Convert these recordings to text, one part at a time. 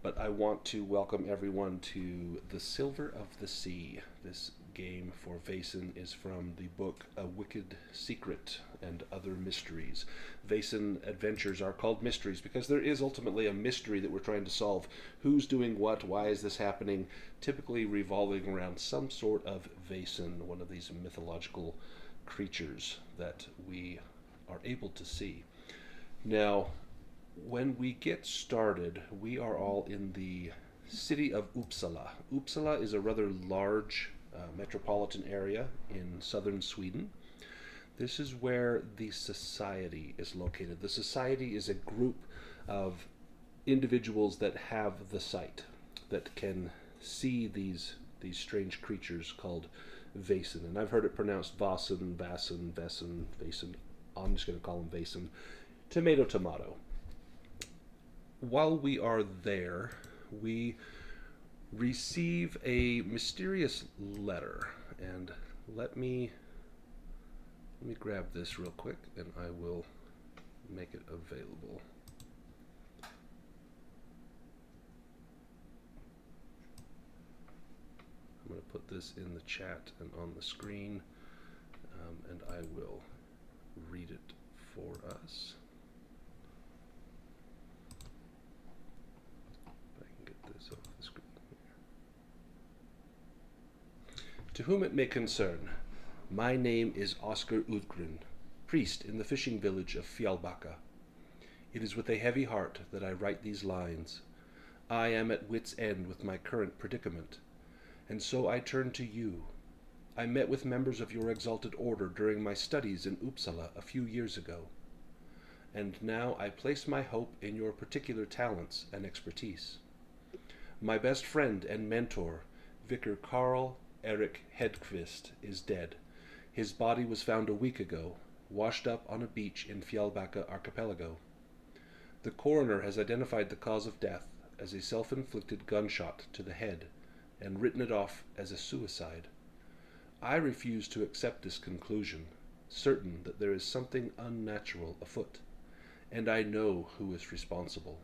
but I want to welcome everyone to The Silver of the Sea. This game for Vaesen is from the book A Wicked Secret and Other Mysteries. Vaesen adventures are called mysteries because there is ultimately a mystery that we're trying to solve. Who's doing what? Why is this happening? Typically revolving around some sort of Vaesen, one of these mythological creatures that we are able to see. Now, when we get started, we are all in the city of Uppsala. Uppsala is a rather large metropolitan area in southern Sweden. This is where the society is located. The society is a group of individuals that have the sight, that can see these strange creatures called Vaesen. And I've heard it pronounced Vasen, Vasen, Vesen, Vasen. I'm just going to call them Vaesen. Tomato, tomato. While we are there, we receive a mysterious letter. And let me grab this real quick and I will make it available. I'm going to put this in the chat and on the screen, and I will read it for us. If I can get this off the screen here. To whom it may concern, my name is Oscar Udgren, priest in the fishing village of Fjallbacka. It is with a heavy heart that I write these lines. I am at wit's end with my current predicament, and so I turn to you. I met with members of your exalted order during my studies in Uppsala a few years ago, and now I place my hope in your particular talents and expertise. My best friend and mentor, Vicar Carl Erik Hedqvist, is dead. His body was found a week ago, washed up on a beach in Fjällbacka archipelago. The coroner has identified the cause of death as a self-inflicted gunshot to the head and written it off as a suicide. I refuse to accept this conclusion, certain that there is something unnatural afoot, and I know who is responsible.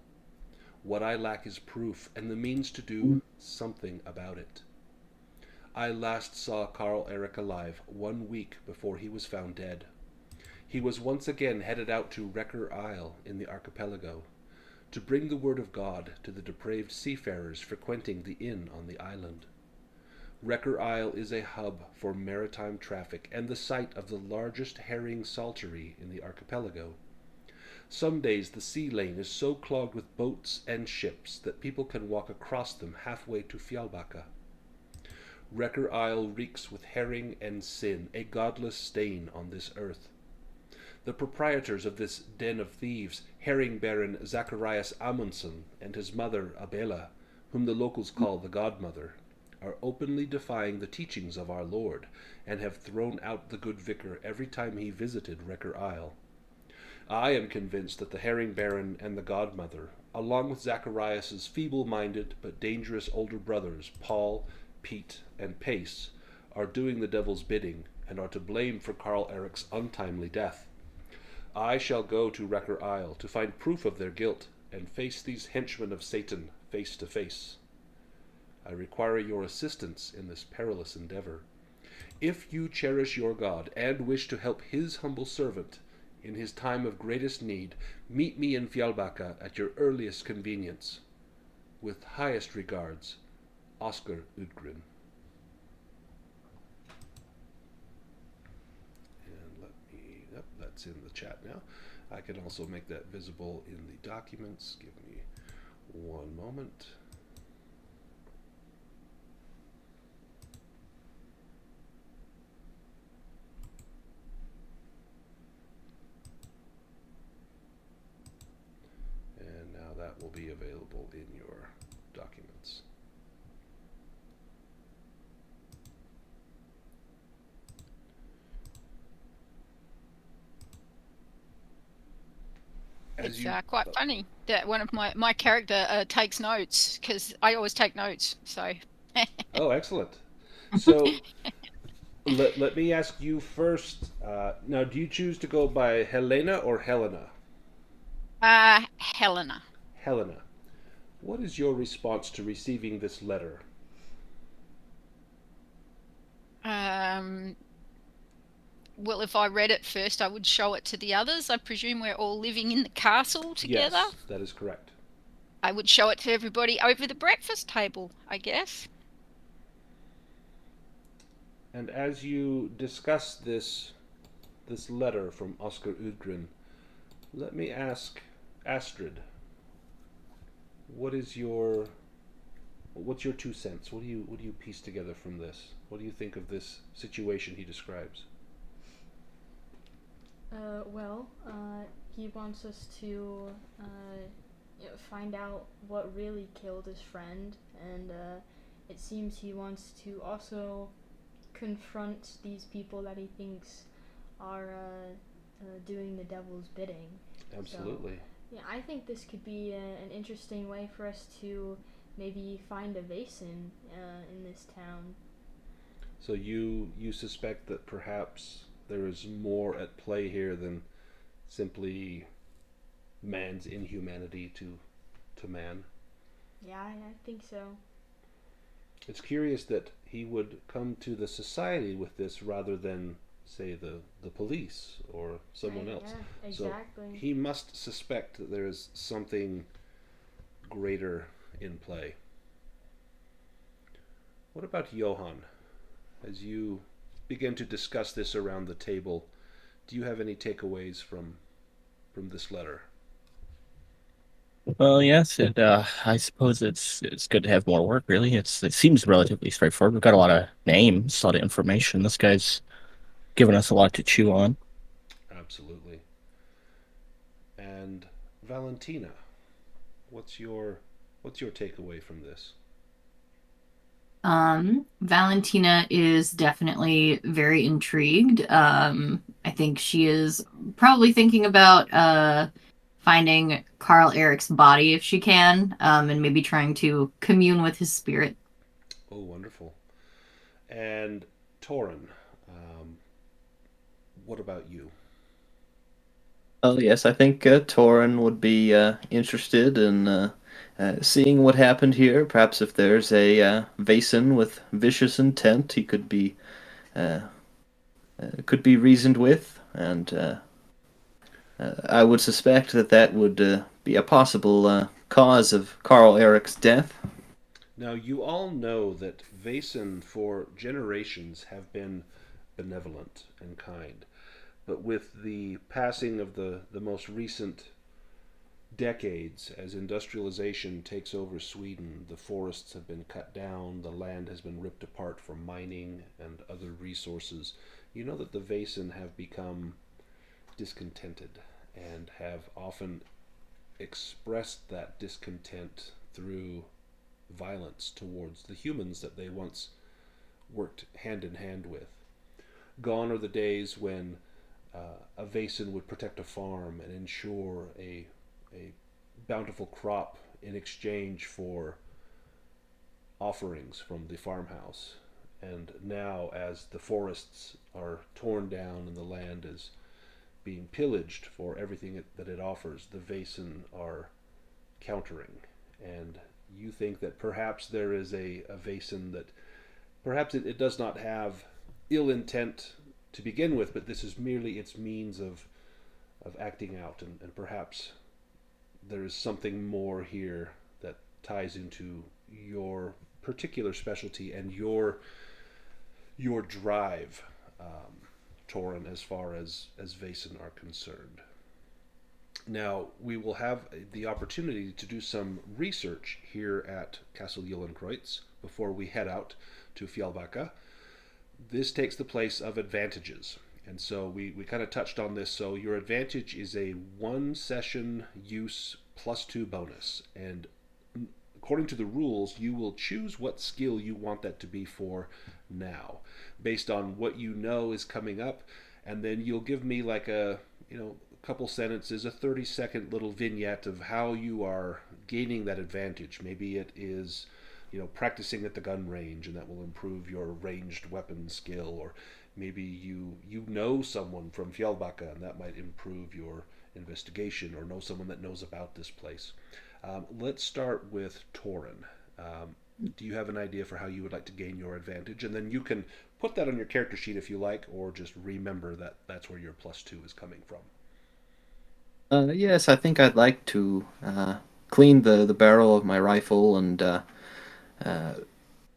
What I lack is proof and the means to do something about it. I last saw Carl Erik alive 1 week before he was found dead. He was once again headed out to Wrecker Isle in the archipelago, to bring the word of God to the depraved seafarers frequenting the inn on the island. Wrecker Isle is a hub for maritime traffic and the site of the largest herring saltery in the archipelago. Some days the sea lane is so clogged with boats and ships that people can walk across them halfway to Fjällbacka. Wrecker Isle reeks with herring and sin, a godless stain on this earth. The proprietors of this den of thieves, herring baron Zacharias Amundsen and his mother Abela, whom the locals call the Godmother, are openly defying the teachings of our Lord, and have thrown out the good vicar every time he visited Wrecker Isle. I am convinced that the herring baron and the Godmother, along with Zacharias's feeble-minded but dangerous older brothers, Paul, Pete, and Pace, are doing the devil's bidding, and are to blame for Carl Erik's untimely death. I shall go to Wrecker Isle to find proof of their guilt, and face these henchmen of Satan face to face. I require your assistance in this perilous endeavor. If you cherish your God, and wish to help his humble servant in his time of greatest need, meet me in Fjällbacka at your earliest convenience. With highest regards, Oscar Udgren. Yep, that's in the chat now. I can also make that visible in the documents. Give me one moment. And now that will be available in your documents. It's quite funny that one of my character takes notes, because I always take notes. So. Oh, excellent. So let me ask you first. Now, do you choose to go by Helena or Helena? Helena. Helena. what is your response to receiving this letter? Um, well, if I read it first, I would show it to the others. I presume we're all living in the castle together. Yes, that is correct. I would show it to everybody over the breakfast table, I guess. And as you discuss this letter from Oscar Udgren, let me ask Astrid, what is what's your 2 cents? What do you piece together from this? What do you think of this situation he describes? He wants us to find out what really killed his friend, and it seems he wants to also confront these people that he thinks are doing the devil's bidding. Absolutely. So, yeah, I think this could be an interesting way for us to maybe find a Vaesen in this town. So you suspect that perhaps there is more at play here than simply man's inhumanity to man. Yeah, I think so. It's curious that he would come to the society with this rather than, say, the police or someone else. Yeah, exactly. So he must suspect that there is something greater in play. What about Johan? As you begin to discuss this around the table, do you have any takeaways from this letter? Well, yes, I suppose it's good to have more work. Really, it seems relatively straightforward. We've got a lot of names, a lot of information. This guy's given us a lot to chew on. Absolutely. And Valentina, what's your takeaway from this? Valentina is definitely very intrigued. I think she is probably thinking about finding Carl Eric's body if she can, and maybe trying to commune with his spirit. Oh, wonderful. And Torin, um, what about you? Oh, yes, I think Torin would be interested in seeing what happened here. Perhaps if there's a Vaesen with vicious intent, he uh, could be reasoned with, and I would suspect that that would be a possible cause of Carl Eric's death. Now, you all know that Vaesen for generations have been benevolent and kind, but with the passing of the most recent decades, as industrialization takes over Sweden, the forests have been cut down, the land has been ripped apart for mining and other resources. You know that the Vaesen have become discontented and have often expressed that discontent through violence towards the humans that they once worked hand in hand with. Gone are the days when a Vaesen would protect a farm and ensure a bountiful crop in exchange for offerings from the farmhouse. And now, as the forests are torn down and the land is being pillaged for everything that it offers, the Vaesen are countering. And you think that perhaps there is a Vaesen that perhaps it does not have ill intent to begin with, but this is merely its means of acting out, and perhaps there is something more here that ties into your particular specialty and your drive, Torin, as far as Vaesen are concerned. Now, we will have the opportunity to do some research here at Castle Jillenkreuz before we head out to Fjällbacka. This takes the place of advantages. And so we kind of touched on this. So your advantage is a 1 session use +2 bonus. And according to the rules, you will choose what skill you want that to be for now, based on what you know is coming up. And then you'll give me like a couple sentences, a 30-second little vignette of how you are gaining that advantage. Maybe it is practicing at the gun range, and that will improve your ranged weapon skill, or maybe you know someone from Fjällbacka, and that might improve your investigation, or know someone that knows about this place. Let's start with Torin. Do you have an idea for how you would like to gain your advantage? And then you can put that on your character sheet if you like, or just remember that that's where your +2 is coming from. Yes, I think I'd like to clean the barrel of my rifle and uh,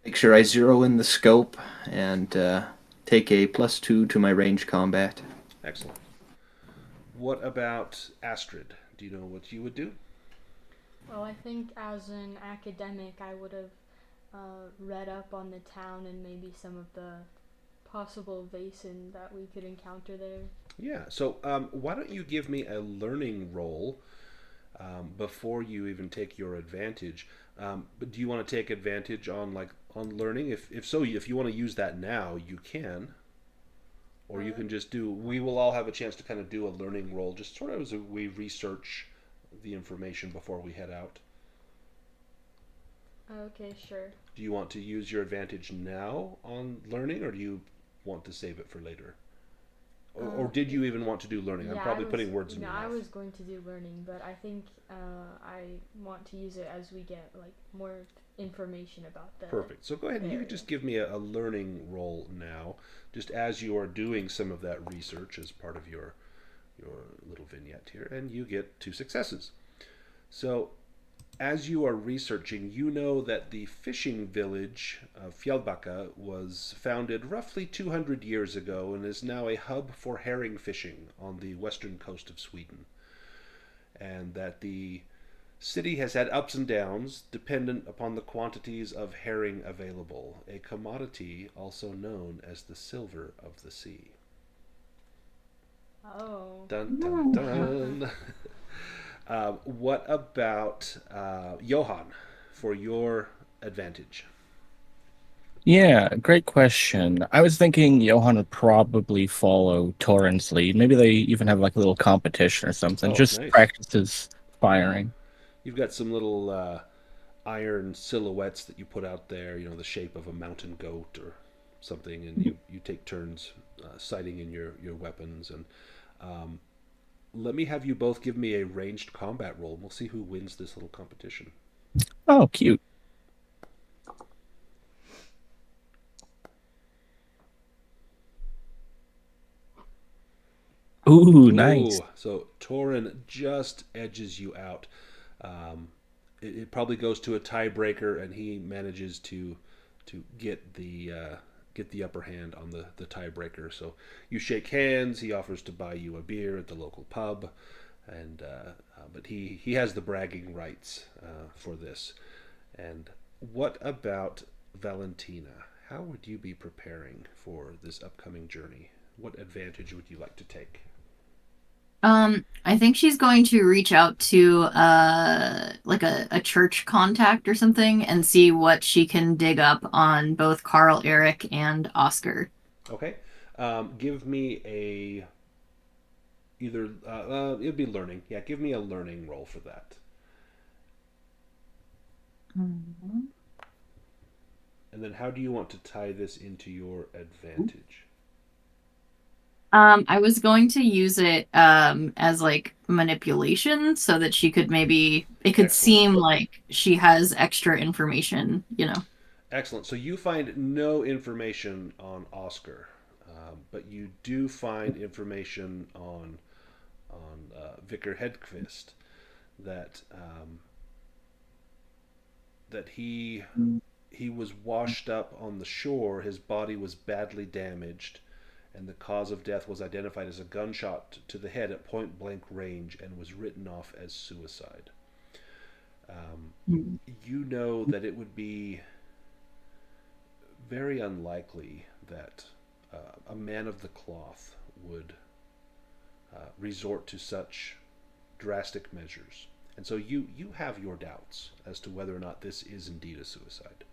make sure I zero in the scope and take a +2 to my range combat. Excellent. What about Astrid? Do you know what you would do? Well, I think as an academic, I would have read up on the town and maybe some of the possible Vaesen that we could encounter there. Yeah, so why don't you give me a learning roll before you even take your advantage? But do you want to take advantage on on learning? If so, if you want to use that now, you can. Or you can just do. We will all have a chance to kind of do a learning roll, just sort of as we research the information before we head out. Okay, sure. Do you want to use your advantage now on learning, or do you want to save it for later? Or did you even want to do learning? Yeah, I'm probably putting words in your mouth. I was going to do learning, but I think I want to use it as we get more information about the. Perfect. So go ahead and you can just give me a learning roll now, just as you are doing some of that research as part of your little vignette here, and you get 2 successes. So as you are researching, you know that the fishing village of Fjällbacka was founded roughly 200 years ago and is now a hub for herring fishing on the western coast of Sweden. And that the city has had ups and downs dependent upon the quantities of herring available, a commodity also known as the silver of the sea. Oh. Dun dun dun. What about Johan for your advantage? Yeah, great question. I was thinking Johan would probably follow Torin's lead. Maybe they even have like a little competition or something. Oh, Just nice. practices firing. You've got some little iron silhouettes that you put out there, the shape of a mountain goat or something, and you take turns sighting in your weapons. And let me have you both give me a ranged combat roll, and we'll see who wins this little competition. Oh, cute. Ooh, nice. So Torin just edges you out. It probably goes to a tiebreaker, and he manages to get the upper hand on the tiebreaker. So you shake hands. He offers to buy you a beer at the local pub, and but he has the bragging rights for this. And what about Valentina? How would you be preparing for this upcoming journey? What advantage would you like to take? I think she's going to reach out to like a church contact or something and see what she can dig up on both Carl Eric and Oscar. Okay. Give me either it'd be learning. Yeah, give me a learning roll for that. Mm-hmm. And then how do you want to tie this into your advantage? I was going to use it as like manipulation so that she could it could Excellent. seem like she has extra information, Excellent. So you find no information on Oscar, but you do find information on Vicar Hedqvist that that he was washed up on the shore. His body was badly damaged, and the cause of death was identified as a gunshot to the head at point blank range and was written off as suicide. You know that it would be very unlikely that a man of the cloth would resort to such drastic measures. And so you have your doubts as to whether or not this is indeed a suicide.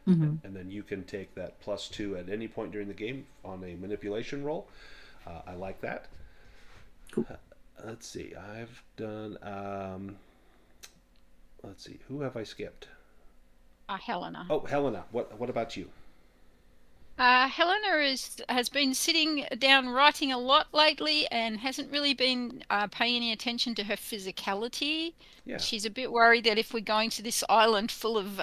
Mm-hmm. And then you can take that +2 at any point during the game on a manipulation roll. I like that. Cool. Let's see. I've done. Let's see. Who have I skipped? Helena. Oh, Helena. What about you? Helena has been sitting down writing a lot lately and hasn't really been paying any attention to her physicality. Yeah. She's a bit worried that if we're going to this island full of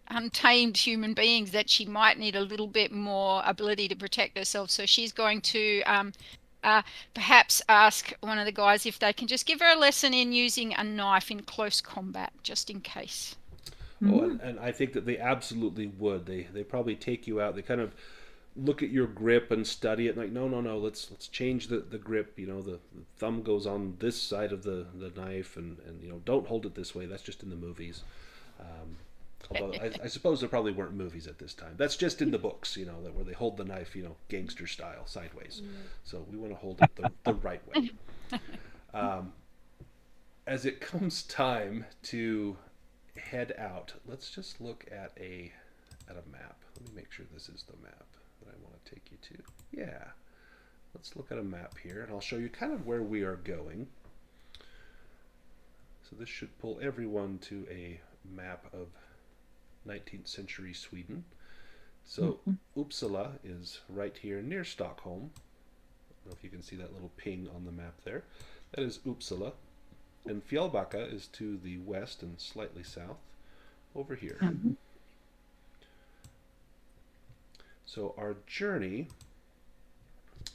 untamed human beings, that she might need a little bit more ability to protect herself. So she's going to perhaps ask one of the guys if they can just give her a lesson in using a knife in close combat, just in case. Oh, and I think that they absolutely would. They probably take you out. They kind of look at your grip and study it. Like, no, let's change the grip. The thumb goes on this side of the knife, and don't hold it this way. That's just in the movies. Although I suppose there probably weren't movies at this time. That's just in the books, that where they hold the knife, gangster style, sideways. So we want to hold it the right way. As it comes time to head out, let's just look at a map. Let me make sure this is the map that I want to take you to. Yeah, let's look at a map here, and I'll show you kind of where we are going. So this should pull everyone to a map of 19th century Sweden. So Uppsala is right here near Stockholm. I don't know if you can see that little ping on the map there. That is Uppsala. And Fjällbacka is to the west and slightly south, over here. So our journey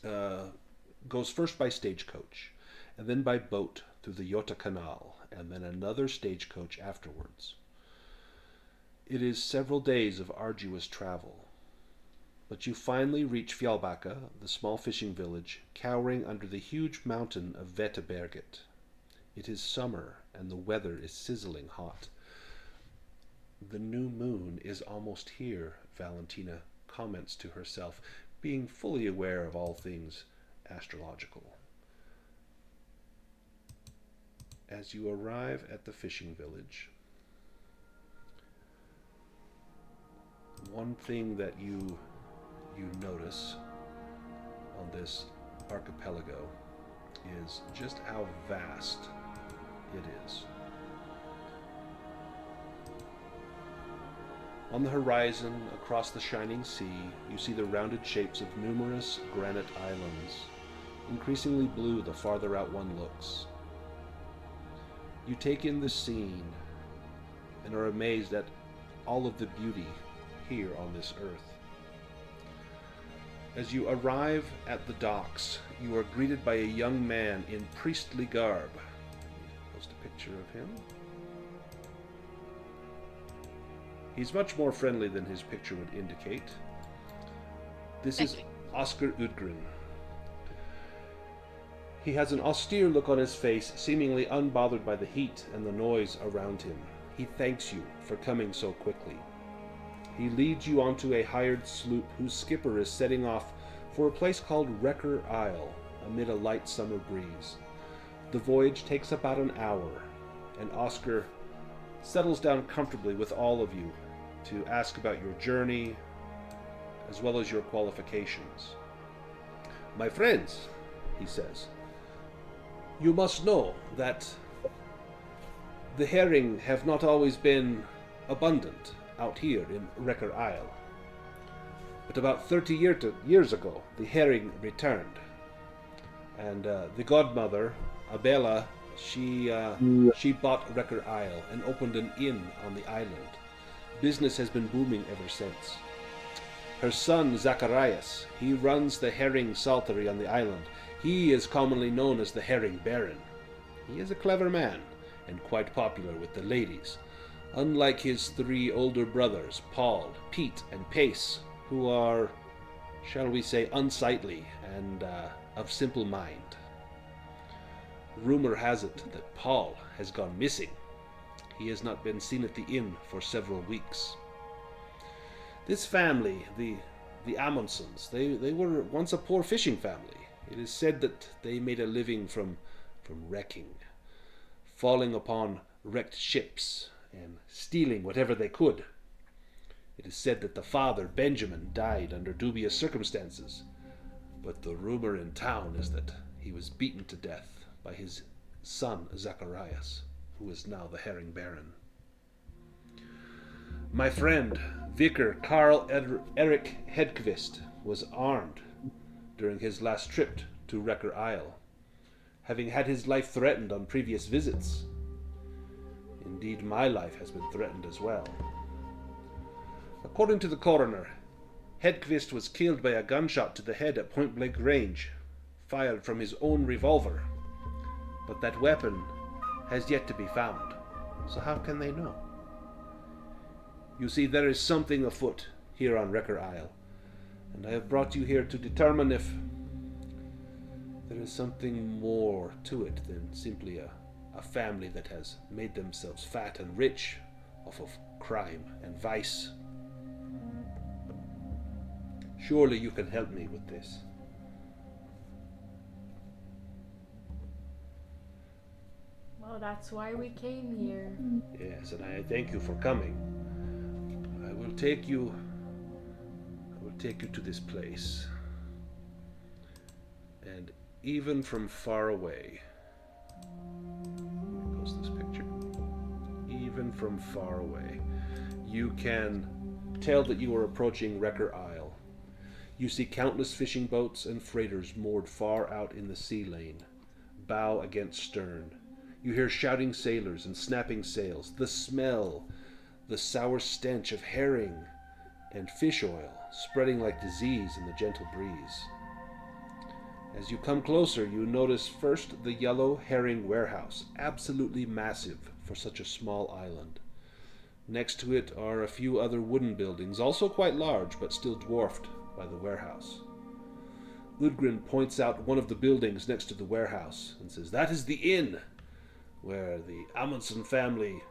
goes first by stagecoach, and then by boat through the Göta Canal, and then another stagecoach afterwards. It is several days of arduous travel, but you finally reach Fjällbacka, the small fishing village, cowering under the huge mountain of Väterberget. It is summer, and the weather is sizzling hot. The new moon is almost here, Valentina comments to herself, being fully aware of all things astrological. As you arrive at the fishing village, one thing that you notice on this archipelago is just how vast it is. On the horizon, across the shining sea, you see the rounded shapes of numerous granite islands, increasingly blue the farther out one looks. You take in the scene and are amazed at all of the beauty here on this earth. As you arrive at the docks, you are greeted by a young man in priestly garb. Post a picture of him. He's much more friendly than his picture would indicate. This is Oskar Udgren. He has an austere look on his face, seemingly unbothered by the heat and the noise around him. He thanks you for coming so quickly. He leads you onto a hired sloop whose skipper is setting off for a place called Wrecker Isle amid a light summer breeze. The voyage takes about an hour, and Oskar settles down comfortably with all of you to ask about your journey as well as your qualifications. My friends, he says, you must know that the herring have not always been abundant out here in Wrecker Isle. But about 30 years ago, the herring returned. And the godmother, Abela, she bought Wrecker Isle and opened an inn on the island. Business has been booming ever since. Her son, Zacharias, he runs the herring saltery on the island. He is commonly known as the Herring Baron. He is a clever man and quite popular with the ladies, unlike his three older brothers, Paul, Pete, and Pace, who are, shall we say, unsightly and of simple mind. Rumor has it that Paul has gone missing. He has not been seen at the inn for several weeks. This family, the Amundsons, they were once a poor fishing family. It is said that they made a living from wrecking, falling upon wrecked ships and stealing whatever they could. It is said that the father, Benjamin, died under dubious circumstances, but the rumor in town is that he was beaten to death by his son, Zacharias, who is now the Herring Baron. My friend, Vicar Karl Erik Hedqvist, was armed during his last trip to Wrecker Isle, having had his life threatened on previous visits. Indeed, my life has been threatened as well. According to the coroner, Hedqvist was killed by a gunshot to the head at point-blank range, fired from his own revolver. But that weapon has yet to be found, so how can they know? You see, there is something afoot here on Wrecker Isle, and I have brought you here to determine if there is something more to it than simply a family that has made themselves fat and rich off of crime and vice. Surely you can help me with this. Well, that's why we came here. Yes, and I thank you for coming. I will take you to this place. And even from far away, here goes this picture. Even from far away, you can tell that you are approaching Wrecker Isle. You see countless fishing boats and freighters moored far out in the sea lane, bow against stern. You hear shouting sailors and snapping sails, the smell, the sour stench of herring and fish oil spreading like disease in the gentle breeze. As you come closer, you notice first the yellow herring warehouse, absolutely massive for such a small island. Next to it are a few other wooden buildings, also quite large, but still dwarfed by the warehouse. Udgrin points out one of the buildings next to the warehouse and says, "That is the inn where the Amundsen family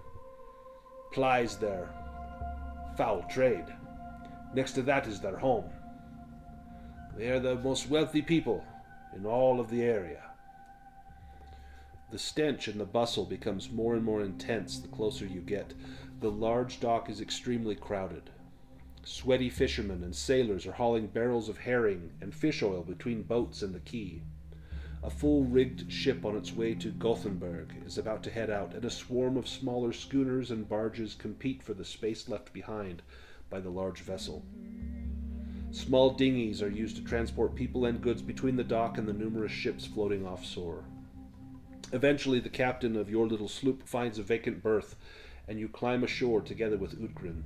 plies their foul trade. Next to that is their home. They are the most wealthy people in all of the area." The stench and the bustle becomes more and more intense the closer you get. The large dock is extremely crowded. Sweaty fishermen and sailors are hauling barrels of herring and fish oil between boats and the quay. A full-rigged ship on its way to Gothenburg is about to head out, and a swarm of smaller schooners and barges compete for the space left behind by the large vessel. Small dinghies are used to transport people and goods between the dock and the numerous ships floating offshore. Eventually, the captain of your little sloop finds a vacant berth, and you climb ashore together with Udgrin.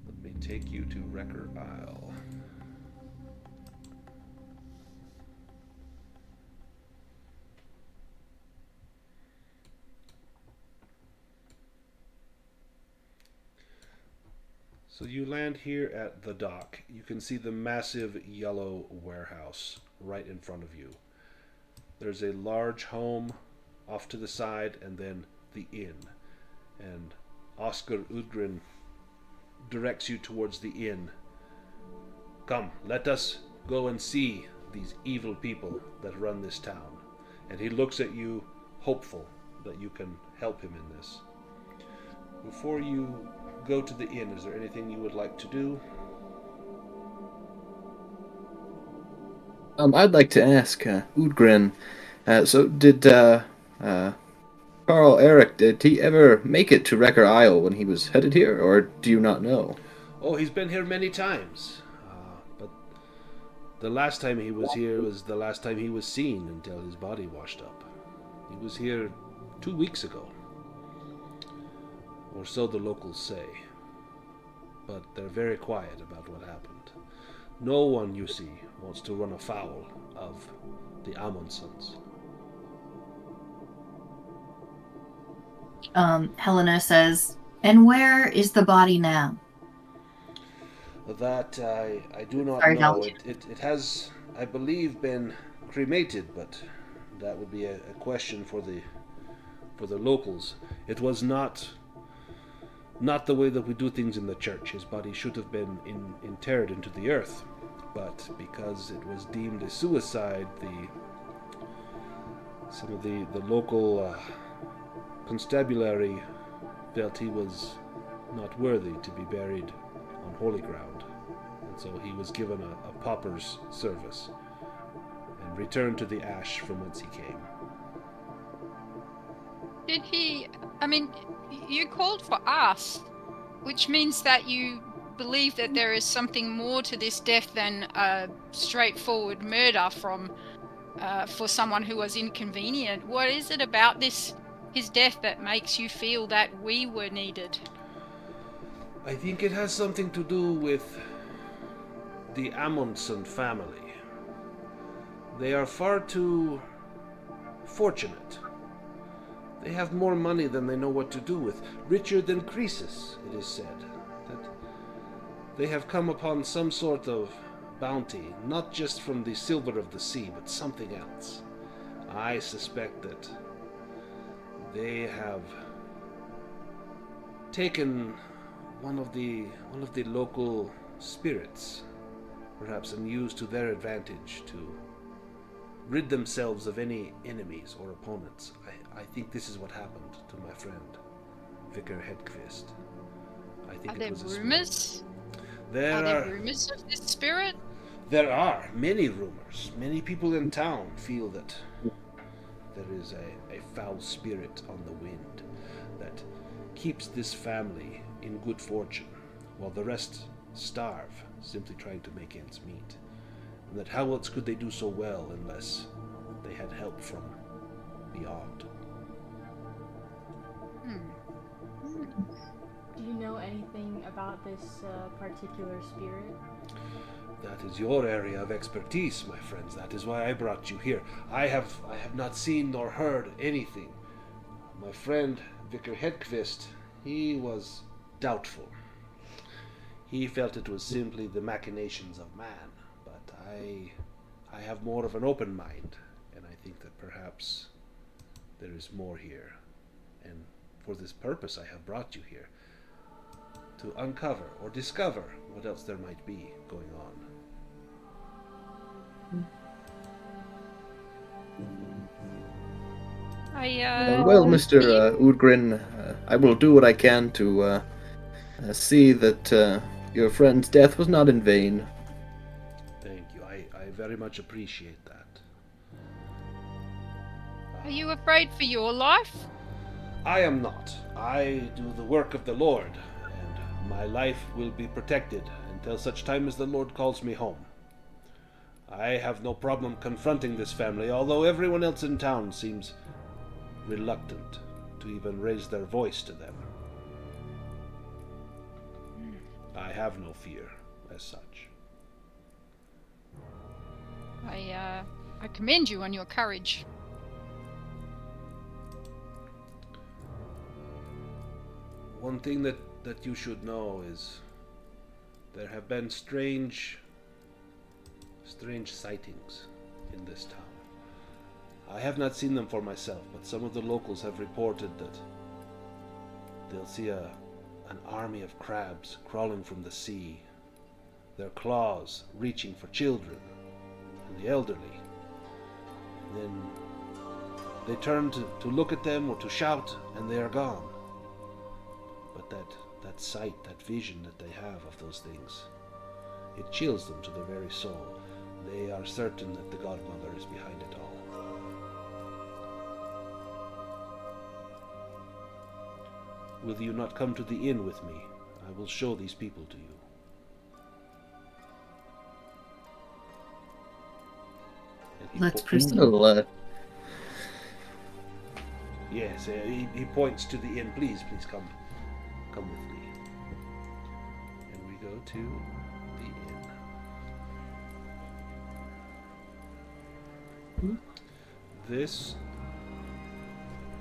Let me take you to Wrecker Isle. So you land here at the dock. You can see the massive yellow warehouse right in front of you. There's a large home off to the side, and then the inn. And Oscar Udgrin directs you towards the inn. "Come, let us go and see these evil people that run this town." And he looks at you, hopeful that you can help him in this. Before you go to the inn, is there anything you would like to do? I'd like to ask Udgrin. So did Carl Eric? Did he ever make it to Wrecker Isle when he was headed here, or do you not know? Oh, he's been here many times. But the last time he was here was the last time he was seen until his body washed up. He was here 2 weeks ago. Or so the locals say. But they're very quiet about what happened. No one, you see, wants to run afoul of the Amundsens. Helena says, "And where is the body now?" That I do not Sorry, know. Val. It has, I believe, been cremated, but that would be a question for the locals. It was not the way that we do things in the church. His body should have been interred into the earth, but because it was deemed a suicide, some of the local constabulary felt he was not worthy to be buried on holy ground, and so he was given a pauper's service and returned to the ash from whence he came. Did he? I mean, you called for us. which means that you believe that there is something more to this death than a straightforward murder for someone who was inconvenient. What is it about his death that makes you feel that we were needed? I think it has something to do with the Amundsen family. They are far too fortunate. They have more money than they know what to do with. Richer than Croesus, it is said. That they have come upon some sort of bounty, not just from the silver of the sea, but something else. I suspect that they have taken one of the local spirits, perhaps, and used to their advantage to rid themselves of any enemies or opponents. I think this is what happened to my friend, Vicar Hedqvist. I think Are there it was rumors? There Are there rumors of this spirit? There are many rumors. Many people in town feel that there is a foul spirit on the wind that keeps this family in good fortune, while the rest starve, simply trying to make ends meet. And that how else could they do so well unless they had help from beyond? Do you know anything about this particular spirit? That is your area of expertise, my friends. That is why I brought you here. I have not seen nor heard anything. My friend Vicar Hedqvist, he was doubtful. He felt it was simply the machinations of man, but I have more of an open mind, and I think that perhaps there is more here. And for this purpose I have brought you here, to uncover or discover what else there might be going on. Well, Mr. Udgrin, I will do what I can to see that your friend's death was not in vain. Thank you. I very much appreciate that. Are you afraid for your life? I am not. I do the work of the Lord, and my life will be protected until such time as the Lord calls me home. I have no problem confronting this family, although everyone else in town seems reluctant to even raise their voice to them. I have no fear as such. I commend you on your courage. One thing that you should know is there have been strange sightings in this town. I have not seen them for myself, but some of the locals have reported that they'll see an army of crabs crawling from the sea, their claws reaching for children and the elderly. And then they turn to look at them or to shout, and they are gone. But that sight, that vision that they have of those things, it chills them to their very soul. They are certain that the Godmother is behind it all. Will you not come to the inn with me? I will show these people to you. Let's proceed. Well, Yes, he points to the inn. Please come with me. And we go to the inn. This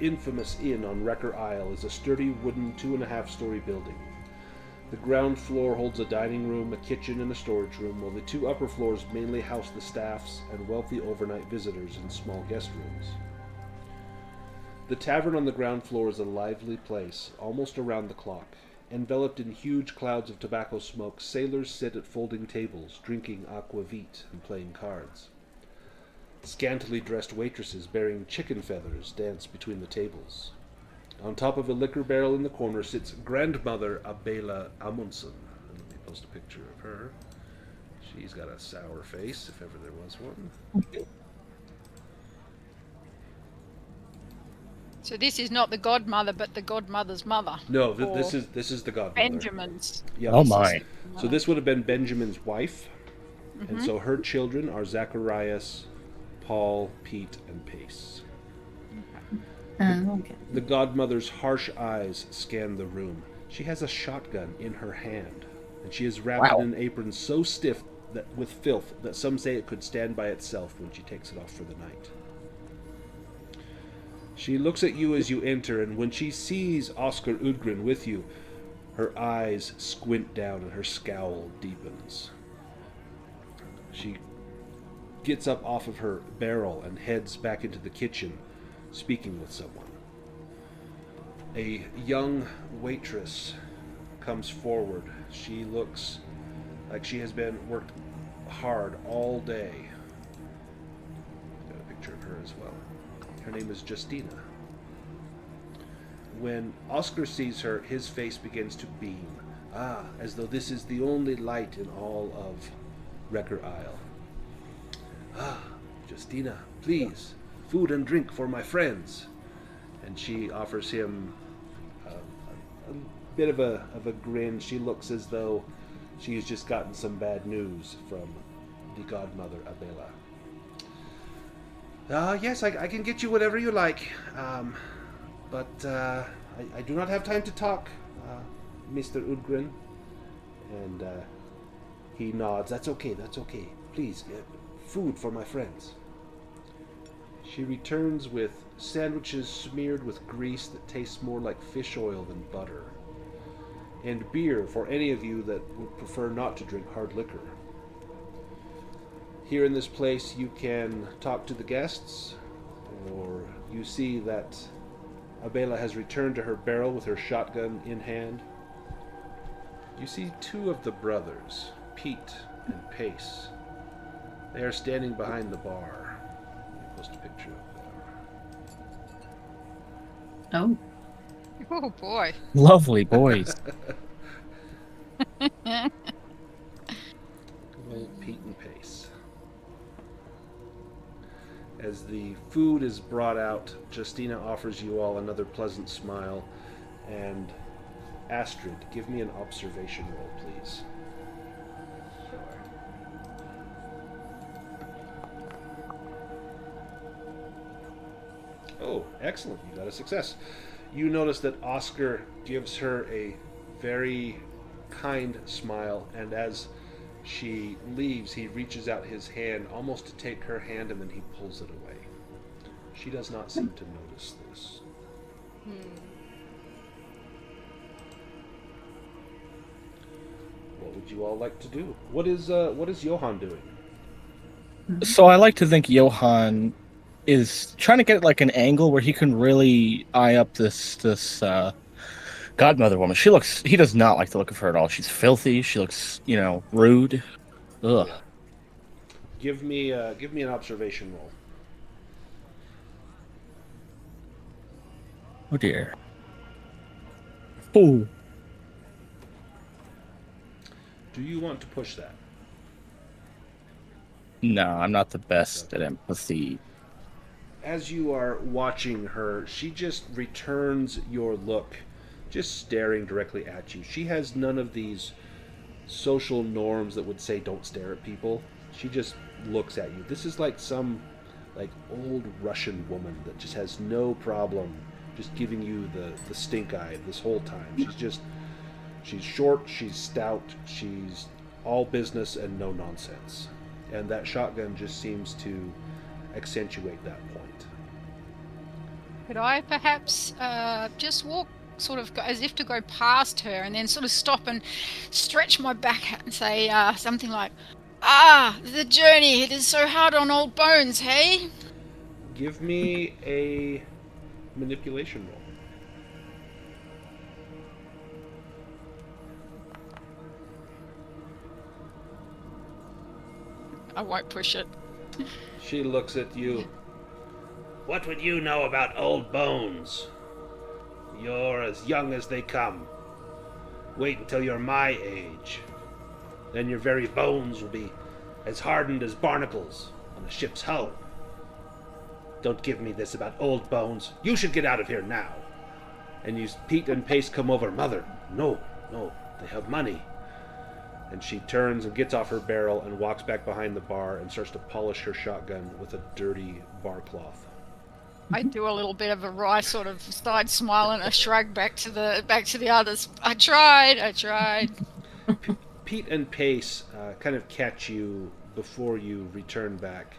infamous inn on Wrecker Isle is a sturdy wooden 2.5-story building. The ground floor holds a dining room, a kitchen, and a storage room, while the 2 upper floors mainly house the staffs and wealthy overnight visitors in small guest rooms. The tavern on the ground floor is a lively place, almost around the clock. Enveloped in huge clouds of tobacco smoke, sailors sit at folding tables, drinking aquavit and playing cards. Scantily dressed waitresses bearing chicken feathers dance between the tables. On top of a liquor barrel in the corner sits Grandmother Abela Amundsen. And let me post a picture of her. She's got a sour face, if ever there was one. So this is not the godmother, but the godmother's mother. No, Or this is the godmother. Benjamin's. Yeah. Oh my. So this would have been Benjamin's wife, Mm-hmm. and so her children are Zacharias, Paul, Pete, and Pace. Okay. The godmother's harsh eyes scan the room. She has a shotgun in her hand, and she is wrapped Wow. in an apron so stiff that with filth that some say it could stand by itself when she takes it off for the night. She looks at you as you enter, and when she sees Oscar Udgren with you, her eyes squint down and her scowl deepens. She gets up off of her barrel and heads back into the kitchen, speaking with someone. A young waitress comes forward. She looks like she has been worked hard all day. Got a picture of her as well. Her name is Justina. When Oscar sees her, his face begins to beam. As though this is the only light in all of Wrecker Isle. Justina, please, food and drink for my friends. And she offers him a bit of a grin. She looks as though she's just gotten some bad news from the godmother, Abela. Yes, I can get you whatever you like. But I do not have time to talk, Mr. Udgren. And he nods. That's okay. Please, food for my friends. She returns with sandwiches smeared with grease that tastes more like fish oil than butter. And beer for any of you that would prefer not to drink hard liquor. Here in this place you can talk to the guests, or you see that Abela has returned to her barrel with her shotgun in hand. You see two of the brothers, Pete and Pace. They are standing behind the bar. Let me post a picture of them. Oh. Oh boy. Lovely boys. Well, Pete and Pace. As the food is brought out, Justina offers you all another pleasant smile. And Astrid, give me an observation roll, please. Sure. Oh, excellent. You got a success. You notice that Oscar gives her a very kind smile, and as she leaves, he reaches out his hand almost to take her hand, and then he pulls it away. She does not seem to notice this. What would you all like to do? What is Johan doing? So I like to think Johan is trying to get like an angle where he can really eye up this godmother woman. He does not like the look of her at all. She's filthy. She looks, rude. Ugh. Yeah. Give me an observation roll. Oh dear. Oh. Do you want to push that? No, I'm not the best at empathy. As you are watching her, she just returns your look, just staring directly at you. She has none of these social norms that would say don't stare at people. She just looks at you. This is like some old Russian woman that just has no problem just giving you the stink eye this whole time. She's short, she's stout, she's all business and no nonsense. And that shotgun just seems to accentuate that point. Could I perhaps just walk sort of as if to go past her and then sort of stop and stretch my back out and say something like, the journey, it is so hard on old bones, hey? Give me a manipulation roll. I won't push it. She looks at you. What would you know about old bones? You're as young as they come. Wait until you're my age. Then your very bones will be as hardened as barnacles on a ship's hull. Don't give me this about old bones. You should get out of here now. And Pete and Pace come over. Mother, no, they have money. And she turns and gets off her barrel and walks back behind the bar and starts to polish her shotgun with a dirty bar cloth. I do a little bit of a wry sort of side smile and a shrug back to the others. I tried. Pete and Pace kind of catch you before you return back.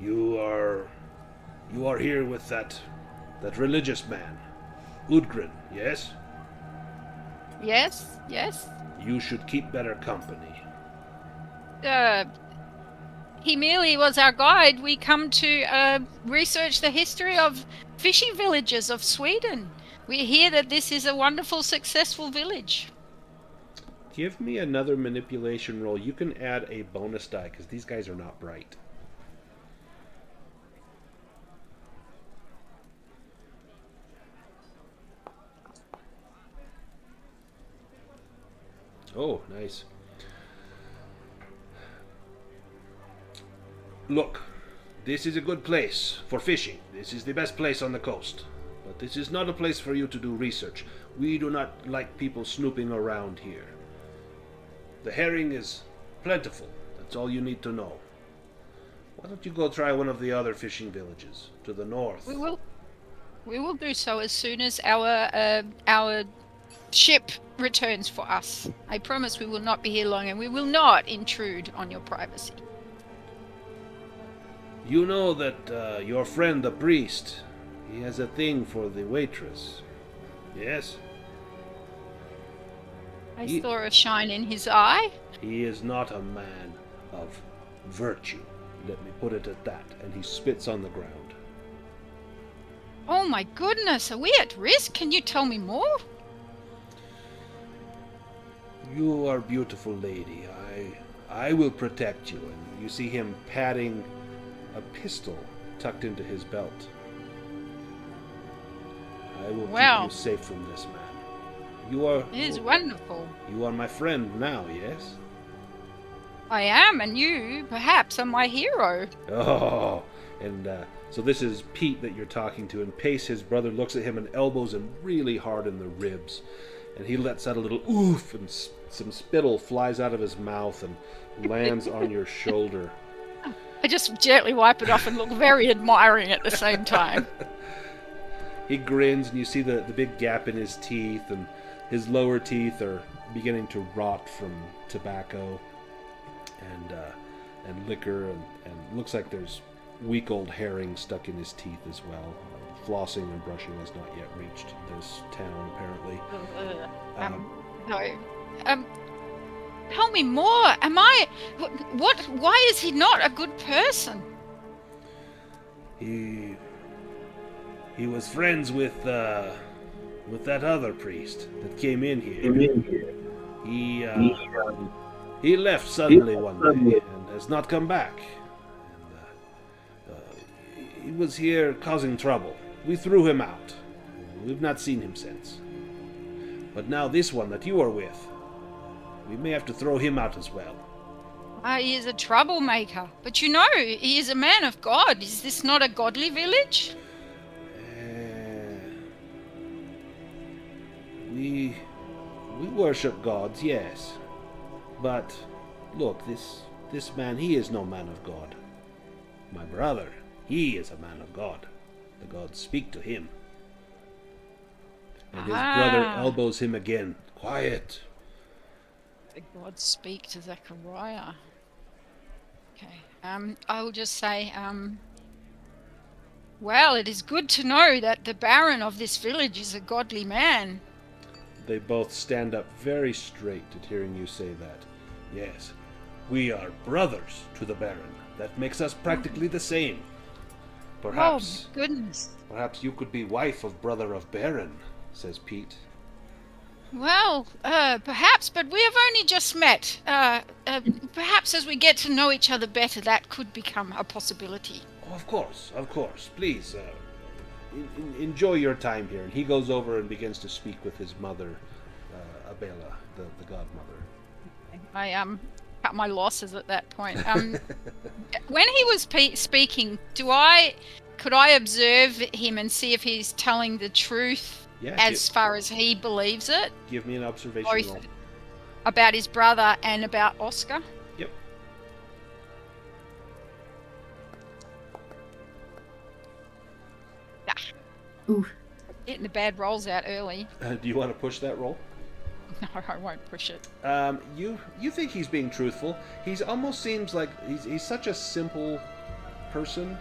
You are here with that religious man, Udgrin, yes? Yes. You should keep better company. He merely was our guide. We come to research the history of fishing villages of Sweden. We hear that this is a wonderful, successful village. Give me another manipulation roll. You can add a bonus die, because these guys are not bright. Oh, nice. Look, this is a good place for fishing. This is the best place on the coast. But this is not a place for you to do research. We do not like people snooping around here. The herring is plentiful. That's all you need to know. Why don't you go try one of the other fishing villages to the north? We will do so as soon as our ship returns for us. I promise we will not be here long, and we will not intrude on your privacy. You know that your friend the priest, he has a thing for the waitress. Yes? I saw a shine in his eye. He is not a man of virtue. Let me put it at that. And he spits on the ground. Oh my goodness, are we at risk? Can you tell me more? You are a beautiful lady. I will protect you. And you see him patting a pistol tucked into his belt. I will keep you safe from this man. It is wonderful. You are my friend now, yes? I am, and you, perhaps, are my hero. Oh, and so this is Pete that you're talking to, and Pace, his brother, looks at him and elbows him really hard in the ribs. And he lets out a little oof, and some spittle flies out of his mouth and lands on your shoulder. I just gently wipe it off and look very admiring at the same time. He grins, and you see the big gap in his teeth, and his lower teeth are beginning to rot from tobacco and liquor, and looks like there's week old herring stuck in his teeth as well. Flossing and brushing has not yet reached this town, apparently. No. Tell me more. What? Why is he not a good person? He was friends with that other priest that came in here. He left suddenly one day and has not come back. And, he was here causing trouble. We threw him out. We've not seen him since. But now this one that you are with, we may have to throw him out as well. He is a troublemaker. But you know, he is a man of God. Is this not a godly village? We worship gods, yes. But look, this man, he is no man of God. My brother, he is a man of God. The gods speak to him. And his brother elbows him again. Quiet. The gods speak to Zechariah. Okay. I will just say, well, it is good to know that the Baron of this village is a godly man. They both stand up very straight at hearing you say that. Yes, we are brothers to the Baron. That makes us practically the same. Perhaps. Oh, goodness. Perhaps you could be wife of brother of Baron, says Pete. Well, perhaps, but we have only just met. Perhaps as we get to know each other better, that could become a possibility. Oh, of course. Please, enjoy your time here. And he goes over and begins to speak with his mother, Abela, the godmother. I cut my losses at that point. When he was speaking, could I observe him and see if he's telling the truth as far as he believes it? Give me an observation roll. About his brother and about Oscar? Yep. Ooh. Getting the bad rolls out early. Do you want to push that roll? No, I won't push it. You think he's being truthful. He's almost seems like he's such a simple person,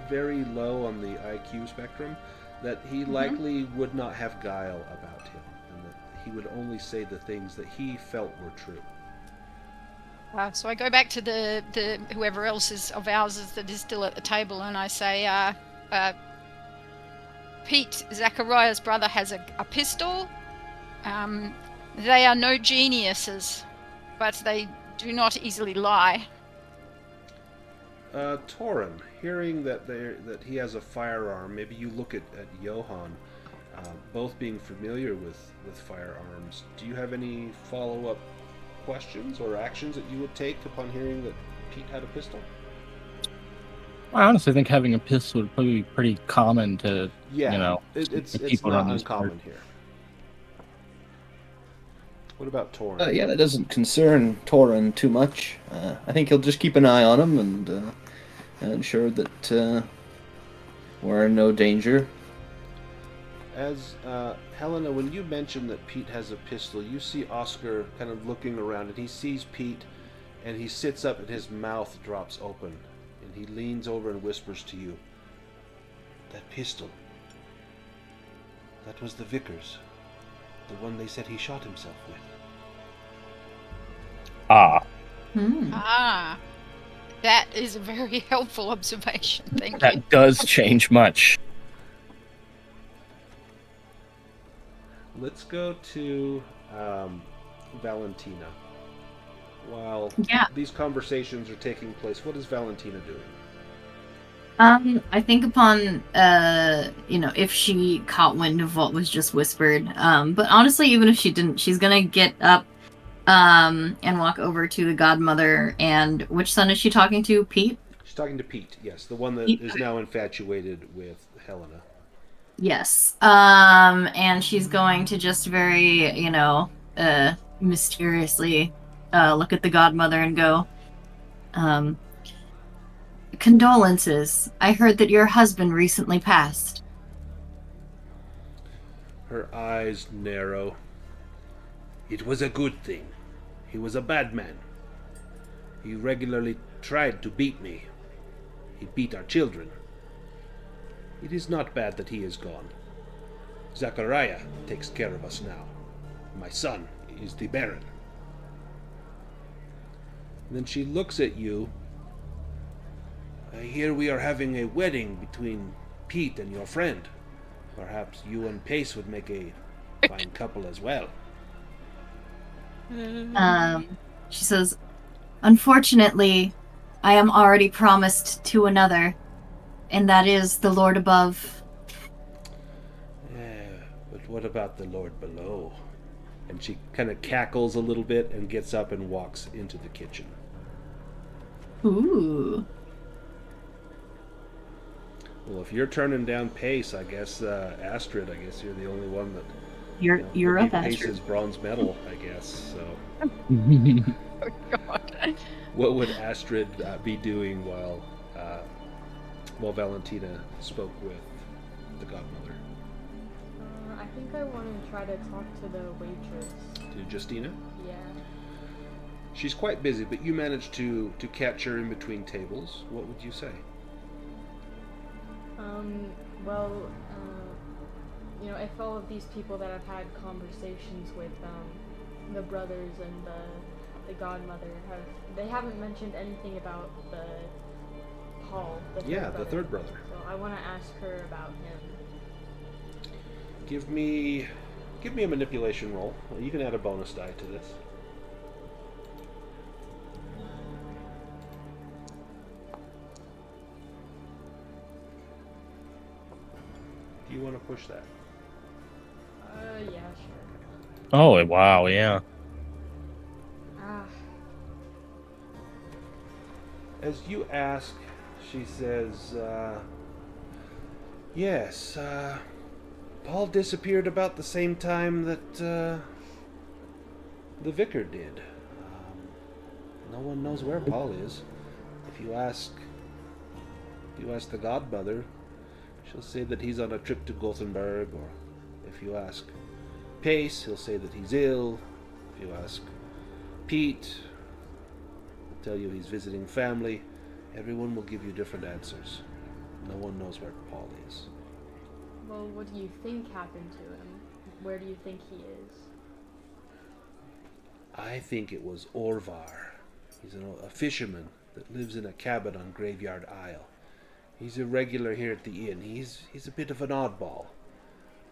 very low on the IQ spectrum, that he likely would not have guile about him, and that he would only say the things that he felt were true. So I go back to the whoever else is of ours that is still at the table, and I say, Pete, Zachariah's brother, has a pistol. They are no geniuses, but they do not easily lie. Torin, hearing that he has a firearm, maybe you look at Johan, both being familiar with firearms. Do you have any follow-up questions or actions that you would take upon hearing that Pete had a pistol? I honestly think having a pistol would probably be pretty common to, it's not uncommon here. What about Torin? Yeah, that doesn't concern Torin too much. I think he'll just keep an eye on him and ensure that we're in no danger. As Helena, when you mention that Pete has a pistol, you see Oscar kind of looking around, and he sees Pete, and he sits up and his mouth drops open, and he leans over and whispers to you, "That pistol, that was the vicar's, the one they said he shot himself with." That is a very helpful observation. Thank you. That does change much. Let's go to Valentina. While these conversations are taking place, what is Valentina doing? I think upon, if she caught wind of what was just whispered, but honestly, even if she didn't, she's gonna get up, and walk over to the godmother. And which son is she talking to? Pete? She's talking to Pete, yes, the one that is now infatuated with Helena. Yes. And she's going to just very, mysteriously look at the godmother and go, "Condolences. I heard that your husband recently passed." Her eyes narrow. "It was a good thing. He was a bad man. He regularly tried to beat me. He beat our children. It is not bad that he is gone. Zachariah takes care of us now. My son is the Baron." And then she looks at you. "I hear we are having a wedding between Pete and your friend. Perhaps you and Pace would make a fine couple as well." She says, "Unfortunately, I am already promised to another, and that is the Lord above." "Yeah, but what about the Lord below?" And she kind of cackles a little bit and gets up and walks into the kitchen. Ooh. Well, if you're turning down Pace, I guess Astrid, I guess you're the only one that You're up, Astrid. Pace's bronze medal, I guess. So, Oh, God. what would Astrid be doing while Valentina spoke with the godmother? I think I want to try to talk to the waitress. To Justina? Yeah. She's quite busy, but you managed to catch her in between tables. What would you say? If all of these people that I've had conversations with, the brothers and the godmother, they haven't mentioned anything about the Paul, the third brother. So I want to ask her about him. Give me a manipulation roll. You can add a bonus die to this. Do you want to push that? Yeah, sure. Oh, wow, yeah. as you ask, she says, yes, Paul disappeared about the same time that the vicar did. No one knows where Paul is. If you ask the godmother, she'll say that he's on a trip to Gothenburg, or if you ask Pace, he'll say that he's ill. If you ask Pete, he'll tell you he's visiting family. Everyone will give you different answers. No one knows where Paul is. Well, what do you think happened to him? Where do you think he is? I think it was Orvar. He's a fisherman that lives in a cabin on Graveyard Isle. He's a regular here at the inn. He's a bit of an oddball.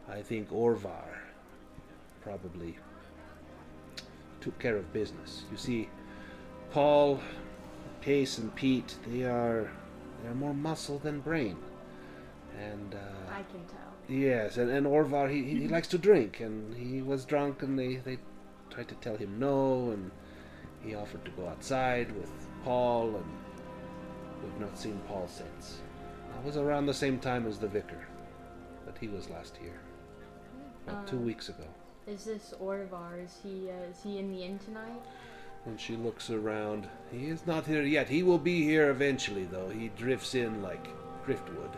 I think Orvar probably took care of business. You see, Paul, Pace, and Pete, they're more muscle than brain. And I can tell. yes, and Orvar, he likes to drink, and he was drunk, and they tried to tell him no, and he offered to go outside with Paul, and we've not seen Paul since. That was around the same time as the vicar, but he was last here, about 2 weeks ago. Is this Orvar? Is he in the inn tonight? And she looks around. He is not here yet. He will be here eventually, though. He drifts in like driftwood.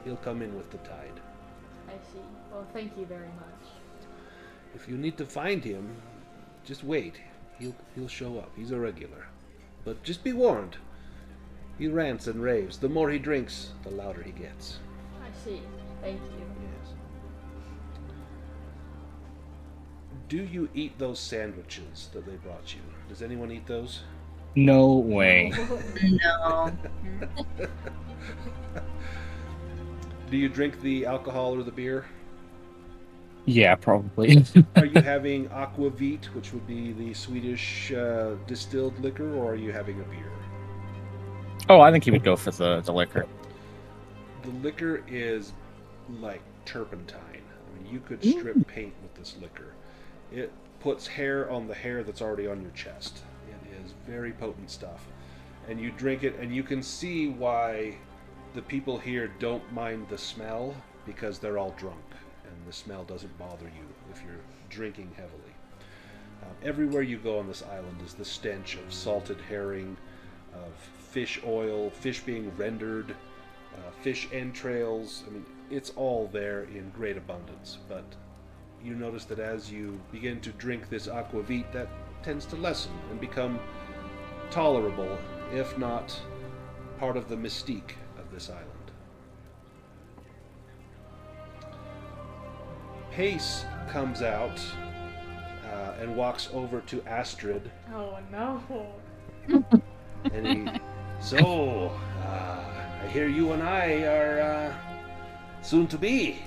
He'll come in with the tide. I see. Well, thank you very much. If you need to find him, just wait. He'll show up. He's a regular. But just be warned. He rants and raves. The more he drinks, the louder he gets. I see. Thank you. Yes. Do you eat those sandwiches that they brought you? Does anyone eat those? No way. No. Do you drink the alcohol or the beer? Yeah, probably. Are you having aquavit, which would be the Swedish distilled liquor, or are you having a beer? Oh, I think he would go for the liquor. The liquor is like turpentine. I mean, you could strip paint with this liquor. It puts hair on the hair that's already on your chest. It is very potent stuff. And you drink it, and you can see why the people here don't mind the smell, because they're all drunk, and the smell doesn't bother you if you're drinking heavily. Everywhere you go on this island is the stench of salted herring, of fish oil, fish being rendered, fish entrails. I mean, it's all there in great abundance, but you notice that as you begin to drink this aquavit, that tends to lessen and become tolerable, if not part of the mystique of this island. Pace comes out and walks over to Astrid, Oh no. and he, so, I hear you and I are soon to be.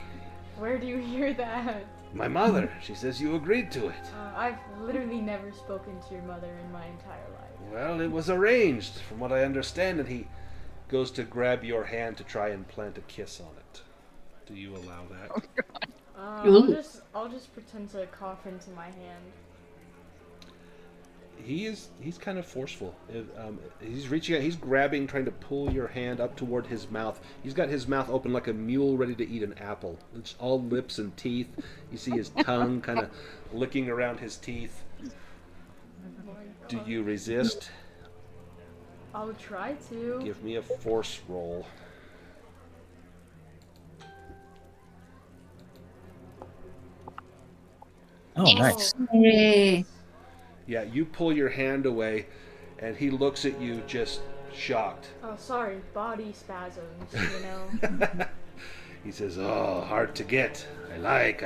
Where do you hear that? My mother, she says you agreed to it. I've literally never spoken to your mother in my entire life. Well, it was arranged, from what I understand, and he goes to grab your hand to try and plant a kiss on it. Do you allow that? I'll just pretend to cough into my hand. He's kind of forceful. He's reaching out, he's grabbing, trying to pull your hand up toward his mouth. He's got his mouth open like a mule ready to eat an apple. It's all lips and teeth. You see his tongue kind of licking around his teeth. Do you resist? I'll try to. Give me a force roll. Oh, nice. Yay. Yeah, you pull your hand away, and he looks at you just shocked. Oh, sorry, body spasms, you know. He says, oh, hard to get. I like.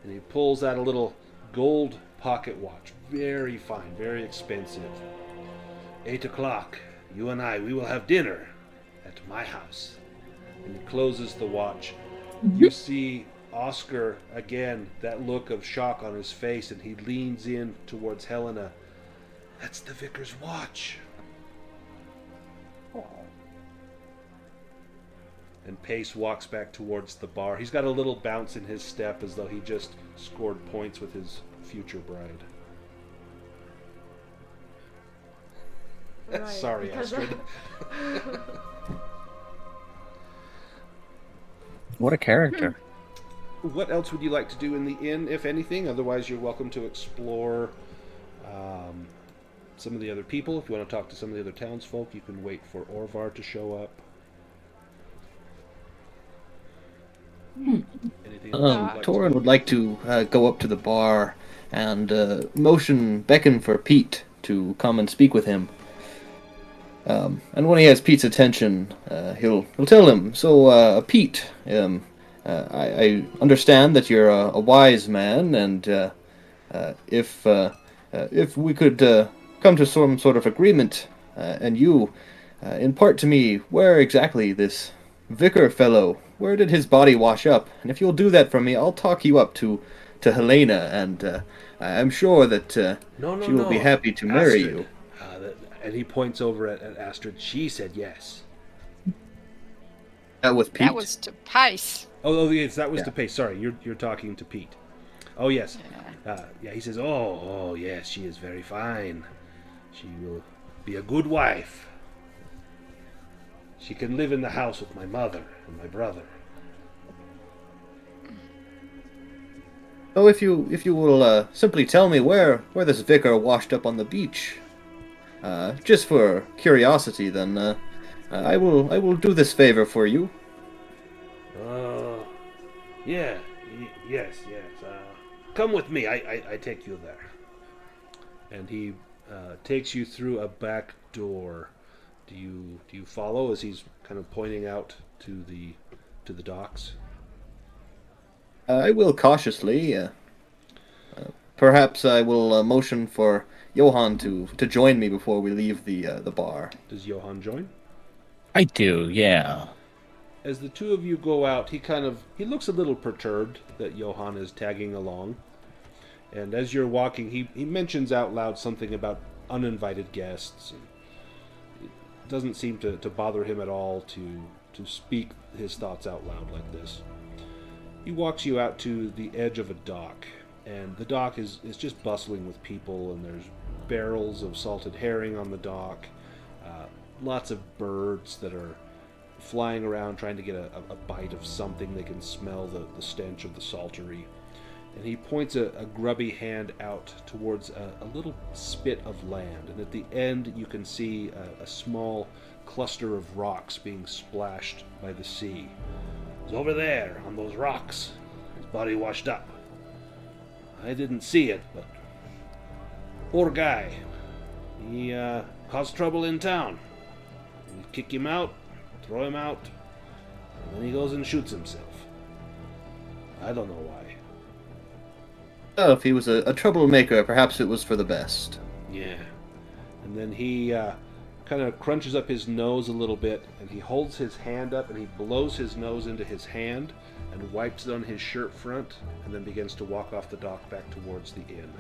And he pulls out a little gold pocket watch. Very fine, very expensive. 8 o'clock. You and I, we will have dinner at my house. And he closes the watch. You see Oscar, again, that look of shock on his face, and he leans in towards Helena. That's the vicar's watch. And Pace walks back towards the bar. He's got a little bounce in his step as though he just scored points with his future bride. Right, Sorry, because Astrid. What a character. What else would you like to do in the inn, if anything? Otherwise, you're welcome to explore some of the other people. If you want to talk to some of the other townsfolk, you can wait for Orvar to show up. Anything else you'd like Torin to would like to go up to the bar and beckon for Pete to come and speak with him. And when he has Pete's attention, he'll tell him. So, Pete, I understand that you're a wise man, and if we could come to some sort of agreement, and you impart to me where exactly this vicar fellow, where did his body wash up? And if you'll do that for me, I'll talk you up to Helena, and I'm sure that No, she will be happy to marry you. And he points over at Astrid. She said yes. That was Pete. That was to Pace. Oh yes, that was Yeah. to Pace. Sorry, you're talking to Pete. Oh yes, yeah. He says, oh yes, she is very fine. She will be a good wife. She can live in the house with my mother and my brother. So if you will simply tell me where this vicar washed up on the beach, just for curiosity, then I will do this favor for you. Yes. Come with me. I take you there. And he takes you through a back door. Do you follow as he's kind of pointing out to the docks? I will cautiously. Perhaps I will motion for Johan to join me before we leave the bar. Does Johan join? I do, yeah. As the two of you go out, he looks a little perturbed that Johan is tagging along. And as you're walking, he mentions out loud something about uninvited guests. It doesn't seem to bother him at all to speak his thoughts out loud like this. He walks you out to the edge of a dock, and the dock is just bustling with people, and there's barrels of salted herring on the dock, lots of birds that are flying around trying to get a bite of something. They can smell the stench of the saltery. And he points a grubby hand out towards a little spit of land, and at the end you can see a small cluster of rocks being splashed by the sea. It's over there on those rocks. His body washed up. I didn't see it, but poor guy. He caused trouble in town. We kick him out, throw him out, and then he goes and shoots himself. I don't know why. Well, if he was a troublemaker, perhaps it was for the best. Yeah. And then he kind of crunches up his nose a little bit, and he holds his hand up, and he blows his nose into his hand and wipes it on his shirt front, and then begins to walk off the dock back towards the inn.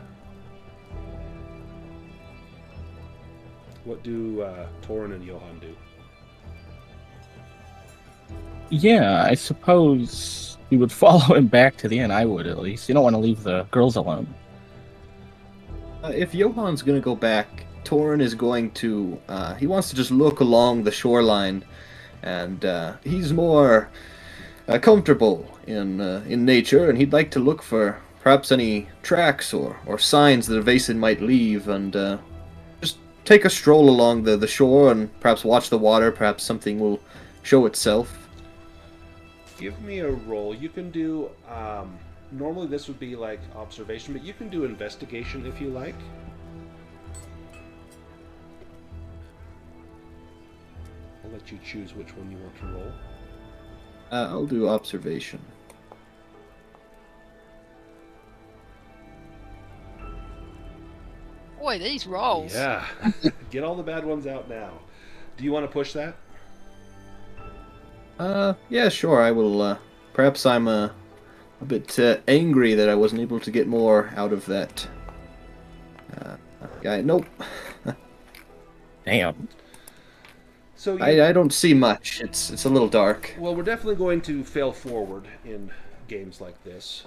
What do Torin and Johan do? Yeah, I suppose we would follow him back to the inn. I would, at least. You don't want to leave the girls alone. If Johan's going to go back, Torin is going to... he wants to just look along the shoreline, and he's more comfortable in nature, and he'd like to look for perhaps any tracks or signs that a Vaesen might leave, and just take a stroll along the shore and perhaps watch the water. Perhaps something will show itself. Give me a roll. You can do... normally this would be like observation, but you can do investigation if you like. I'll let you choose which one you want to roll. I'll do observation. Boy, these rolls. Yeah. Get all the bad ones out now. Do you want to push that? Yeah, sure, I will. Perhaps I'm a bit angry that I wasn't able to get more out of that guy. Nope. Damn. So you, I don't see much. It's a little dark. well, we're definitely going to fail forward in games like this.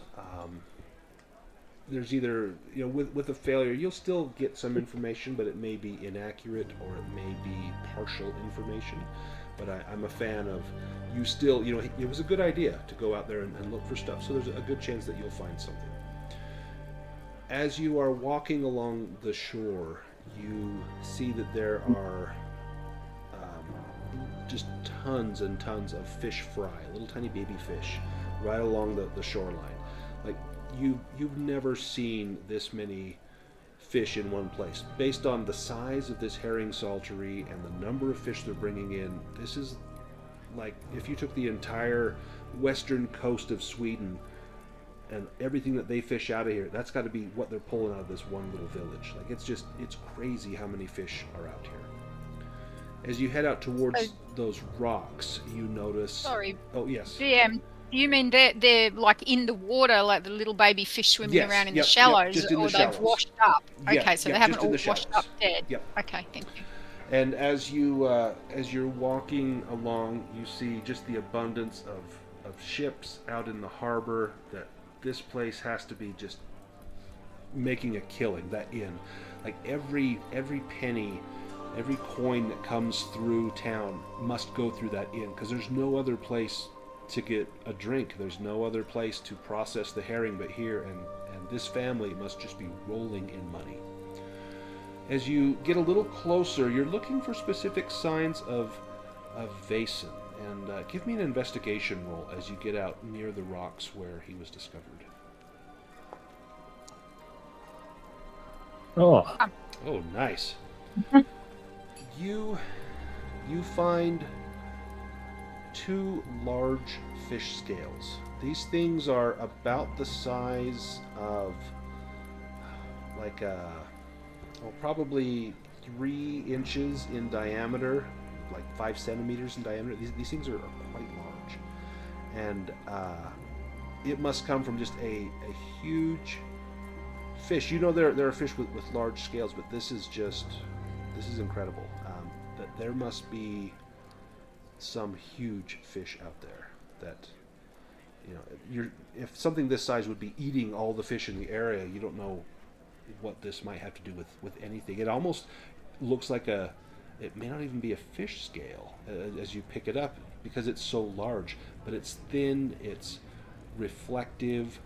there's either, with a failure, you'll still get some information, but it may be inaccurate or it may be partial information. But I'm a fan of you still, it was a good idea to go out there and look for stuff. So there's a good chance that you'll find something. As you are walking along the shore, you see that there are just tons and tons of fish fry, little tiny baby fish, right along the shoreline. Like you've never seen this many fish in one place. Based on the size of this herring saltery and the number of fish they're bringing in, this is like if you took the entire western coast of Sweden and everything that they fish out of here, that's got to be what they're pulling out of this one little village. Like it's crazy how many fish are out here. As you head out towards those rocks, you notice... Sorry. Oh, yes. DM, do you mean they're like in the water, like the little baby fish swimming around in the shallows, just in or the shallows. they've washed up? Okay, so they haven't all washed up dead. Yep. Okay, thank you. And as you're walking along, you see just the abundance of ships out in the harbor. That this place has to be just making a killing. That inn, like every penny, every coin that comes through town must go through that inn, because there's no other place to get a drink. There's no other place to process the herring but here, and this family must just be rolling in money. As you get a little closer, you're looking for specific signs of Vaesen, and give me an investigation roll as you get out near the rocks where he was discovered. Oh, Nice. You find 2 large fish scales. These things are about the size of probably 3 inches in diameter, like 5 centimeters in diameter. These things are quite large, and it must come from just a huge fish. There are fish with large scales, but this is incredible. That there must be some huge fish out there that if something this size would be eating all the fish in the area, you don't know what this might have to do with anything. It almost looks like it may not even be a fish scale as you pick it up, because it's so large, but it's thin, it's reflective.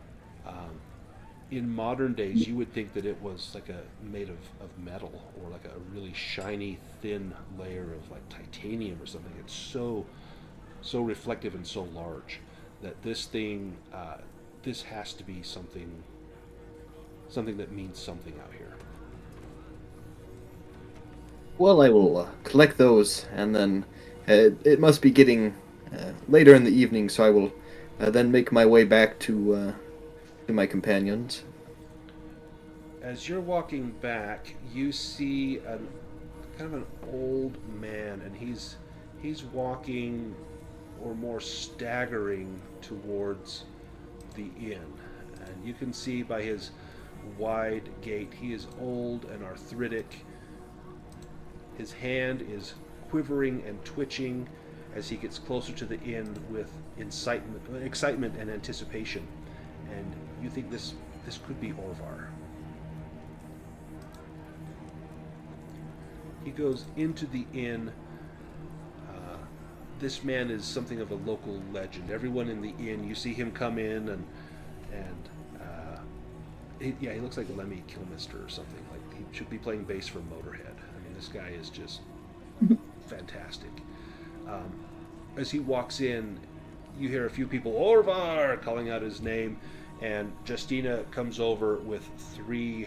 In modern days, you would think that it was like made of metal, or like a really shiny thin layer of like titanium or something. It's so reflective and so large that this thing, this has to be something that means something out here. Well, I will collect those, and then it must be getting later in the evening, so I will then make my way back to my companions. As you're walking back, you see kind of an old man, and he's walking, or more staggering, towards the inn. And you can see by his wide gait, he is old and arthritic. His hand is quivering and twitching as he gets closer to the inn with excitement and anticipation. And you think this could be Orvar. He goes into the inn. This man is something of a local legend. Everyone in the inn, you see him come in, and he looks like Lemmy Kilmister or something. Like he should be playing bass for Motorhead. I mean, this guy is just fantastic. As he walks in, you hear a few people, Orvar, calling out his name, and Justina comes over with 3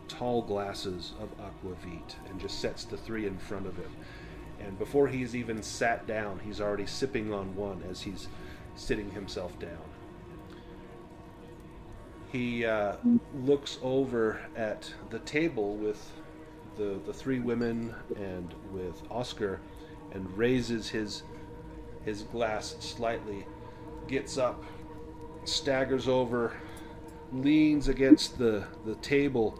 tall glasses of aquavit and just sets the 3 in front of him. And before he's even sat down, he's already sipping on one as he's sitting himself down. He looks over at the table with the 3 women and with Oscar, and raises his glass slightly, gets up, staggers over, leans against the table.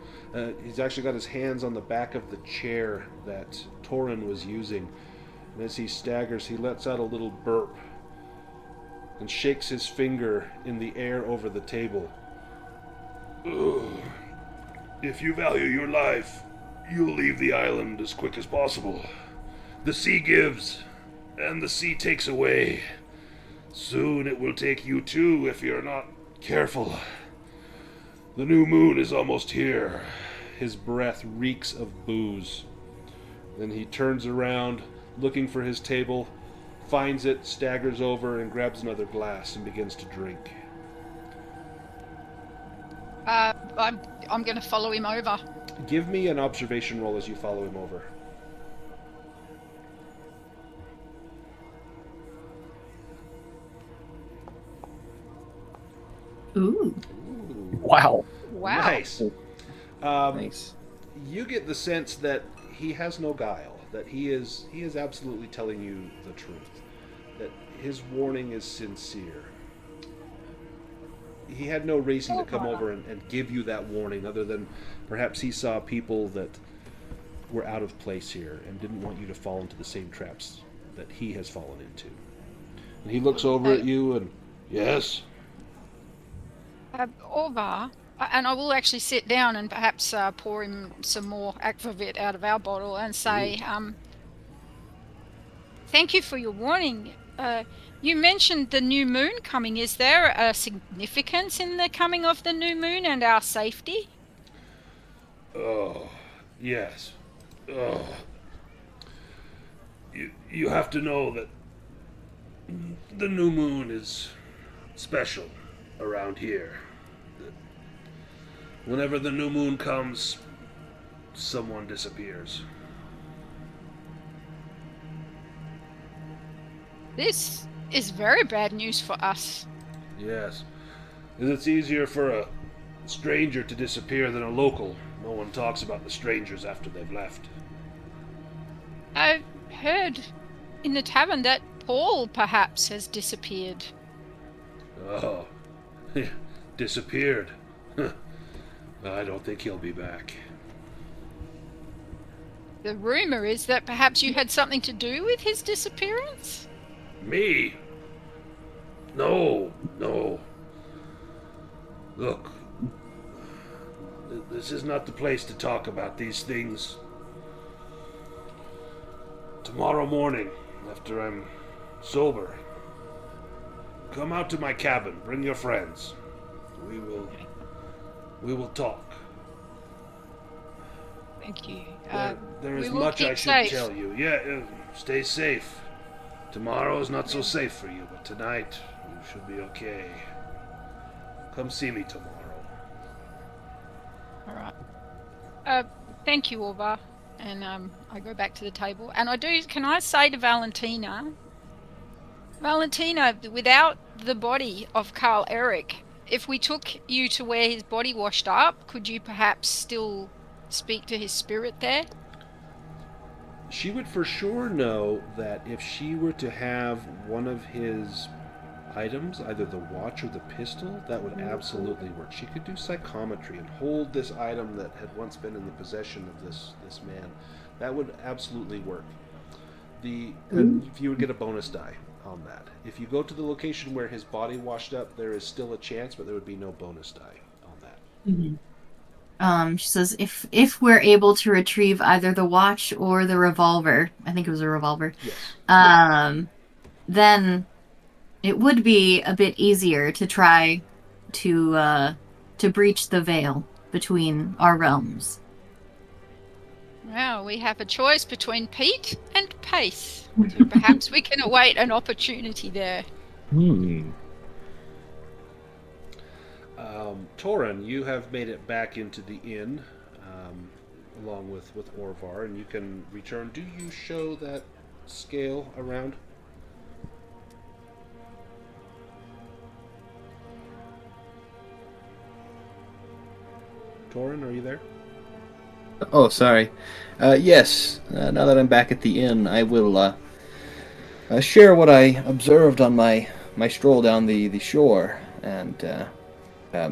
He's actually got his hands on the back of the chair that Torin was using. And as he staggers, he lets out a little burp and shakes his finger in the air over the table. If you value your life, you'll leave the island as quick as possible. The sea gives, and the sea takes away. Soon it will take you too if you're not careful. The new moon is almost here. His breath reeks of booze. Then he turns around, looking for his table, finds it, staggers over, and grabs another glass and begins to drink. I'm going to follow him over. Give me an observation roll as you follow him over. Ooh. Wow. Wow. Nice. Nice. You get the sense that he has no guile, that he is absolutely telling you the truth, that his warning is sincere. He had no reason to come over and give you that warning other than perhaps he saw people that were out of place here and didn't want you to fall into the same traps that he has fallen into. And he looks over at you and, yes? Orvar, and I will actually sit down and perhaps pour him some more aquavit out of our bottle and say, thank you for your warning. You mentioned the new moon coming. Is there a significance in the coming of the new moon and our safety? Oh, yes. Oh. You have to know that the new moon is special around here. Whenever the new moon comes, someone disappears. This is very bad news for us. Yes. It's easier for a stranger to disappear than a local. No one talks about the strangers after they've left. I've heard in the tavern that Paul perhaps has disappeared. Oh. Disappeared. I don't think he'll be back. The rumor is that perhaps you had something to do with his disappearance? Me? No. Look, this is not the place to talk about these things. Tomorrow morning, after I'm sober, come out to my cabin. Bring your friends. We will talk. Thank you. There is we will much keep I should safe. tell you. Yeah, stay safe. Tomorrow is not so safe for you, but tonight you should be okay. Come see me tomorrow. All right. Thank you, Orvar. And I go back to the table. And can I say to Valentina, without the body of Carl Eric, if we took you to where his body washed up, could you perhaps still speak to his spirit there? She would for sure know that if she were to have one of his items, either the watch or the pistol, that would absolutely work. She could do psychometry and hold this item that had once been in the possession of this man. That would absolutely work. If you would get a bonus die on that. If you go to the location where his body washed up, there is still a chance, but there would be no bonus die on that. Mm-hmm. She says, if we're able to retrieve either the watch or the revolver, I think it was a revolver, Yes. then it would be a bit easier to try to breach the veil between our realms. Well, we have a choice between Pete and Pace. So perhaps we can await an opportunity there. Torin, you have made it back into the inn, along with Orvar, and you can return. Do you show that scale around? Torin, are you there? Oh, sorry. Yes, now that I'm back at the inn, I will share what I observed on my stroll down the shore, and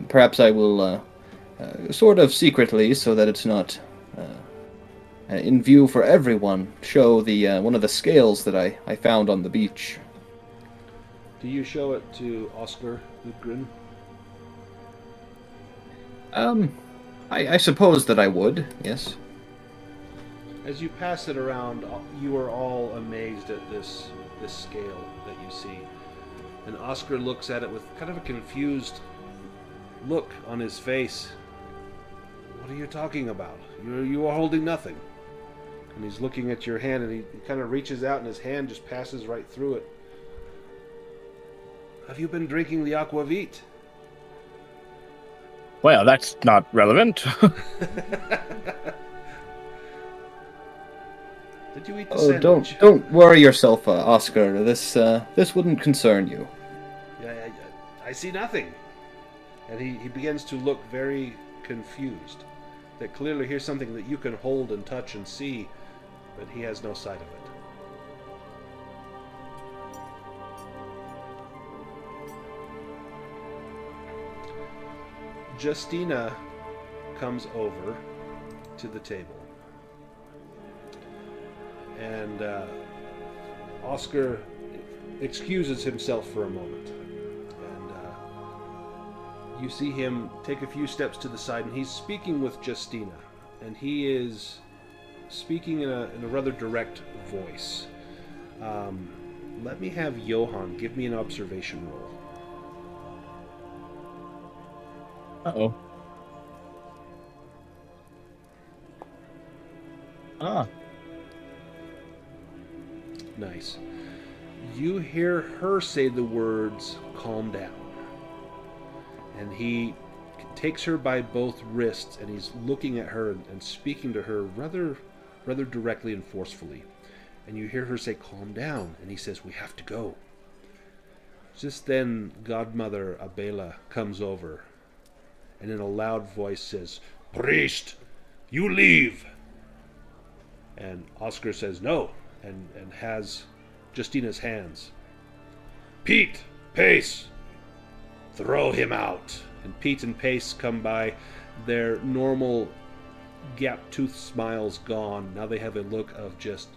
perhaps I will, sort of secretly, so that it's not in view for everyone, show the one of the scales that I found on the beach. Do you show it to Oscar Udgren? I suppose that I would, yes. As you pass it around, you are all amazed at this scale that you see. And Oscar looks at it with kind of a confused look on his face. What are you talking about? You are holding nothing. And he's looking at your hand, and he kind of reaches out, and his hand just passes right through it. Have you been drinking the aquavit? Well, that's not relevant. Did you eat the Oh, sandwich? don't worry yourself, Oscar. This wouldn't concern you. Yeah, I see nothing. And he begins to look very confused. That clearly here's something that you can hold and touch and see, but he has no sight of it. Justina comes over to the table. And Oscar excuses himself for a moment. And you see him take a few steps to the side, and he's speaking with Justina. And he is speaking in a rather direct voice. Let me have Johan give me an observation roll. Uh-oh. Ah. Nice. You hear her say the words, "Calm down." And he takes her by both wrists, and he's looking at her and speaking to her rather directly and forcefully. And you hear her say, "Calm down." And he says, "We have to go." Just then, Godmother Abela comes over, and in a loud voice says, "Priest, you leave." And Oscar says, "No," and has Justina's hands. "Pete, Pace, throw him out." And Pete and Pace come by, their normal gap-toothed smiles gone. Now they have a look of just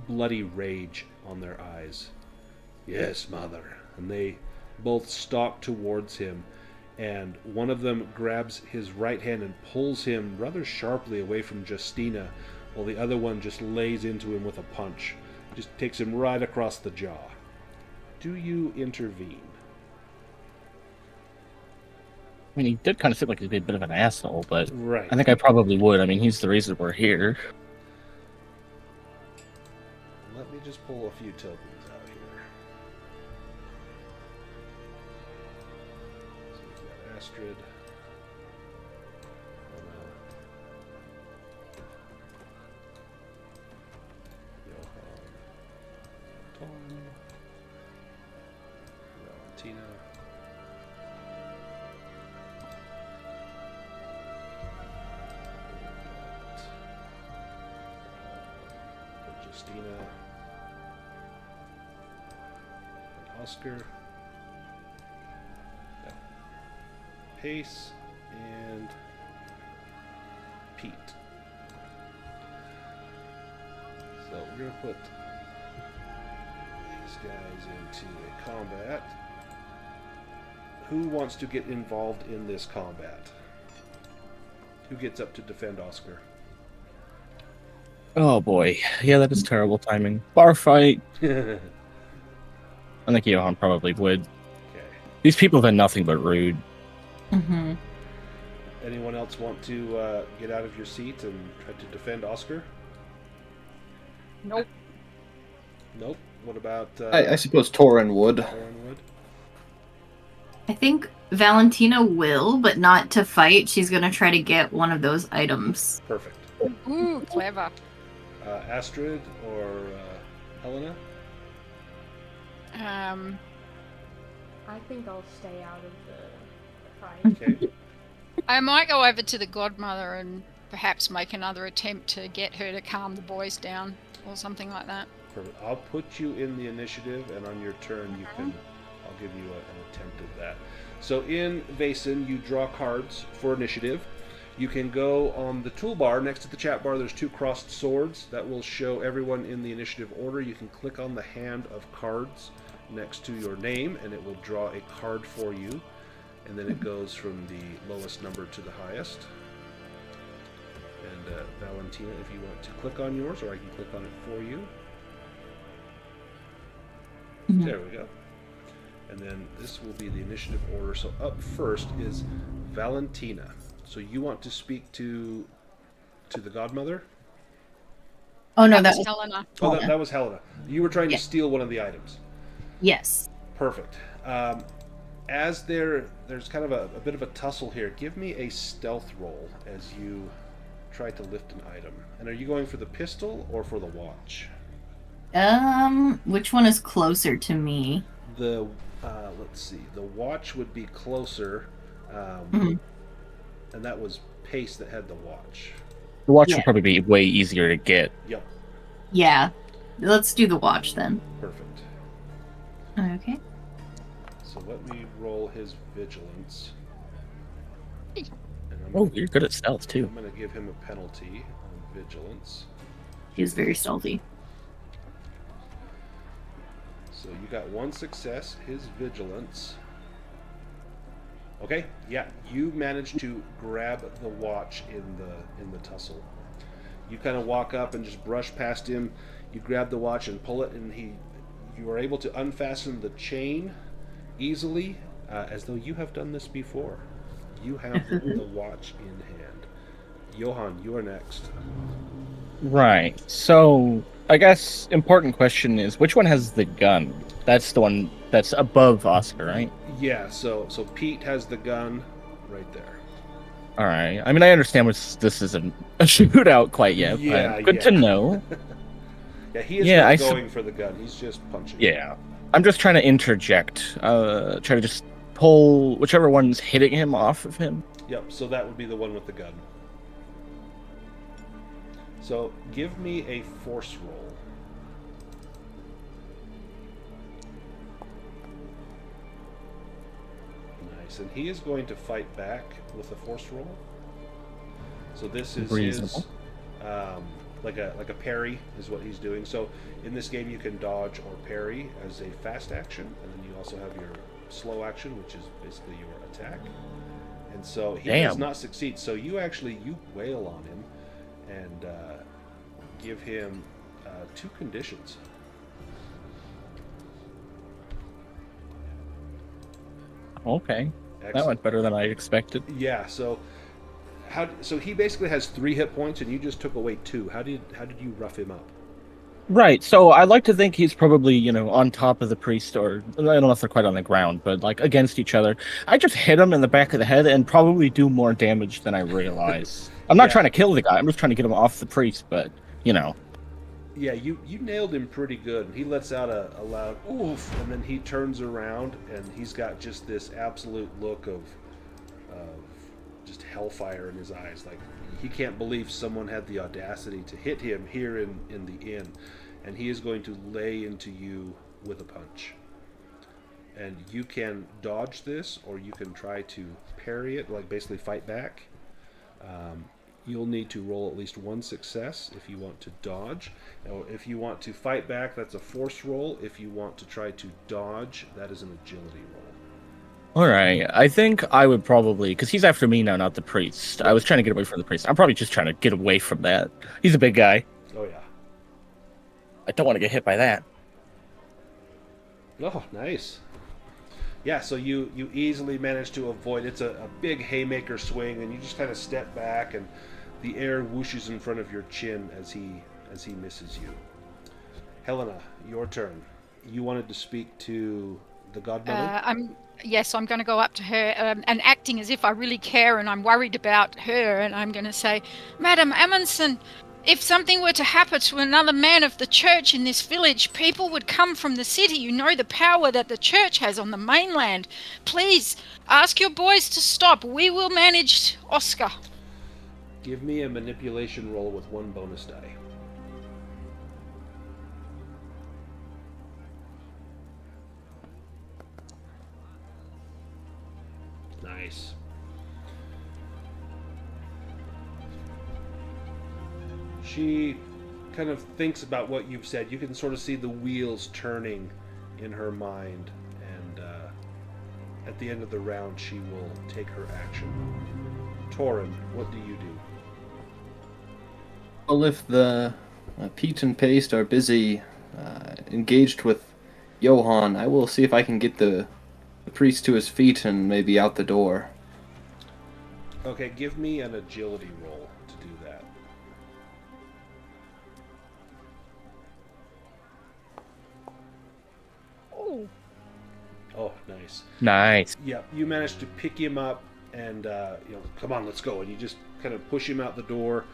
bloody rage on their eyes. "Yes, Mother." And they both stalk towards him, and one of them grabs his right hand and pulls him rather sharply away from Justina, while the other one just lays into him with a punch. Just takes him right across the jaw. Do you intervene? I mean, he did kind of seem like he'd be a bit of an asshole, but Right. I think I probably would. I mean, he's the reason we're here. Let me just pull a few tokens out here. So we've got Astrid. Johan. Tom. Valentina. Justina. And Oscar. Yeah. Pace and Pete. So we're going to put these guys into a combat. Who wants to get involved in this combat? Who gets up to defend Oscar? Oh boy. Yeah, that is terrible timing. Bar fight. Okay. I think Johan probably would. These people have been nothing but rude. Mm-hmm. Anyone else want to get out of your seat and try to defend Oscar? Nope. Nope. What about I suppose Torin would. Lauren Wood? I think Valentina will, but not to fight. She's going to try to get one of those items. Perfect. Ooh, clever. Astrid or Helena? I think I'll stay out of the fight. Okay. I might go over to the godmother and perhaps make another attempt to get her to calm the boys down or something like that. Perfect. I'll put you in the initiative, and on your turn I'll give you an attempt at that. So in Vaesen, you draw cards for initiative. You can go on the toolbar next to the chat bar. There's two crossed swords that will show everyone in the initiative order. You can click on the hand of cards next to your name, and it will draw a card for you. and then it goes from the lowest number to the highest. And Valentina, if you want to click on yours, or I can click on it for you. Mhm. There we go. And then this will be the initiative order. So up first is Valentina. So you want to speak to the godmother? Oh no, That that was was Helena. Oh, Helena. that was Helena. You were trying Yeah. to steal one of the items. Yes. Perfect. As there's kind of a bit of a tussle here, give me a stealth roll as you try to lift an item. And are you going for the pistol or for the watch? Which one is closer to me? The let's see. The watch would be closer, Mhm. and that was Pace that had the watch. The watch Yeah. would probably be way easier to get. Yep. Yeah. Let's do the watch then. Perfect. Okay. So let me roll his vigilance. And I'm Oh, gonna, you're good at stealth too. I'm going to give him a penalty on vigilance. He's very stealthy. So you got one success, his vigilance. Okay, yeah, you managed to grab the watch in the tussle. You kind of walk up and just brush past him. You grab the watch and pull it, and you are able to unfasten the chain easily, as though you have done this before. You have the watch in hand. Johan, you are next. Right. So I guess important question is which one has the gun? That's the one that's above Oscar, right? Yeah, so Pete has the gun right there. All right. I mean, I understand this isn't a shootout quite yet, Yeah, but good to yeah. know. Yeah, he is Yeah, not I going for the gun. He's just punching. Yeah. I'm just trying to interject. Try to just pull whichever one's hitting him off of him. Yep, so that would be the one with the gun. So give me a force roll. Nice, and he is going to fight back with a force roll. So this is Reasonable. his, like a parry is what he's doing. So in this game you can dodge or parry as a fast action, and then you also have your slow action, which is basically your attack. And so he does Damn. not succeed. So you wail on him and give him 2 conditions. Okay. That Excellent. went better than I expected. Yeah. So so he basically has 3 hit points, and you just took away 2. How did you rough him up? Right. So I like to think he's probably, on top of the priest, or I don't know if they're quite on the ground, but like against each other. I just hit him in the back of the head and probably do more damage than I realize. I'm not Yeah. trying to kill the guy. I'm just trying to get him off the priest, but Yeah, you nailed him pretty good. And he lets out a loud oof, and then he turns around, and he's got just this absolute look of just hellfire in his eyes. Like he can't believe someone had the audacity to hit him here in the inn, and he is going to lay into you with a punch. And you can dodge this, or you can try to parry it, like basically fight back. You'll need to roll at least 1 success if you want to dodge. Or if you want to fight back, that's a force roll. If you want to try to dodge, that is an agility roll. all right. I think I would probably, because he's after me now, not the priest. I was trying to get away from the priest. I'm probably just trying to get away from that. He's a big guy. Oh, yeah. I don't want to get hit by that. Oh, nice. Yeah, so you easily manage to avoid. It's a big haymaker swing, and you just kind of step back, and the air whooshes in front of your chin as he misses you. Helena, your turn. You wanted to speak to the godmother? I'm going to go up to her and acting as if I really care and I'm worried about her, and I'm going to say, Madam Amundsen, if something were to happen to another man of the church in this village, people would come from the city. You know the power that the church has on the mainland. Please, ask your boys to stop. We will manage Oscar. Give me a manipulation roll with 1 bonus die. Nice. She kind of thinks about what you've said. You can sort of see the wheels turning in her mind, at the end of the round, she will take her action. Torin, what do you do? Well, if the Pete and Paste are busy engaged with Johan, I will see if I can get the priest to his feet and maybe out the door. Okay, give me an agility roll to do that. Oh. Oh, nice. Nice. Yeah, you managed to pick him up and, come on, let's go. And you just kind of push him out the door.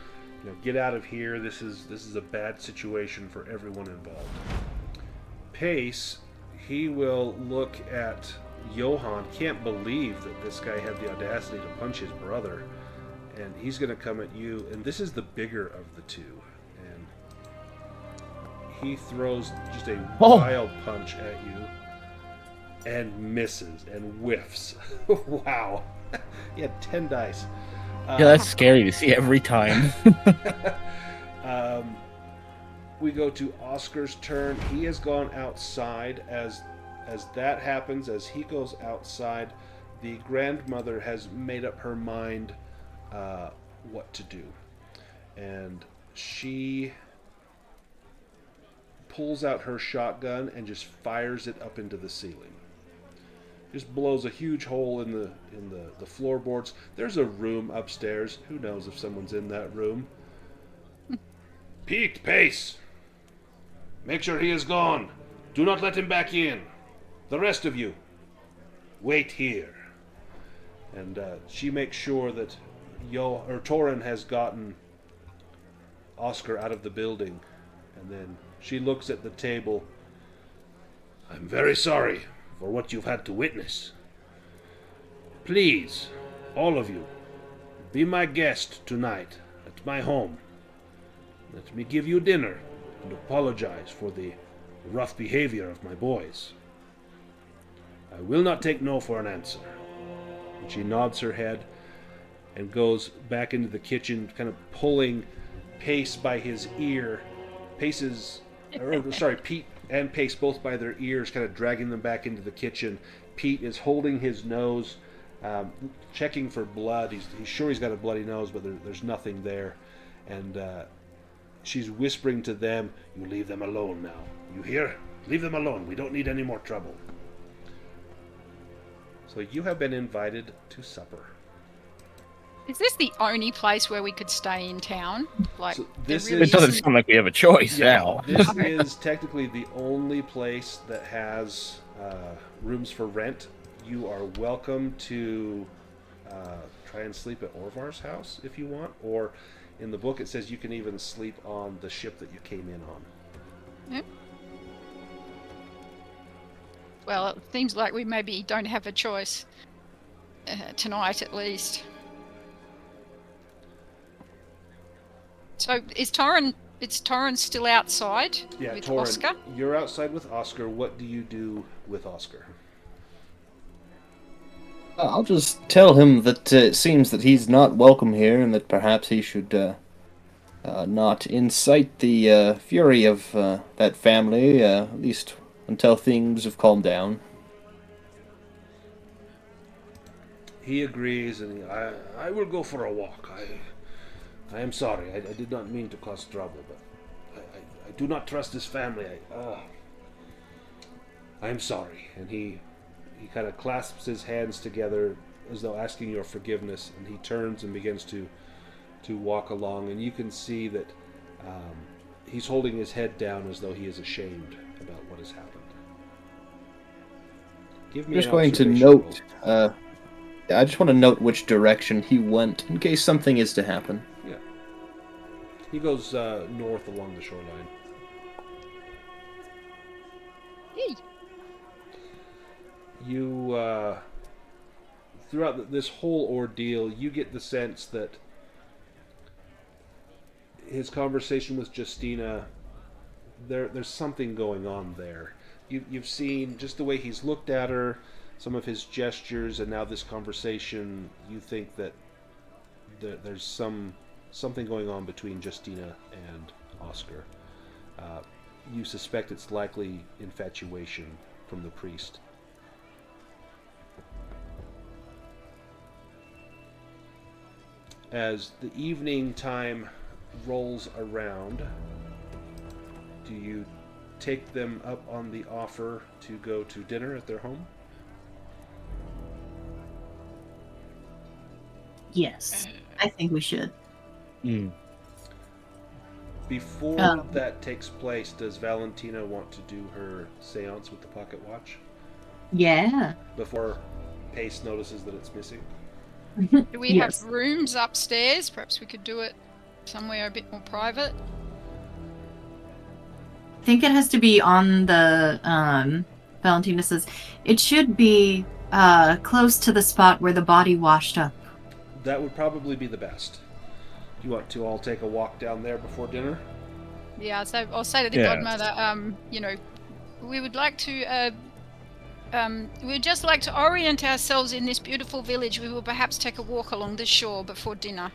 Get out of here. This is a bad situation for everyone involved. Pace, he will look at Johan. Can't believe that this guy had the audacity to punch his brother. And he's going to come at you. And this is the bigger of the two. And he throws just a wild punch at you. And misses and whiffs. Wow. He had 10 dice. Yeah, that's scary to see every time. We go to Oscar's turn. He has gone outside. As that happens, as he goes outside, the grandmother has made up her mind what to do. And she pulls out her shotgun and just fires it up into the ceiling. Just blows a huge hole in the floorboards. There's a room upstairs. Who knows if someone's in that room? Pete, Pace! Make sure he is gone. Do not let him back in. The rest of you, wait here. And she makes sure that Torin has gotten Oscar out of the building. And then she looks at the table. I'm very sorry for what you've had to witness. Please, all of you, be my guest tonight at my home. Let me give you dinner and apologize for the rough behavior of my boys. I will not take no for an answer. And she nods her head and goes back into the kitchen, kind of pulling Pace by his ear. Pete and Pace both by their ears, kind of dragging them back into the kitchen. Pete is holding his nose, checking for blood. He's sure he's got a bloody nose, but there's nothing there. And she's whispering to them, you leave them alone now. You hear? Leave them alone. We don't need any more trouble. So you have been invited to supper. Is this the only place where we could stay in town? Like, It doesn't sound like we have a choice now. This is technically the only place that has rooms for rent. You are welcome to try and sleep at Orvar's house if you want, or in the book it says you can even sleep on the ship that you came in on. Yep. Well, it seems like we maybe don't have a choice tonight, at least. So is Torin still outside with Torin, Oscar? You're outside with Oscar. What do you do with Oscar? I'll just tell him that it seems that he's not welcome here and that perhaps he should not incite the fury of that family, at least until things have calmed down. He agrees, and I will go for a walk. I am sorry. I did not mean to cause trouble, but I do not trust this family. I am sorry. And he kind of clasps his hands together as though asking your forgiveness, and he turns and begins to walk along, and you can see that he's holding his head down as though he is ashamed about what has happened. Give me I'm just going to note, I just want to note which direction he went in case something is to happen. Yeah. He goes north along the shoreline. Hey. You, throughout this whole ordeal, you get the sense that his conversation with Justina, there's something going on there. You've seen just the way he's looked at her, some of his gestures, and now this conversation. You think that there's something going on between Justina and Oscar. You suspect it's likely infatuation from the priest. As the evening time rolls around, do you take them up on the offer to go to dinner at their home? Yes, I think we should. Before that takes place, does Valentina want to do her seance with the pocket watch? Yeah. Before Pace notices that it's missing? Do we have rooms upstairs? Perhaps we could do it somewhere a bit more private. I think it has to be on the, Valentina says, it should be close to the spot where the body washed up. That would probably be the best. Do you want to all take a walk down there before dinner? Yeah, so I'll say to the godmother, we would like to, we'd just like to orient ourselves in this beautiful village. We will perhaps take a walk along the shore before dinner.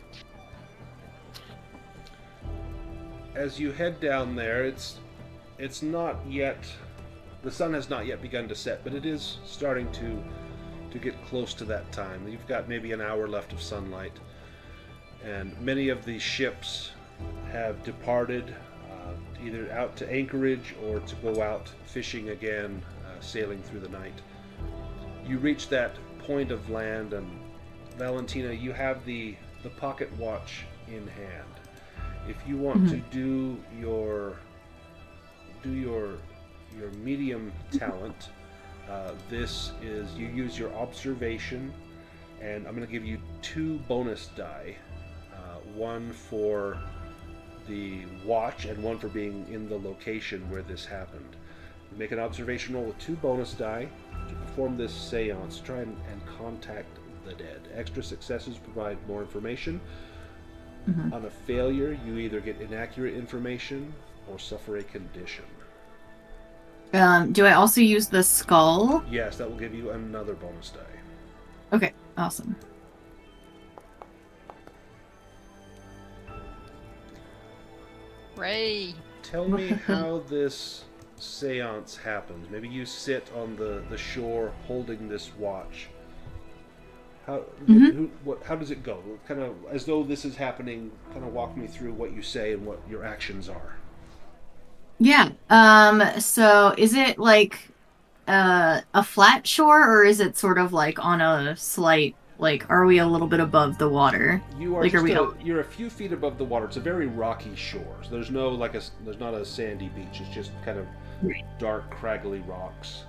As you head down there, it's not yet, the sun has not yet begun to set, but it is starting to get close to that time. You've got maybe an hour left of sunlight, and many of the ships have departed, either out to anchorage or to go out fishing again, sailing through the night. You reach that point of land, and Valentina, you have the pocket watch in hand. If you want to do your medium talent, this is, you use your observation, and I'm going to give you 2 bonus die, one for the watch and one for being in the location where this happened. You make an observation roll with 2 bonus die to perform this seance. Try and contact the dead. Extra successes provide more information. On a failure, you either get inaccurate information or suffer a condition. Do I also use the skull? Yes, that will give you another bonus die. Okay, awesome. Ray. Tell me how this seance happens. Maybe you sit on the shore holding this watch. How does it go? Kind of as though this is happening. Kind of walk me through what you say and what your actions are. Yeah. So is it like a flat shore, or is it sort of like on a slight, like, are we a little bit above the water? You are like, you're a few feet above the water. It's a very rocky shore. So there's not a sandy beach. It's just kind of dark, craggly rocks.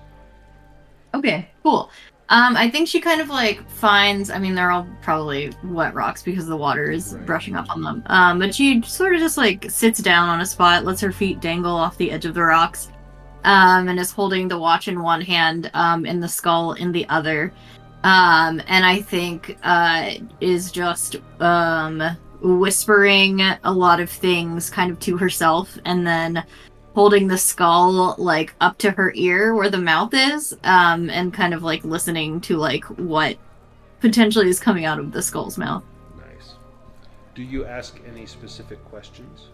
Okay, cool. I think she kind of like finds, I mean, they're all probably wet rocks because the water is brushing up on them. But she sort of just like sits down on a spot, lets her feet dangle off the edge of the rocks, and is holding the watch in one hand, and the skull in the other. And I think is just whispering a lot of things kind of to herself, and then holding the skull like up to her ear where the mouth is, and kind of like listening to like what potentially is coming out of the skull's mouth. Nice. Do you ask any specific questions?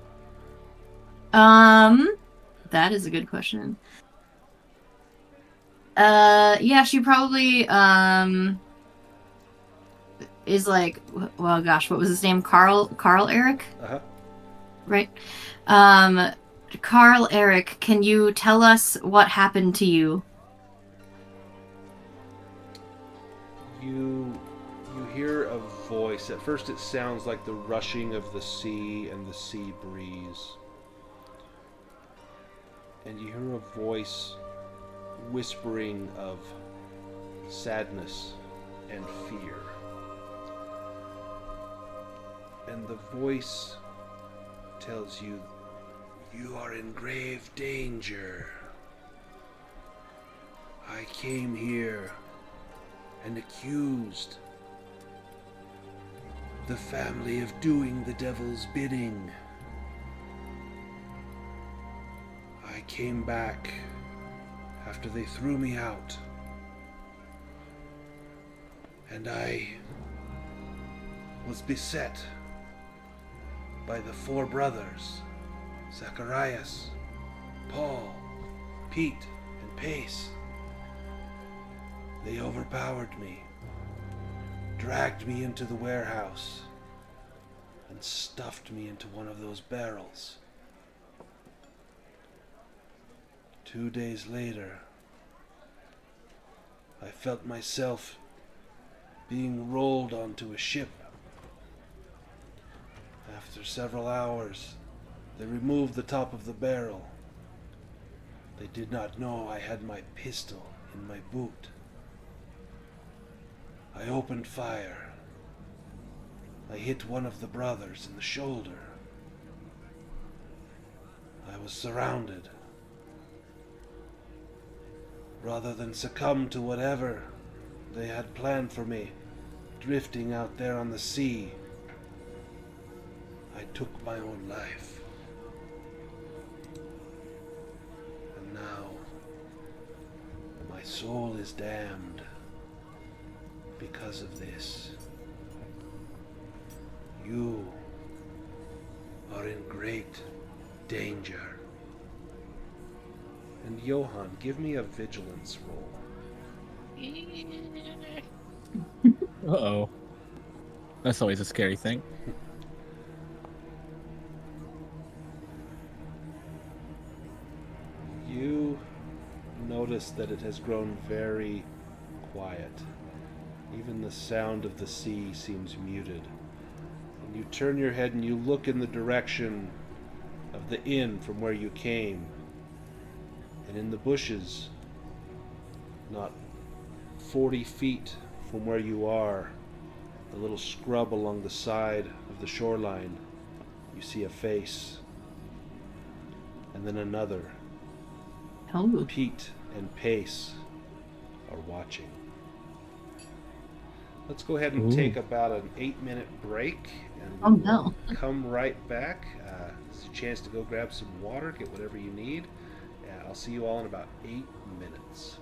That is a good question. Yeah, she probably is like, well, gosh, what was his name? Carl Eric? Right. Carl Eric, can you tell us what happened to you? You hear a voice. At first it sounds like the rushing of the sea and the sea breeze. And you hear a voice whispering of sadness and fear. And the voice tells you, "You are in grave danger. I came here and accused the family of doing the devil's bidding. I came back after they threw me out, and I was beset by the 4 brothers, Zacharias, Paul, Pete, and Pace. They overpowered me, dragged me into the warehouse, and stuffed me into one of those barrels. 2 days later, I felt myself being rolled onto a ship. After several hours, they removed the top of the barrel. They did not know I had my pistol in my boot. I opened fire. I hit one of the brothers in the shoulder. I was surrounded. Rather than succumb to whatever they had planned for me, drifting out there on the sea, I took my own life. And now, my soul is damned because of this. You are in great danger. And Johan, give me a vigilance roll. Uh-oh. That's always a scary thing. You notice that it has grown very quiet. Even the sound of the sea seems muted. And you turn your head and you look in the direction of the inn from where you came. And in the bushes, not 40 feet from where you are, a little scrub along the side of the shoreline, you see a face. And then another. Oh. Pete and Pace are watching. Let's go ahead and take about an 8-minute break, and no. come right back. It's a chance to go grab some water, get whatever you need. I'll see you all in about 8 minutes.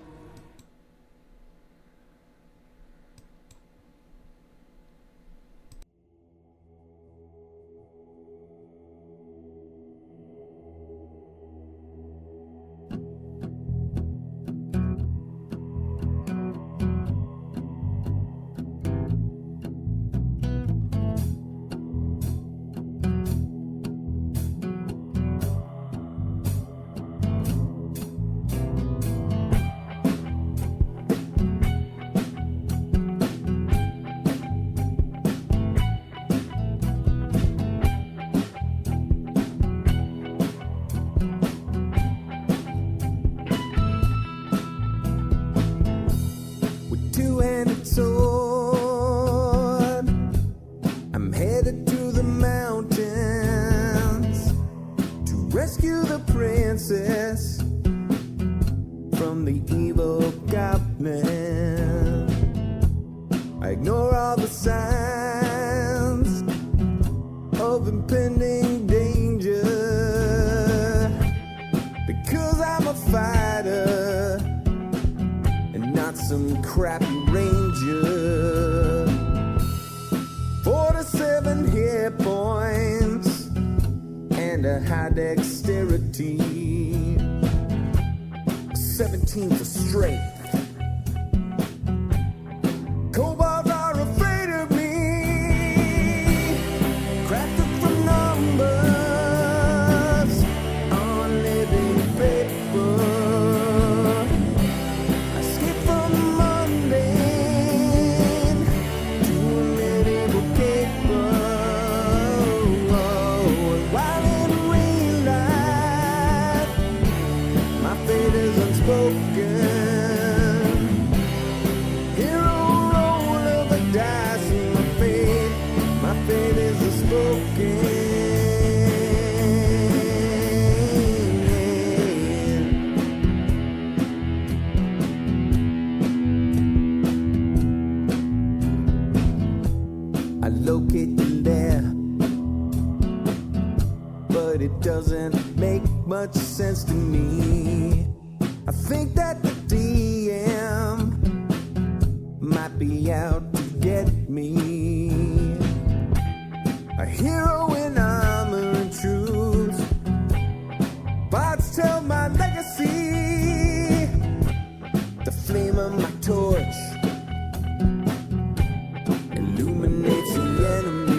Illuminates the enemy.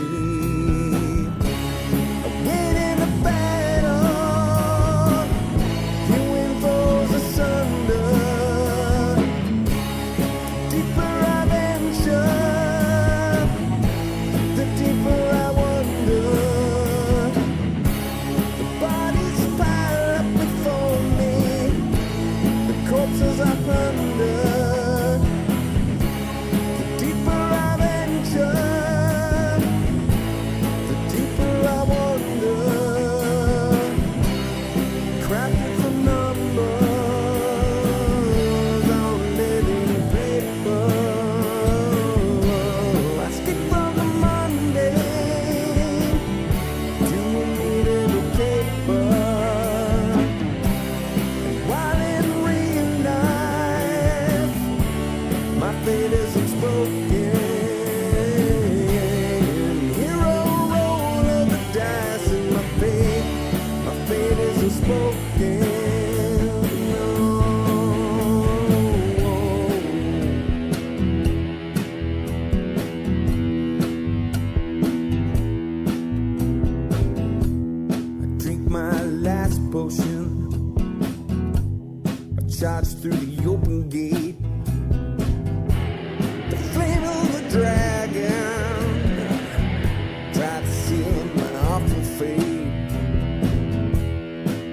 charged through the open gate. The flame of the dragon tried to seal my awful fate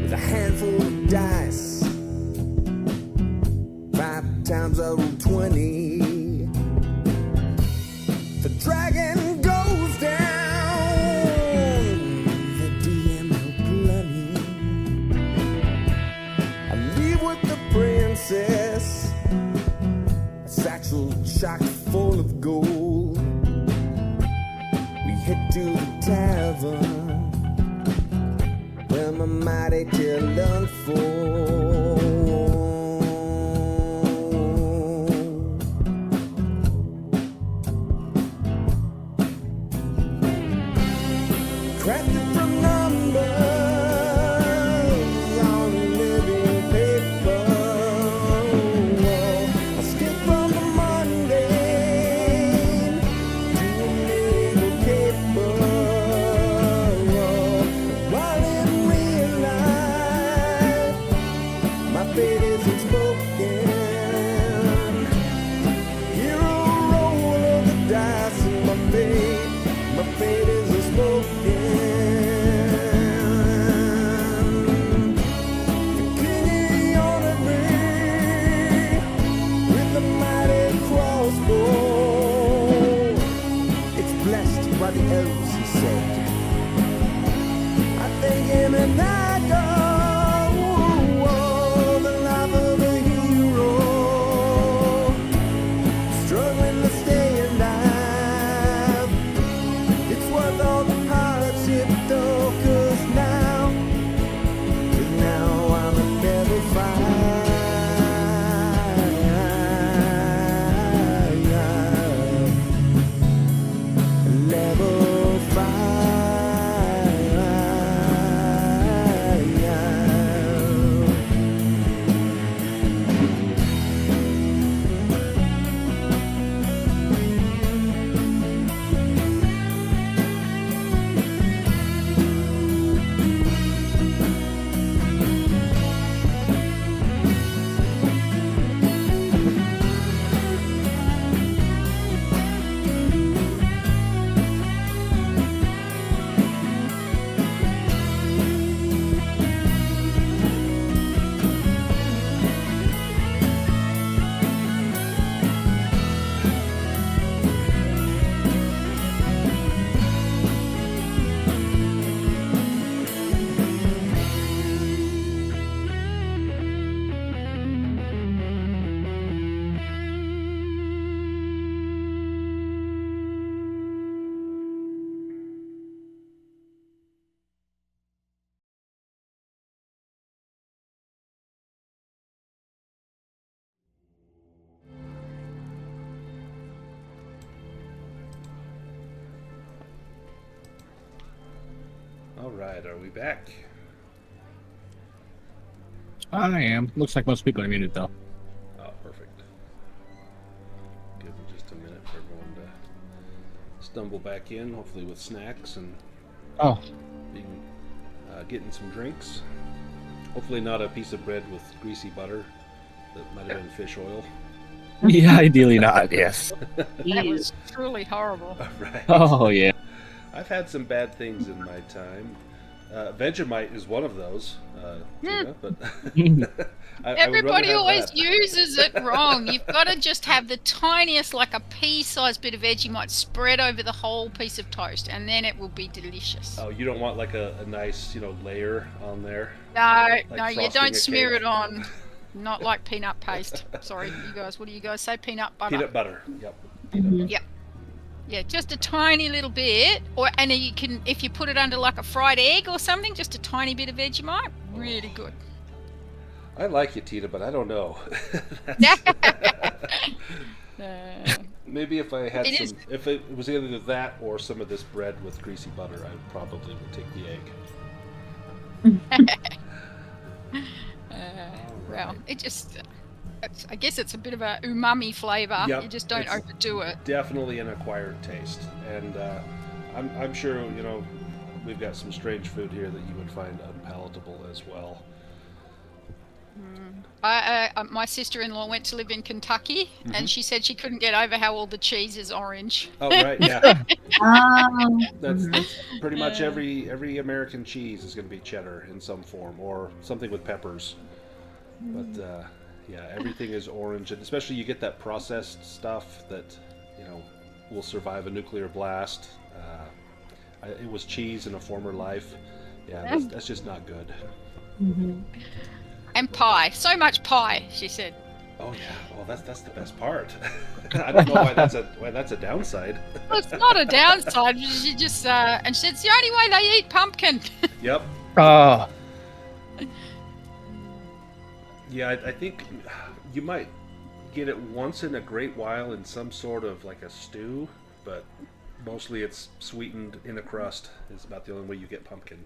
with a handful of dice. 5 times I rolled 20. The dragon goes down. The DM will bloody. I leave with the princess, a satchel chock full of gold. We head to the tavern where my mighty tale unfolds. Crafted from numbers on living paper. I skip from the mundane to a naval caper. While in real life, my fate isn't spoken. Hero roll of the dice and my fate isn't spoken. By the elves, he said, I thank him and I go. Oh, the life of a hero, struggling to stay alive. It's worth all the hardship though, 'cause now I'm a level 5. Level 5. All right, are we back? I am. Looks like most people are muted though. Oh, perfect. Give me just a minute for everyone to stumble back in, hopefully with snacks and Oh, being, getting some drinks. Hopefully not a piece of bread with greasy butter that might have been fish oil. yeah, ideally not. Yes. That was truly horrible. Right. Oh yeah. I've had some bad things in my time. Vegemite is one of those, Tina, but I would rather Everybody have always that. uses it wrong. You've got to just have the tiniest, like a pea-sized bit of Vegemite spread over the whole piece of toast, and then it will be delicious. Oh, you don't want like a nice, layer on there? No, Like you frosting don't a smear cake? it on. Not like peanut paste. Sorry, you guys. What do you guys say? Peanut butter. Peanut butter. Yep. Peanut butter. Yep. Yeah, just a tiny little bit, and you can, if you put it under like a fried egg or something, just a tiny bit of Vegemite, really good. I like you, Tina, but I don't know. Maybe if I had It some, if it was either that or some of this bread with greasy butter, I probably would take the egg. Well, it just, I guess it's a bit of a umami flavor. Yep, You just don't it's overdo it. Definitely an acquired taste, and I'm sure we've got some strange food here that you would find unpalatable as well. My sister-in-law went to live in Kentucky, and she said she couldn't get over how all the cheese is orange. Oh, right, yeah. Um, That's pretty much every American cheese is going to be cheddar in some form, or something with peppers. But yeah, everything is orange, and especially you get that processed stuff that will survive a nuclear blast. It was cheese in a former life. Yeah, that's just not good. And pie, so much pie, she said. Oh yeah, well that's the best part. I don't know why that's a downside. Well, it's not a downside. She just and she said it's the only way they eat pumpkin. Yep. Oh, Yeah, I think you might get it once in a great while in some sort of like a stew, but mostly it's sweetened in a crust. Is about the only way you get pumpkin.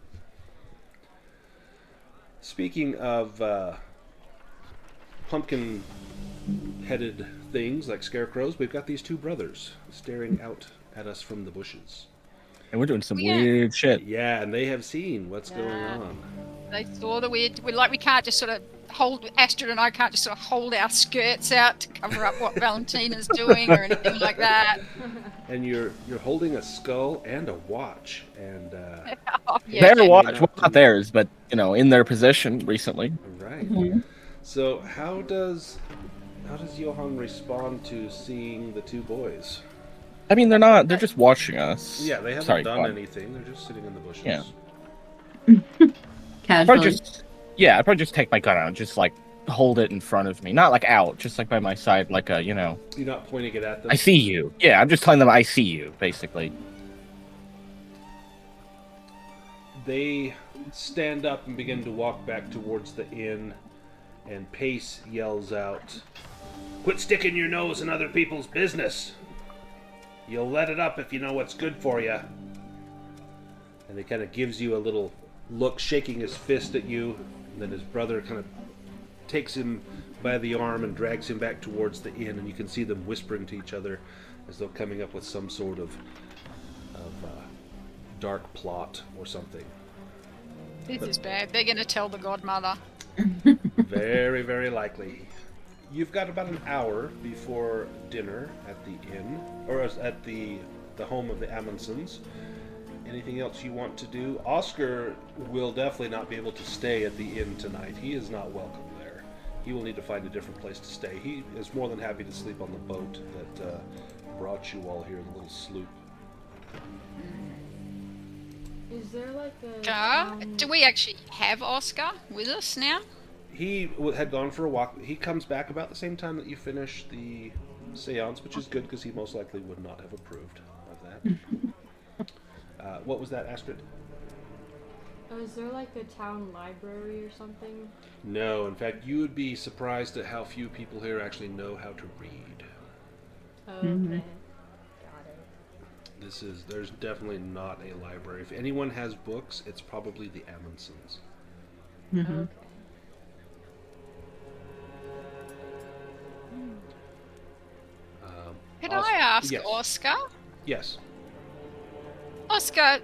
Speaking of pumpkin-headed things like scarecrows, we've got these two brothers staring out at us from the bushes. and we're doing some weird shit. Yeah, and they have seen what's going on. They saw the weird. We can't just sort of hold. Astrid and I can't just sort of hold our skirts out to cover up what Valentina's doing or anything like that. And you're holding a skull and a watch, and Oh, yeah. Their watch, well, not theirs, but in their possession recently. right. So how does Johan respond to seeing the two boys? I mean, they're just watching us. Yeah, they haven't Sorry, done go on. anything. They're just sitting in the bushes. Yeah. casually. I'd probably just take my gun out and just like hold it in front of me, not like out, just like by my side, like a You're not pointing it at them. I see you. Yeah, I'm just telling them I see you, basically. They stand up and begin to walk back towards the inn, and Pace yells out, "Quit sticking your nose in other people's business! You'll let it up if you know what's good for you." And he kind of gives you a little look, shaking his fist at you, and then his brother kind of takes him by the arm and drags him back towards the inn, and you can see them whispering to each other as though coming up with some sort of dark plot or something. This is bad. They're going to tell the godmother. Very, very likely. You've got about an hour before dinner at the inn, or at the home of the Amundsons. Anything else you want to do? Oscar will definitely not be able to stay at the inn tonight. He is not welcome there. He will need to find a different place to stay. He is more than happy to sleep on the boat that brought you all here, the little sloop. Is there like a Do we actually have Oscar with us now? He had gone for a walk. He comes back about the same time that you finish the seance, which is good because he most likely would not have approved of that. What was that, Astrid? Is there like a town library or something? No, in fact, you would be surprised at how few people here actually know how to read. Oh, okay. Got it. There's definitely not a library. If anyone has books, it's probably the Amundsons. Okay. Can I ask yes. Oscar? Yes. Oscar,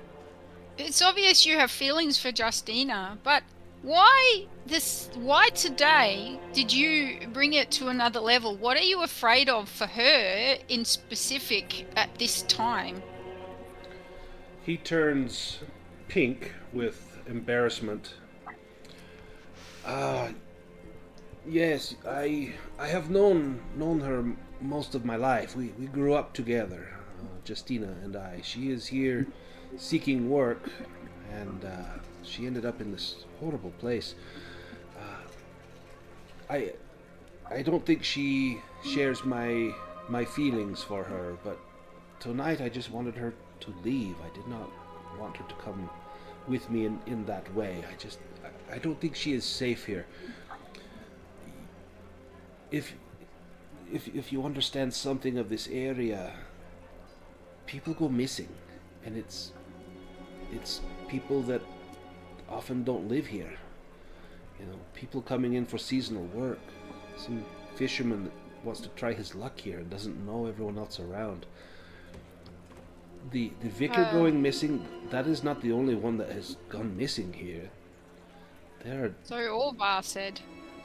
it's obvious you have feelings for Justina, but why today did you bring it to another level? What are you afraid of for her in specific at this time? He turns pink with embarrassment. Yes, I have known her most of my life. We grew up together, Justina and I. She is here seeking work, and she ended up in this horrible place. I don't think she shares my feelings for her, but tonight I just wanted her to leave. I did not want her to come with me in that way. I don't think she is safe here. If you understand something of this area, people go missing, and it's people that often don't live here. People coming in for seasonal work. Some fisherman that wants to try his luck here and doesn't know everyone else around. The vicar going missing, that is not the only one that has gone missing here. So Orvar said.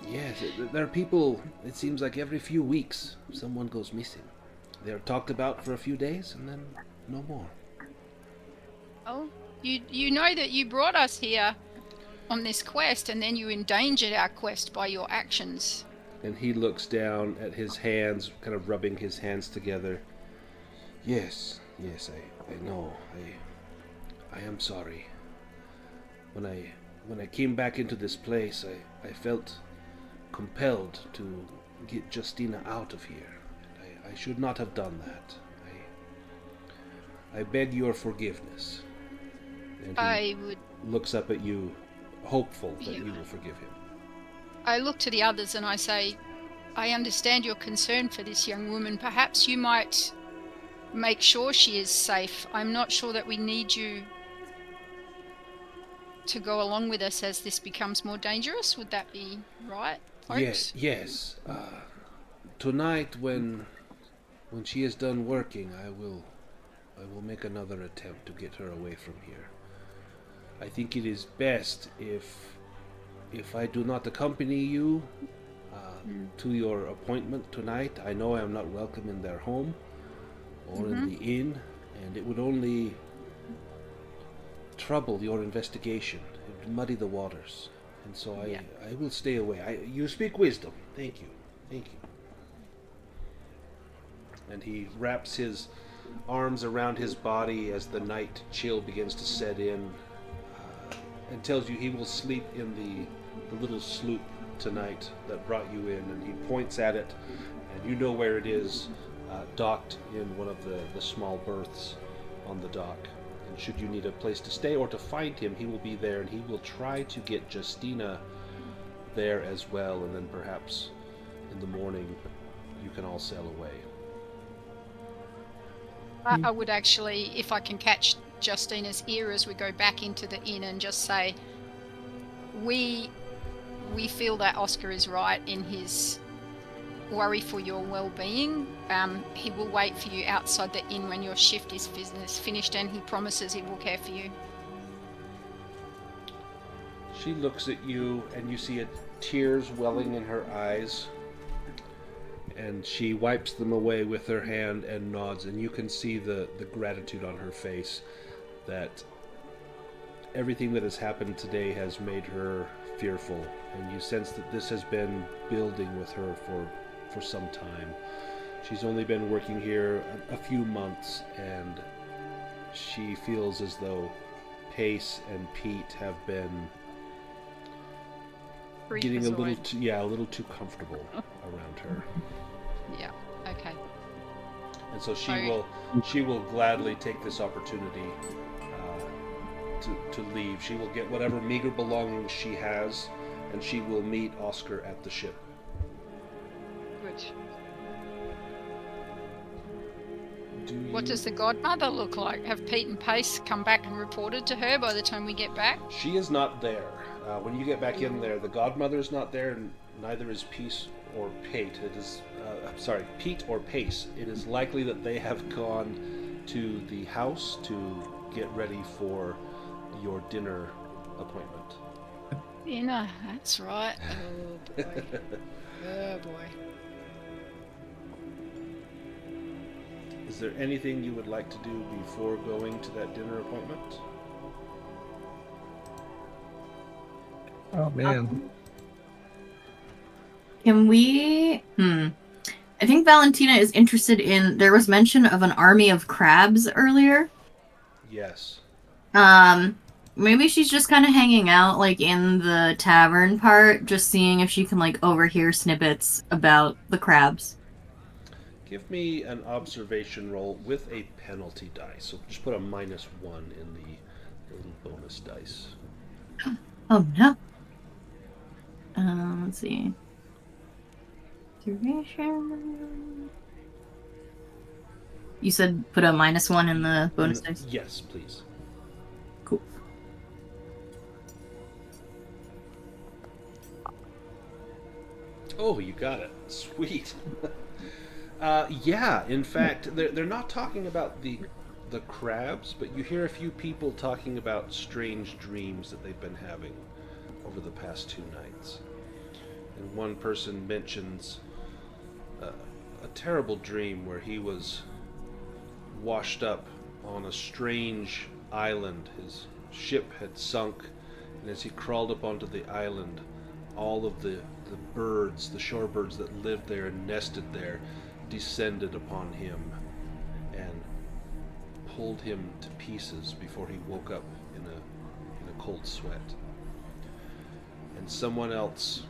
Yes, there are people, it seems like every few weeks someone goes missing. They're talked about for a few days and then no more. Oh, you know that you brought us here on this quest, and then you endangered our quest by your actions. And he looks down at his hands, kind of rubbing his hands together. Yes, I know. I am sorry. When I came back into this place, I felt compelled to get Justina out of here. I should not have done that. I beg your forgiveness. And he looks up at you, hopeful that you will forgive him. I look to the others and I say, I understand your concern for this young woman. Perhaps you might make sure she is safe. I'm not sure that we need you to go along with us as this becomes more dangerous. Would that be right, folks? Yes. Tonight, when she is done working, I will make another attempt to get her away from here. I think it is best if I do not accompany you to your appointment tonight. I know I am not welcome in their home or in the inn, and it would only trouble your investigation. It would muddy the waters. And so I will stay away. You speak wisdom. Thank you. And he wraps his arms around his body as the night chill begins to set in, and tells you he will sleep in the little sloop tonight that brought you in, and he points at it, and you know where it is, docked in one of the small berths on the dock. And should you need a place to stay or to find him, he will be there, and he will try to get Justina there as well, and then perhaps in the morning you can all sail away. I would actually, if I can catch Justina's ear as we go back into the inn, and just say, we feel that Oscar is right in his worry for your well-being. He will wait for you outside the inn when your shift is finished, and he promises he will care for you. She looks at you, and you see tears welling in her eyes, and she wipes them away with her hand and nods, and you can see the gratitude on her face, that everything that has happened today has made her fearful, and you sense that this has been building with her for some time. She's only been working here a few months, and she feels as though Pace and Pete have been getting a little too comfortable around her. Yeah. Okay. And so she will gladly take this opportunity to leave. She will get whatever meager belongings she has, and she will meet Oscar at the ship. Good. What does the godmother look like? Have Pete and Pace come back and reported to her by the time we get back? She is not there. When you get back in there, the godmother is not there, and neither is Peace or Pate. It is, Pete or Pace. It is likely that they have gone to the house to get ready for your dinner appointment. Dinner, that's right. Oh boy. Oh boy. Is there anything you would like to do before going to that dinner appointment? Oh man. Can we... I think Valentina is interested in... There was mention of an army of crabs earlier. Yes. Maybe she's just kind of hanging out, like, in the tavern part, just seeing if she can, like, overhear snippets about the crabs. Give me an observation roll with a penalty dice. So just put a -1 in the little bonus dice. Oh, no. Let's see. Observation. You said put a -1 in the bonus dice? Yes, please. Cool. Oh, you got it. Sweet. Yeah, in fact, they're not talking about the crabs, but you hear a few people talking about strange dreams that they've been having over the past 2 nights. And one person mentions a terrible dream where he was washed up on a strange island. His ship had sunk, and as he crawled up onto the island, all of the birds, the shorebirds that lived there and nested there, descended upon him and pulled him to pieces before he woke up in a cold sweat. And someone else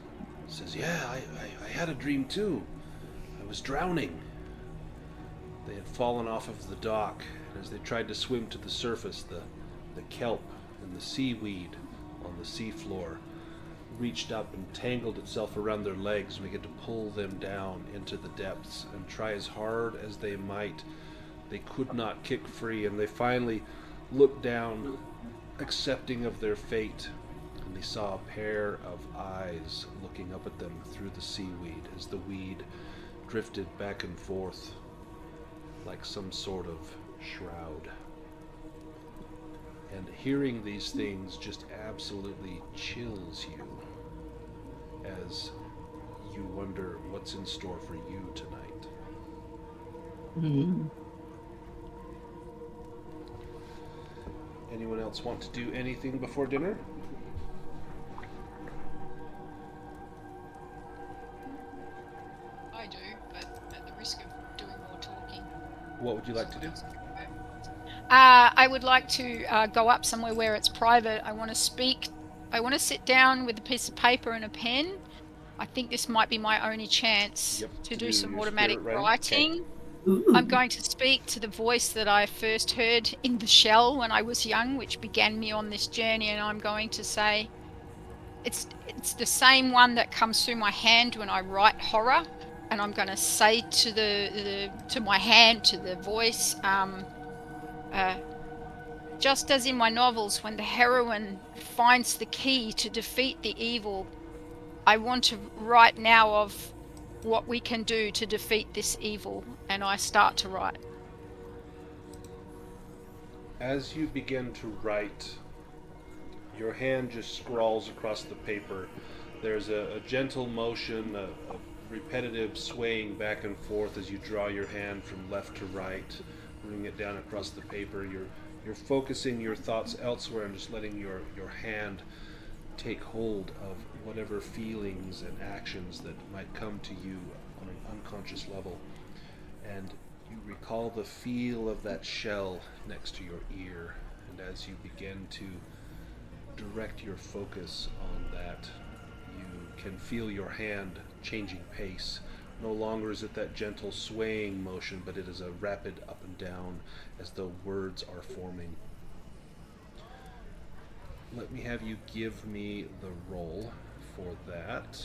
says, yeah, I had a dream too. I was drowning. They had fallen off of the dock, and as they tried to swim to the surface, the kelp and the seaweed on the seafloor reached up and tangled itself around their legs and began to pull them down into the depths. And try as hard as they might, they could not kick free, and they finally looked down, accepting of their fate, and they saw a pair of eyes looking up at them through the seaweed as the weed drifted back and forth like some sort of shroud. And hearing these things just absolutely chills you as you wonder what's in store for you tonight. Mm. Anyone else want to do anything before dinner? I do, but at the risk of doing more talking. What would you like to do? I would like to go up somewhere where it's private. I want to speak. I want to sit down with a piece of paper and a pen. I think this might be my only chance to do some your automatic spirit writing. Ooh. I'm going to speak to the voice that I first heard in the shell when I was young, which began me on this journey, and I'm going to say, it's the same one that comes through my hand when I write horror, and I'm going to say to my hand, to the voice, just as in my novels, when the heroine finds the key to defeat the evil, I want to write now of what we can do to defeat this evil, and I start to write. As you begin to write, your hand just scrawls across the paper. There's a gentle motion, a repetitive swaying back and forth as you draw your hand from left to right, moving it down across the paper. You're focusing your thoughts elsewhere and just letting your hand take hold of whatever feelings and actions that might come to you on an unconscious level. And you recall the feel of that shell next to your ear, and as you begin to direct your focus on that, you can feel your hand changing pace. No longer is it that gentle swaying motion, but it is a rapid up and down as though words are forming. Let me have you give me the roll for that.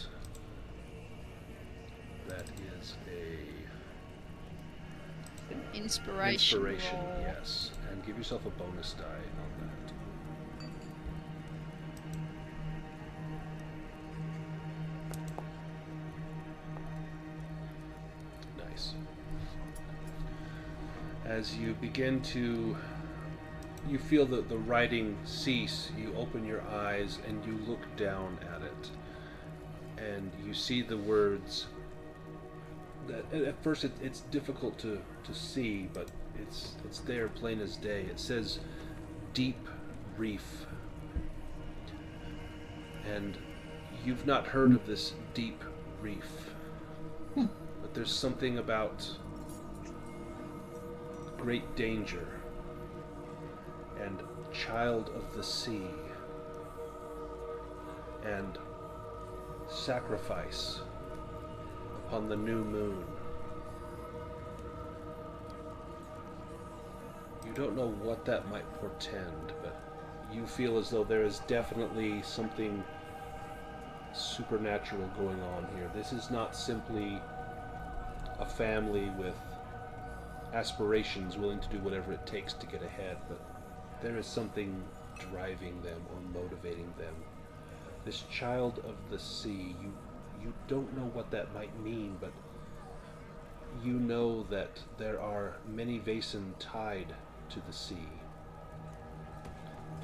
That is An inspiration roll. Yes. And give yourself a bonus die on that. Nice. As you begin to, you feel the writing cease, you open your eyes and you look down at it, and you see the words that at first it's difficult to see, but it's there plain as day. It says deep reef, and you've not heard of this deep reef, but there's something about great danger and child of the sea and sacrifice upon the new moon. You don't know what that might portend, but you feel as though there is definitely something supernatural going on here. This is not simply a family with aspirations willing to do whatever it takes to get ahead, but there is something driving them or motivating them. This child of the sea, you don't know what that might mean, but you know that there are many Vaesen tied to the sea,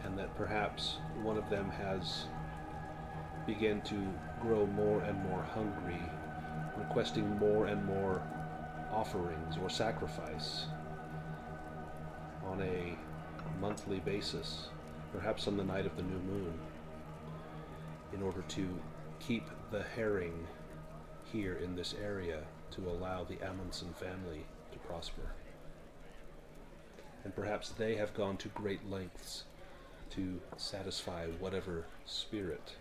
and that perhaps one of them has begin to grow more and more hungry, requesting more and more offerings or sacrifice on a monthly basis, perhaps on the night of the new moon, in order to keep the herring here in this area to allow the Amundsen family to prosper. And perhaps they have gone to great lengths to satisfy whatever spirit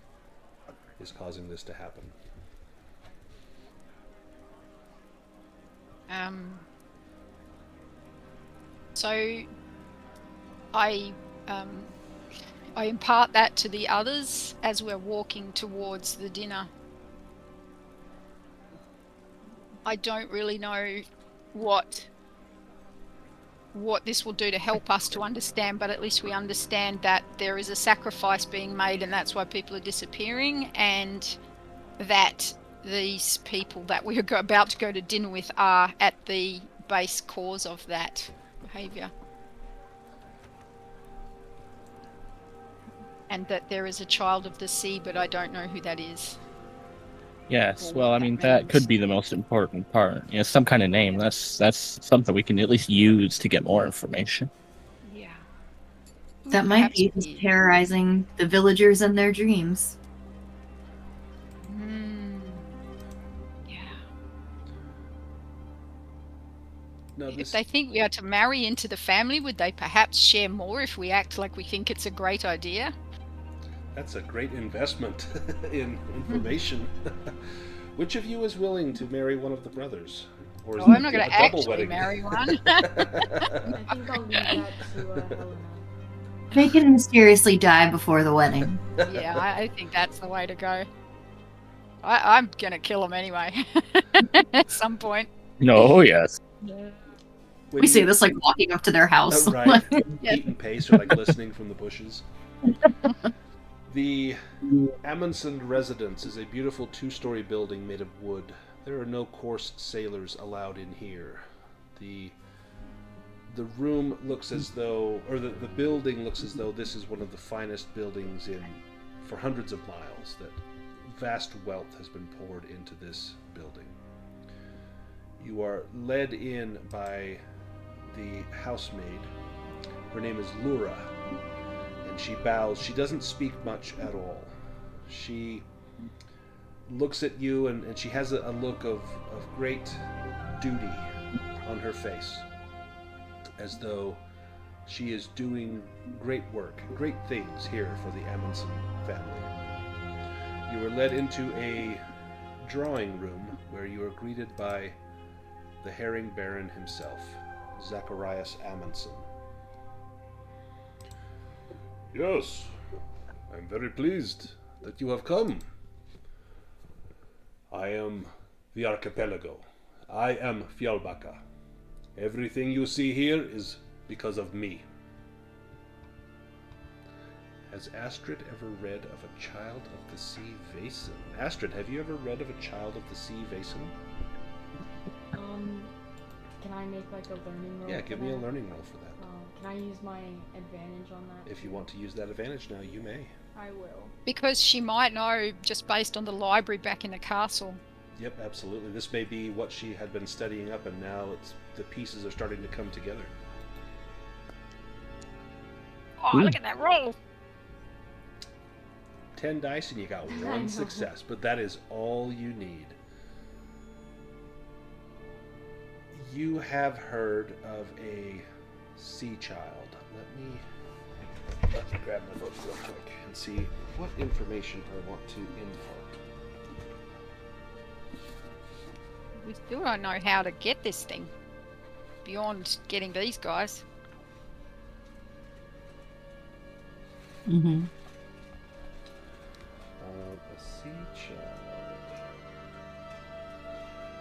is causing this to happen. So I impart that to the others as we're walking towards the dinner. I don't really know what this will do to help us to understand, but at least we understand that there is a sacrifice being made and that's why people are disappearing, and that these people that we're about to go to dinner with are at the base cause of that behaviour. And that there is a child of the sea, but I don't know who that is. Yes, Or well, what I that mean, that means. could be the most important part. You know, some kind of name. That's something we can at least use to get more information. Yeah. That might be just terrorizing the villagers and their dreams. Yeah. Now, If this, they think we are to marry into the family, would they perhaps share more if we act like we think it's a great idea? that's a great investment in information. Which of you is willing to marry one of the brothers? Or is Oh, it I'm not a going to double actually wedding? marry one. I think I'll leave that to Helena. They can mysteriously die before the wedding. Yeah, I think that's the way to go. I'm going to kill them anyway. At some point. No, yes. We say this like walking up to their house. Right. Eating pace or like listening from the bushes. The Amundsen residence is a beautiful two-story building made of wood. There are no coarse sailors allowed in here. The room looks as though, or the building looks as though this is one of the finest buildings for hundreds of miles. That vast wealth has been poured into this building. You are led in by the housemaid. Her name is Lura, and she bows. She doesn't speak much at all. She looks at you, and she has a look of great duty on her face, as though she is doing great work, great things here for the Amundsen family. You are led into a drawing room where you are greeted by the Herring Baron himself, Zacharias Amundsen. Yes, I'm very pleased that you have come. I am the Archipelago. I am Fjallbacka. Everything you see here is because of me. Has Astrid ever read of a Child of the Sea Vaesen? Astrid, have you ever read of a Child of the Sea Vaesen? Can I make like a learning roll? Yeah, for give me a that? learning roll for that. Can I use my advantage on that? If you want to use that advantage now, you may. I will. Because she might know just based on the library back in the castle. Yep, absolutely. This may be what she had been studying up, and now the pieces are starting to come together. Oh, look at that roll! 10 dice and you got I one know. success, but that is all you need. You have heard of a sea child. Let me grab my book real quick and see what information I want to impart. We still don't know how to get this thing. Beyond getting these guys. Mm-hmm. A sea child.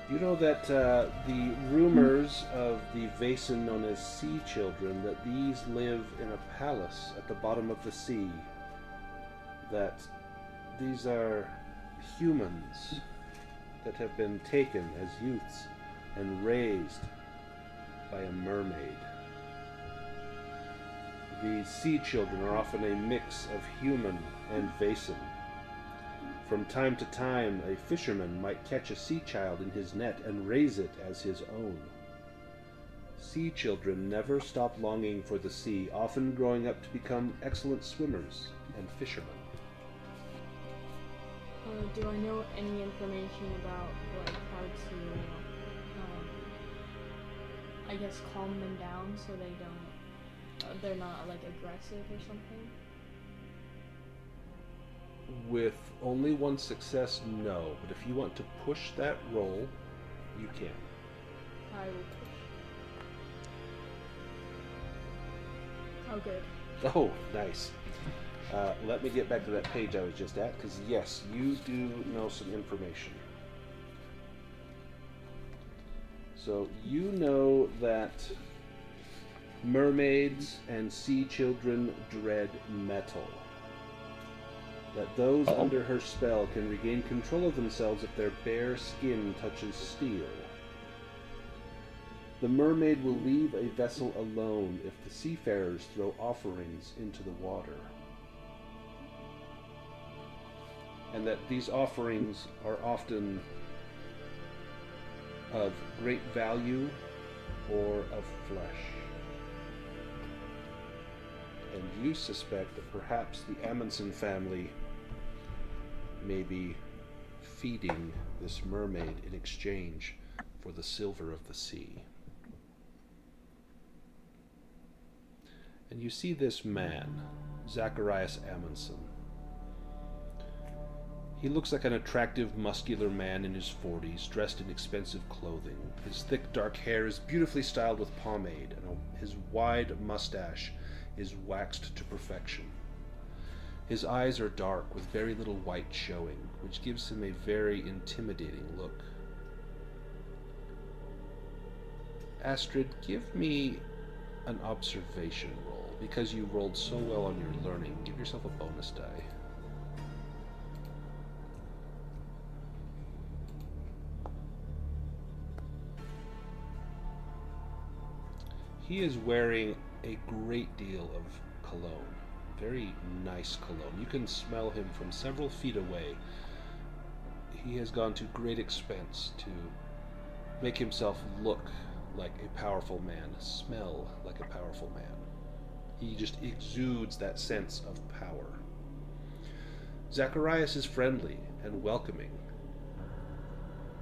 You know that the rumors of the Vaesen known as sea children, that these live in a palace at the bottom of the sea. That these are humans that have been taken as youths and raised by a mermaid. The sea children are often a mix of human and Vaesen. From time to time, a fisherman might catch a sea child in his net and raise it as his own. Sea children never stop longing for the sea, often growing up to become excellent swimmers and fishermen. Do I know any information about like how to, I guess, calm them down so they don't, they're not like aggressive or something? With only one success, no. But if you want to push that roll, you can. I will push. Oh, good. Oh, nice. Let me get back to that page I was just at, because yes, you do know some information. So you know that mermaids and sea children dread metal. That those under her spell can regain control of themselves if their bare skin touches steel. The mermaid will leave a vessel alone if the seafarers throw offerings into the water. And that these offerings are often of great value or of flesh. And you suspect that perhaps the Amundsen family may be feeding this mermaid in exchange for the silver of the sea. And you see this man, Zacharias Amundsen. He looks like an attractive, muscular man in his 40s, dressed in expensive clothing. His thick, dark hair is beautifully styled with pomade, and his wide mustache is waxed to perfection. His eyes are dark, with very little white showing, which gives him a very intimidating look. Astrid, give me an observation roll. Because you rolled so well on your learning, give yourself a bonus die. He is wearing a great deal of cologne. Very nice cologne. You can smell him from several feet away. He has gone to great expense to make himself look like a powerful man, smell like a powerful man. He just exudes that sense of power. Zacharias is friendly and welcoming,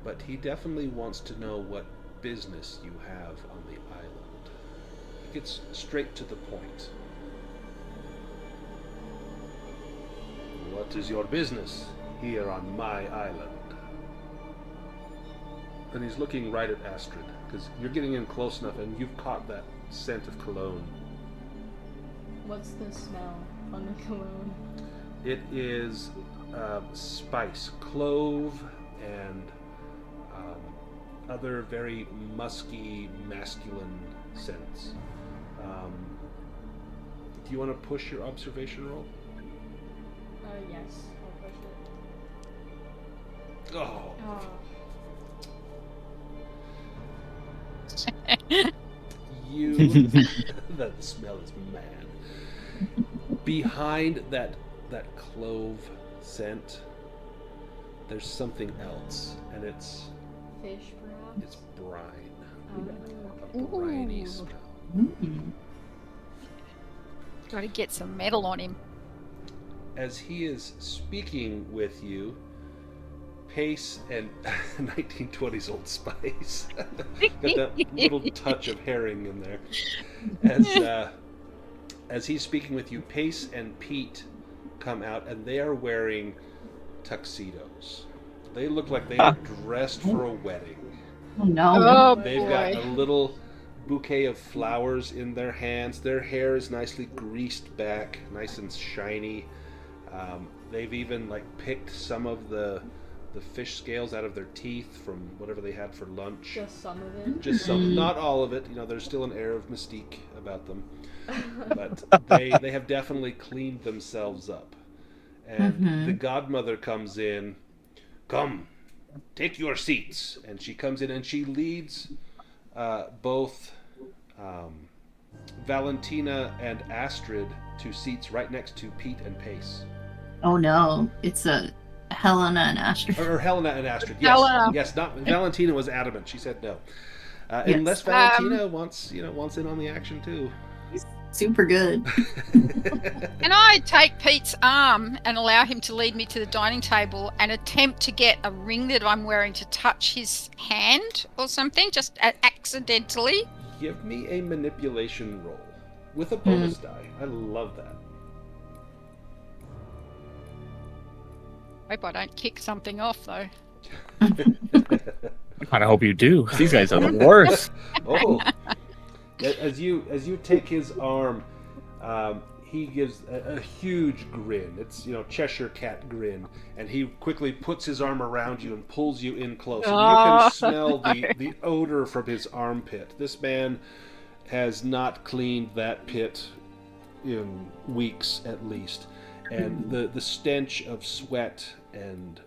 but he definitely wants to know what business you have on the island. He gets straight to the point. What is your business here on my island? And he's looking right at Astrid, because you're getting in close enough and you've caught that scent of cologne. What's the smell on the cologne? It is spice, clove, and other very musky, masculine scents. Do you want to push your observation roll? Yes, I'll push it. Oh. You, that smell is mad. Behind that clove scent, there's something else, and it's Fish, perhaps? it's brine. Oh. A briny Ooh. smell. Got to get some metal on him. As he is speaking with you, Pace and 1920s Old Spice. Got that little touch of herring in there. As he's speaking with you, Pace and Pete come out, and they are wearing tuxedos. They look like they are dressed for a wedding. Oh no. Oh They've boy. got a little bouquet of flowers in their hands. Their hair is nicely greased back, nice and shiny. They've even picked some of the fish scales out of their teeth from whatever they had for lunch. Just some of it? Just some, not all of it. There's still an air of mystique about them. But they have definitely cleaned themselves up. And the godmother comes in. Come, take your seats. And she comes in and she leads both Valentina and Astrid to seats right next to Pete and Pace. Oh no. It's Helena and Astrid. Or Helena and Astrid. Yes, Helena. yes. Not Valentina was adamant. She said no. Yes. Unless Valentina wants in on the action too. Super good. Can I take Pete's arm and allow him to lead me to the dining table and attempt to get a ring that I'm wearing to touch his hand or something, just accidentally? Give me a manipulation roll with a bonus die. I love that. Hope I don't kick something off though. I kind of hope you do. These guys are the worst. Oh, as you take his arm, he gives a huge grin. It's Cheshire cat grin, and he quickly puts his arm around you and pulls you in close. And you can smell the odor from his armpit. This man has not cleaned that pit in weeks at least, and the stench of sweat and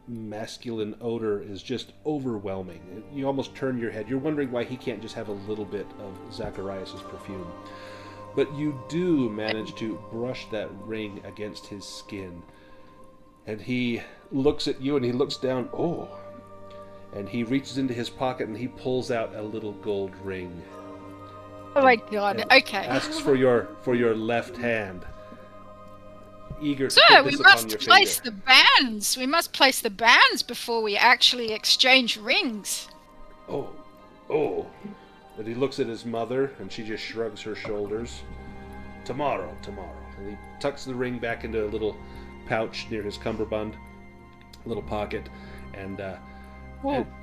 masculine odor is just overwhelming. You almost turn your head. You're wondering why he can't just have a little bit of Zacharias' perfume. But you do manage to brush that ring against his skin. And he looks at you and he looks down. Oh. And he reaches into his pocket and he pulls out a little gold ring. Oh my god, okay. Asks for your left hand. Eager to So put we this upon must your place finger. the bands. We must place the bands before we actually exchange rings. Oh. And he looks at his mother, and she just shrugs her shoulders. Tomorrow. And he tucks the ring back into a little pouch near his cummerbund, little pocket, and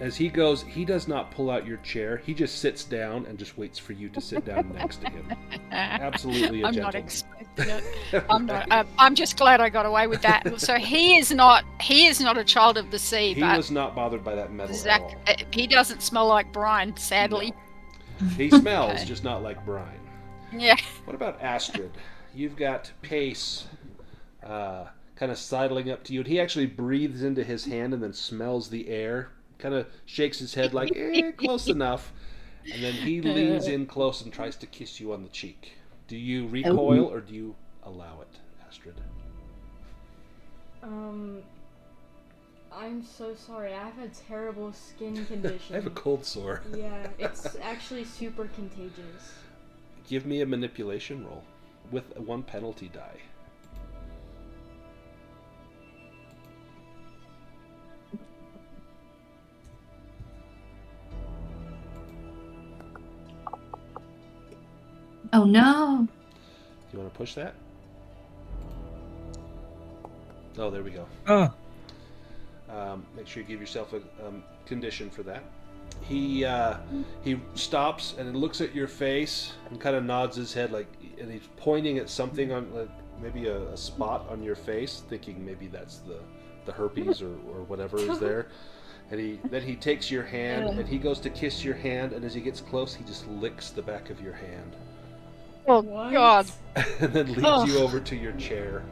as he goes, he does not pull out your chair. He just sits down and just waits for you to sit down next to him. Absolutely a I'm not gentleman. expecting it. I'm not. I'm just glad I got away with that. So he is not a child of the sea. He but was not bothered by that metal Zach, at all. he doesn't smell like brine, sadly. No. He smells, Okay. just not like brine. Yeah. What about Astrid? You've got Pace kind of sidling up to you, and he actually breathes into his hand and then smells the air, kind of shakes his head like, close enough, and then he leans in close and tries to kiss you on the cheek. Do you recoil or do you allow it, Astrid? I'm so sorry. I have a terrible skin condition. I have a cold sore. Yeah, it's actually super contagious. Give me a manipulation roll with one penalty die. Oh no. You want to push that? Oh, there we go. Oh. Make sure you give yourself a condition for that. He stops and looks at your face and kind of nods his head, and he's pointing at something on, maybe a spot on your face, thinking maybe that's the herpes or whatever is there. And then he takes your hand and he goes to kiss your hand, and as he gets close, he just licks the back of your hand, Oh What? God. and then leads Oh. you over to your chair.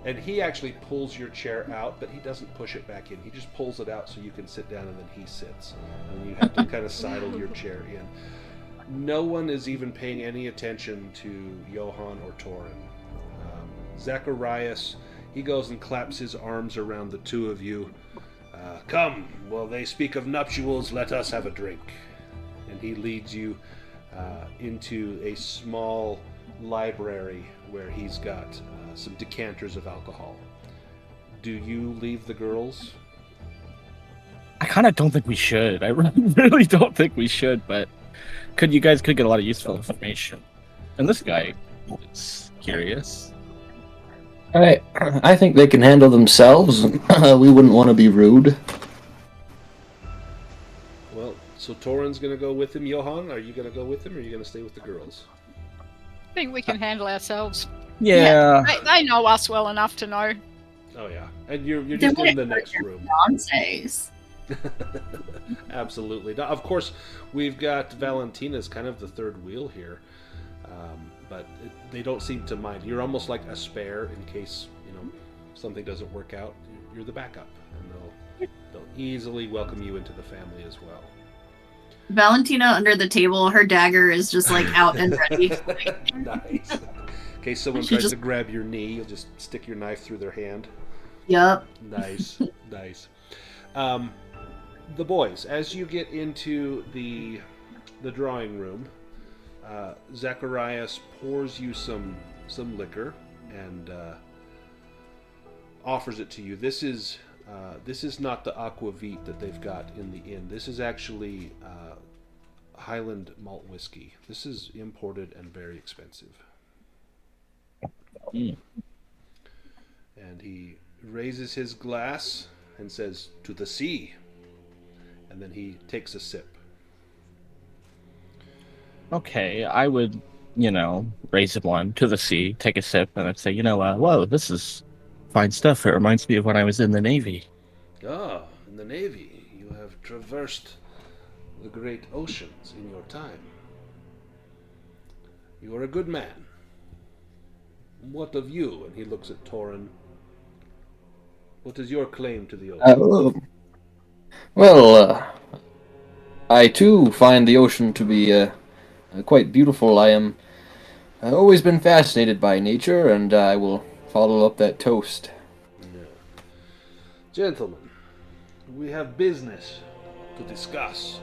And he actually pulls your chair out, but he doesn't push it back in. He just pulls it out so you can sit down, and then he sits. And you have to kind of sidle your chair in. No one is even paying any attention to Johan or Torin. Zacharias, he goes and claps his arms around the two of you. Come, while they speak of nuptials, let us have a drink. And he leads you into a small library where he's got some decanters of alcohol. Do you leave the girls? I kind of don't think we should. I really don't think we should, but you guys could get a lot of useful information. And this guy is curious. I think they can handle themselves. We wouldn't want to be rude. Well, so Torin's going to go with him. Johan, are you going to go with him, or are you going to stay with the girls? I think we can handle ourselves. Yeah. They know us well enough to know. Oh yeah, and you're They just in wouldn't the hurt next your room. fiancés. Absolutely. Now, of course, we've got Valentina's kind of the third wheel here, but they don't seem to mind. You're almost like a spare in case something doesn't work out. You're the backup, and they'll easily welcome you into the family as well. Valentina under the table, her dagger is just like out and ready. Nice. In case someone She tries just- to grab your knee, you'll just stick your knife through their hand. Yup. Nice, nice. The boys, as you get into the drawing room, Zacharias pours you some liquor and offers it to you. This is not the aquavit that they've got in the inn. This is actually Highland malt whiskey. This is imported and very expensive. Mm. And he raises his glass and says, "To the sea." And then he takes a sip. Okay, I would, raise one to the sea, take a sip, and I'd say, whoa, this is fine stuff. It reminds me of when I was in the Navy. Ah, in the Navy, you have traversed the great oceans in your time. You are a good man. What of you? And he looks at Torin. What is your claim to the ocean? I too find the ocean to be quite beautiful. I am always been fascinated by nature, and I will follow up that toast. Yeah. Gentlemen, we have business to discuss.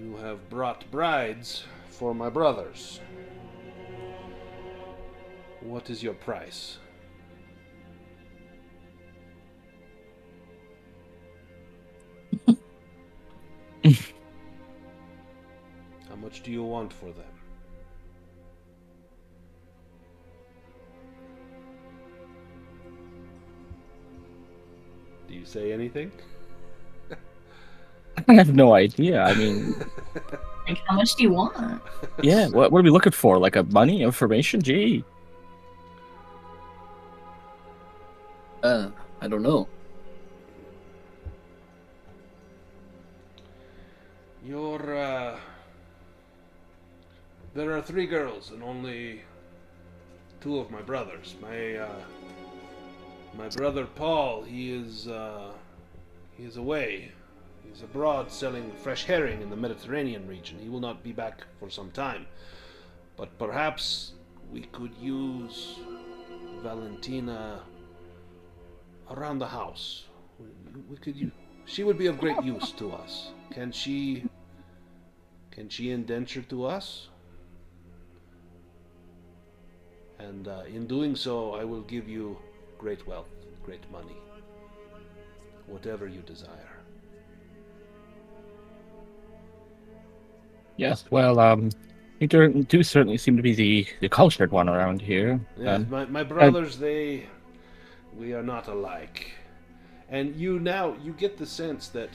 You have brought brides for my brothers. What is your price? How much do you want for them? Do you say anything? I have no idea. I mean, Like, how much do you want? yeah, what are we looking for? Like a money, information? Gee. I don't know. There are 3 girls and only 2 of my brothers. My brother Paul, he is away. He's abroad selling fresh herring in the Mediterranean region. He will not be back for some time. But perhaps we could use Valentina around the house. She would be of great use to us. Can she indenture to us? And in doing so, I will give you great wealth, great money, whatever you desire. Yes, well, you do certainly seem to be the cultured one around here. Yes, my brothers, we are not alike. And you get the sense that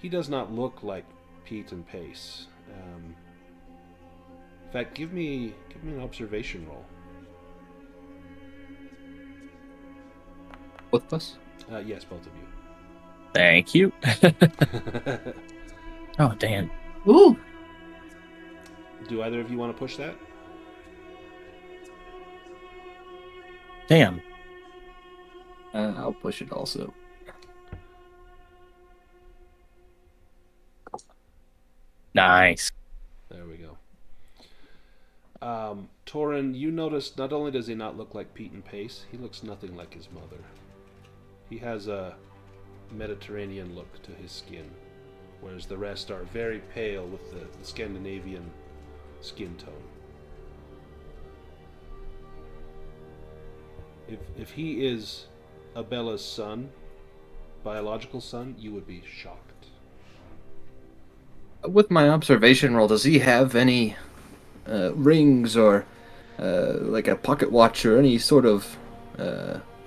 he does not look like Pete and Pace. In fact, give me an observation roll. Both of us? Yes, both of you. Thank you. Oh, damn. Ooh. Do either of you want to push that? Damn. I'll push it also. Nice. There we go. Torin, you notice not only does he not look like Pete and Pace, he looks nothing like his mother. He has a Mediterranean look to his skin, whereas the rest are very pale with the Scandinavian skin tone. If he is Abella's son, biological son, you would be shocked. With my observation roll, does he have any rings or like a pocket watch or any sort of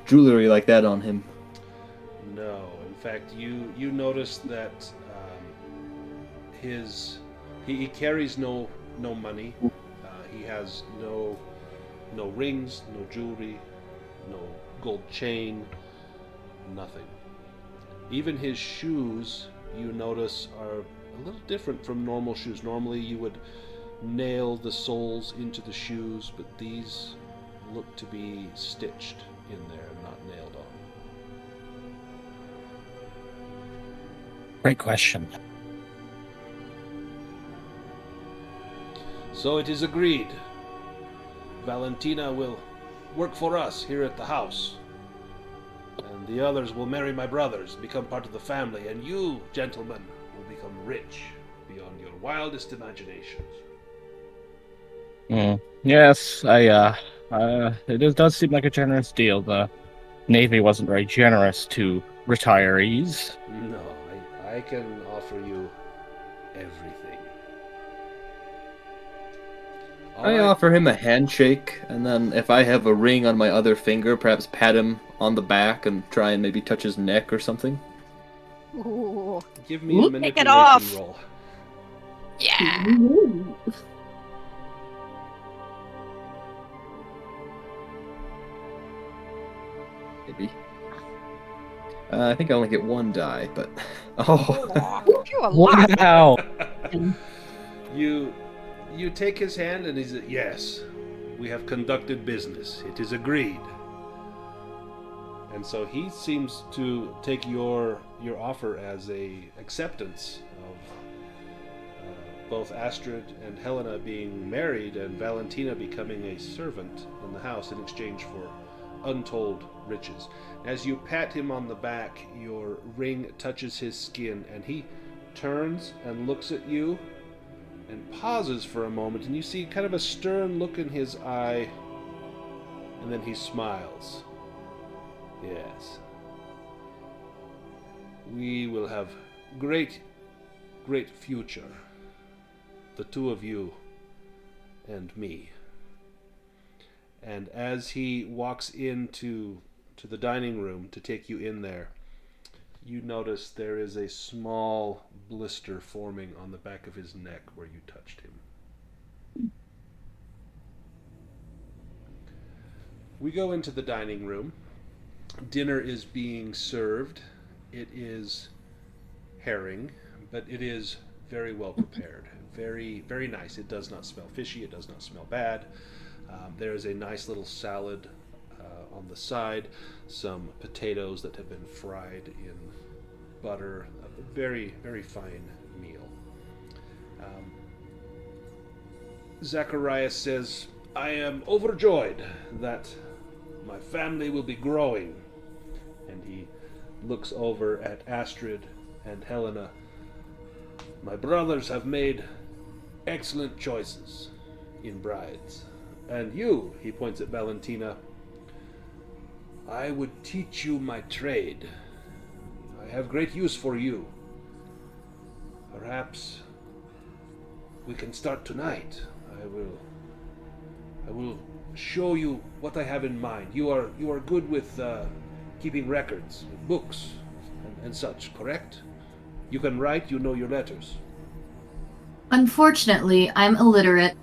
jewelry like that on him? No. In fact, you notice that he carries no money. He has no rings, no jewelry, no gold chain, nothing. Even his shoes, you notice, are a little different from normal shoes. Normally you would nail the soles into the shoes, but these look to be stitched in there, not nailed on. Great question. So it is agreed. Valentina will work for us here at the house. and the others will marry my brothers, become part of the family, and you, gentlemen, will become rich beyond your wildest imaginations. Yes, does seem like a generous deal. The Navy wasn't very generous to retirees. No, I can offer you everything. I offer him a handshake, and then if I have a ring on my other finger, perhaps pat him on the back and try and maybe touch his neck or something. Ooh. Give me a Take manipulation it off. roll. Yeah. Maybe. I think I only get one die, but... Oh! You are lucky. Wow. You take his hand and he's yes, we have conducted business. It is agreed. And so he seems to take your offer as a acceptance of both Astrid and Helena being married and Valentina becoming a servant in the house in exchange for untold riches. As you pat him on the back, your ring touches his skin and he turns and looks at you and pauses for a moment, and you see kind of a stern look in his eye, and then he smiles. Yes. We will have great future. The two of you and me. And as he walks into the dining room to take you in there, you notice there is a small blister forming on the back of his neck where you touched him. We go into the dining room. Dinner is being served. It is herring, but it is very well prepared. Very, very nice. It does not smell fishy. It does not smell bad. There is a nice little salad on the side, some potatoes that have been fried in butter, a very, very fine meal. Zacharias says, I am overjoyed that my family will be growing. And he looks over at Astrid and Helena. My brothers have made excellent choices in brides. And you, he points at Valentina, I would teach you my trade. I have great use for you. Perhaps we can start tonight. I will show you what I have in mind. You are good with keeping records, books, and such, correct? You can write, you know your letters. Unfortunately, I'm illiterate.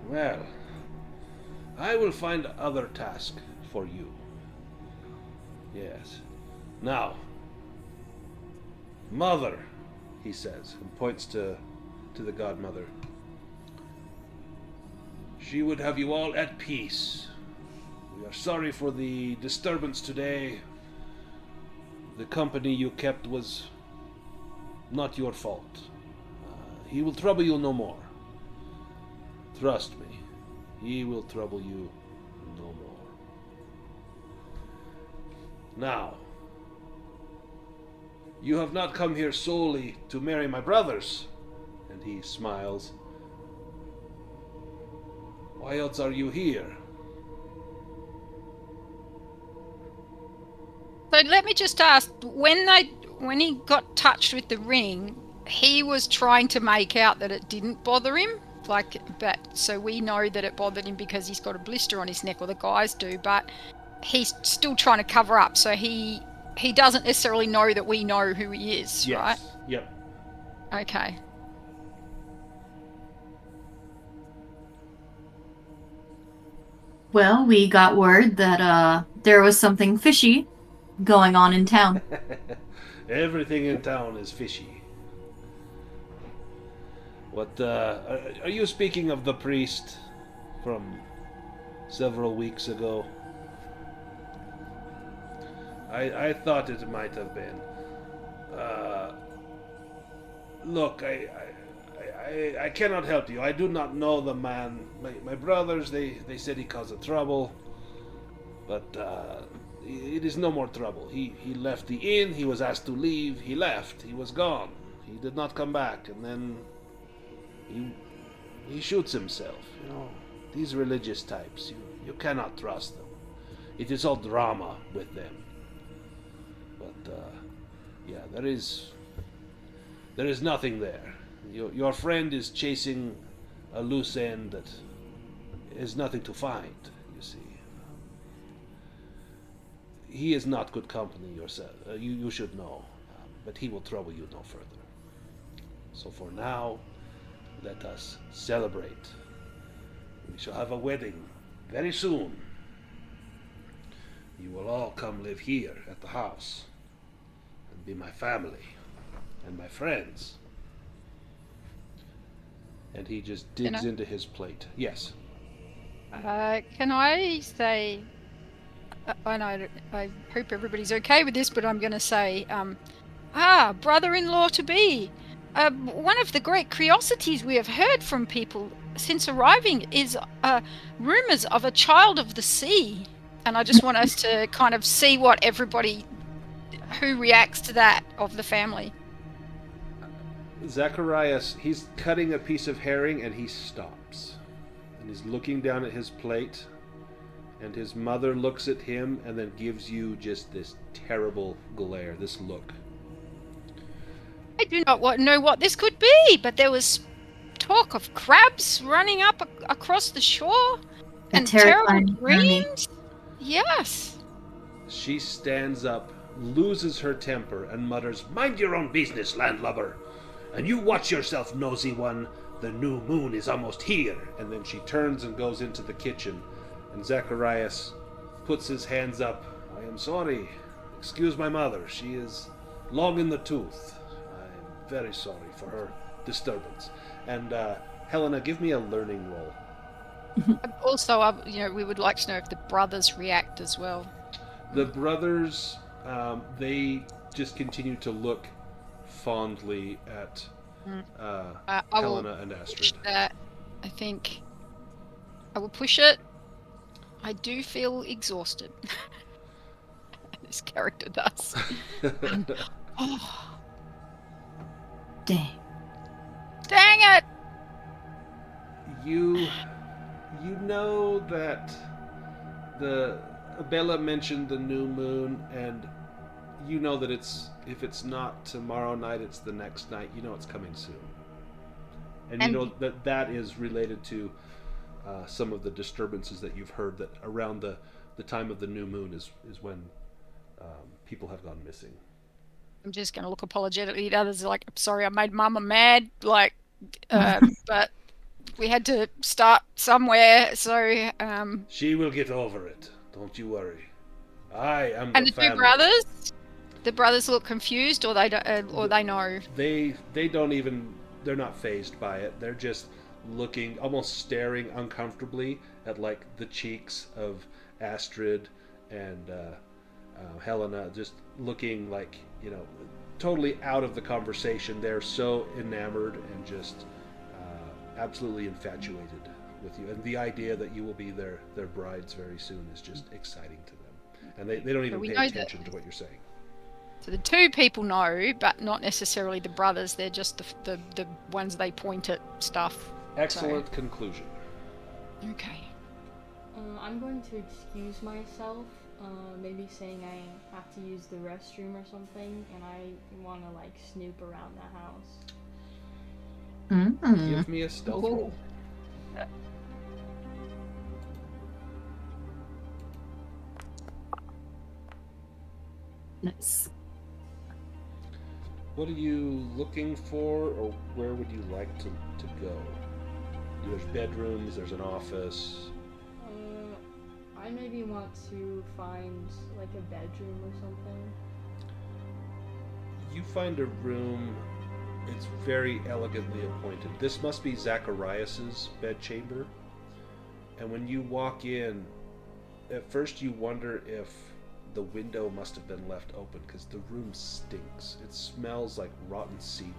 Well, I will find other task for you. Yes. Now, mother, he says, and points to the godmother. She would have you all at peace. We are sorry for the disturbance today. The company you kept was not your fault. He will trouble you no more. Trust me, he will trouble you no more. Now, you have not come here solely to marry my brothers. And he smiles. Why else are you here? So let me just ask, when he got touched with the ring, he was trying to make out that it didn't bother him, so we know that it bothered him because he's got a blister on his neck, or the guys do, but he's still trying to cover up, so he doesn't necessarily know that we know who he is, Yes. right? Yep. Okay. Well, we got word that there was something fishy going on in town. Everything in town is fishy. What, are you speaking of the priest from several weeks ago? I thought it might have been. Look, I cannot help you. I do not know the man. My brothers, they said he caused trouble. But it is no more trouble. He left the inn, he was asked to leave, he left, he was gone. He did not come back, and then he shoots himself. You know, these religious types, you cannot trust them. It is all drama with them. But yeah, there is nothing there. Your friend is chasing a loose end that is nothing to find, you see. He is not good company yourself. You should know. But he will trouble you no further. So for now, let us celebrate. We shall have a wedding very soon. You will all come live here at the house and be my family and my friends. And he just digs into his plate. Yes. Can I say, I hope everybody's okay with this, but I'm going to say, brother-in-law to be. One of the great curiosities we have heard from people since arriving is rumors of a child of the sea. And I just want us to kind of see what everybody who reacts to that of the family. Zacharias, he's cutting a piece of herring and he stops. And he's looking down at his plate. And his mother looks at him and then gives you just this terrible glare, this look. I do not know what this could be, but there was talk of crabs running up across the shore and terrible dreams. Yes. She stands up, loses her temper, and mutters, "Mind your own business, landlubber. And you watch yourself, nosy one. The new moon is almost here." And then she turns and goes into the kitchen. And Zacharias puts his hands up. "I am sorry. Excuse my mother. She is long in the tooth. I am very sorry for her disturbance." And Helena, give me a learning roll. Also, we would like to know if the brothers react as well. The brothers, they just continue to look fondly at Helena and Astrid. I think I will push it. I do feel exhausted. This character does. Dang it! You know that Bella mentioned the new moon, and you know that if it's not tomorrow night, it's the next night. You know it's coming soon, and you know that is related to some of the disturbances that you've heard, that around the time of the new moon is when people have gone missing. I'm just going to look apologetically at others, like, "I'm sorry, I made Mama mad," but we had to start somewhere, so... She will get over it. Don't you worry. I am and the the family. two brothers? The brothers look confused, or they don't, or they know? They don't even... They're not fazed by it. They're just looking, almost staring uncomfortably at, like, the cheeks of Astrid and Helena, just looking like, totally out of the conversation. They're so enamored and just absolutely infatuated with you, and the idea that you will be their brides very soon is just exciting to them, and they don't even pay attention to what you're saying. So the two people know, but not necessarily the brothers. They're just the ones they point at stuff. Excellent conclusion. Okay. I'm going to excuse myself, maybe saying I have to use the restroom or something, and I want to snoop around the house. Mm-hmm. Give me a stealth roll. Nice. What are you looking for, or where would you like to go? There's bedrooms, there's an office. I maybe want to find a bedroom or something. You find a room. It's very elegantly appointed. This must be Zacharias's bedchamber. And when you walk in, at first you wonder if the window must have been left open, because the room stinks. It smells like rotten seaweed.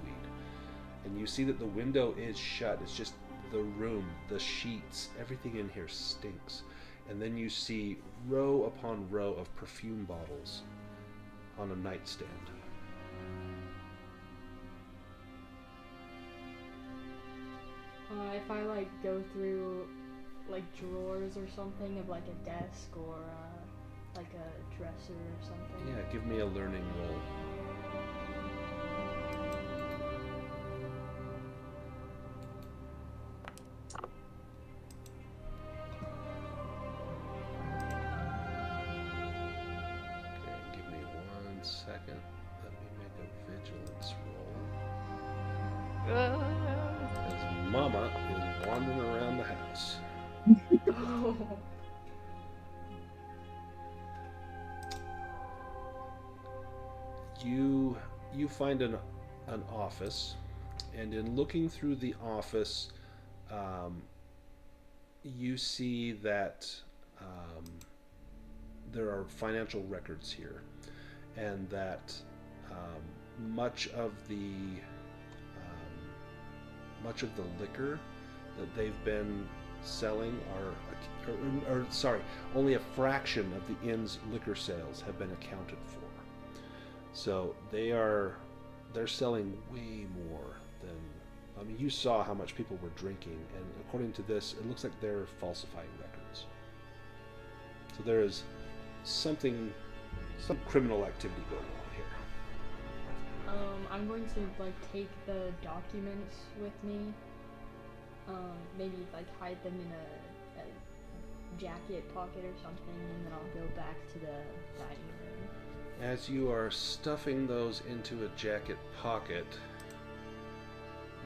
And you see that the window is shut. It's just the room, the sheets, everything in here stinks. And then you see row upon row of perfume bottles on a nightstand. If I like go through like drawers or something of like a desk or like a dresser or something. Yeah, give me a learning roll. Okay, give me 1 second. Let me make a vigilance roll. As Mama is wandering around the house. Oh. You find an office, and in looking through the office, you see that there are financial records here, and that much of the liquor that they've been selling only a fraction of the inn's liquor sales have been accounted for. So they're selling way more than, I mean, you saw how much people were drinking, and according to this, it looks like they're falsifying records. So there is some criminal activity going on here. I'm going to like take the documents with me. Maybe like hide them in a jacket pocket or something, and then I'll go back to the dining room. As you are stuffing those into a jacket pocket,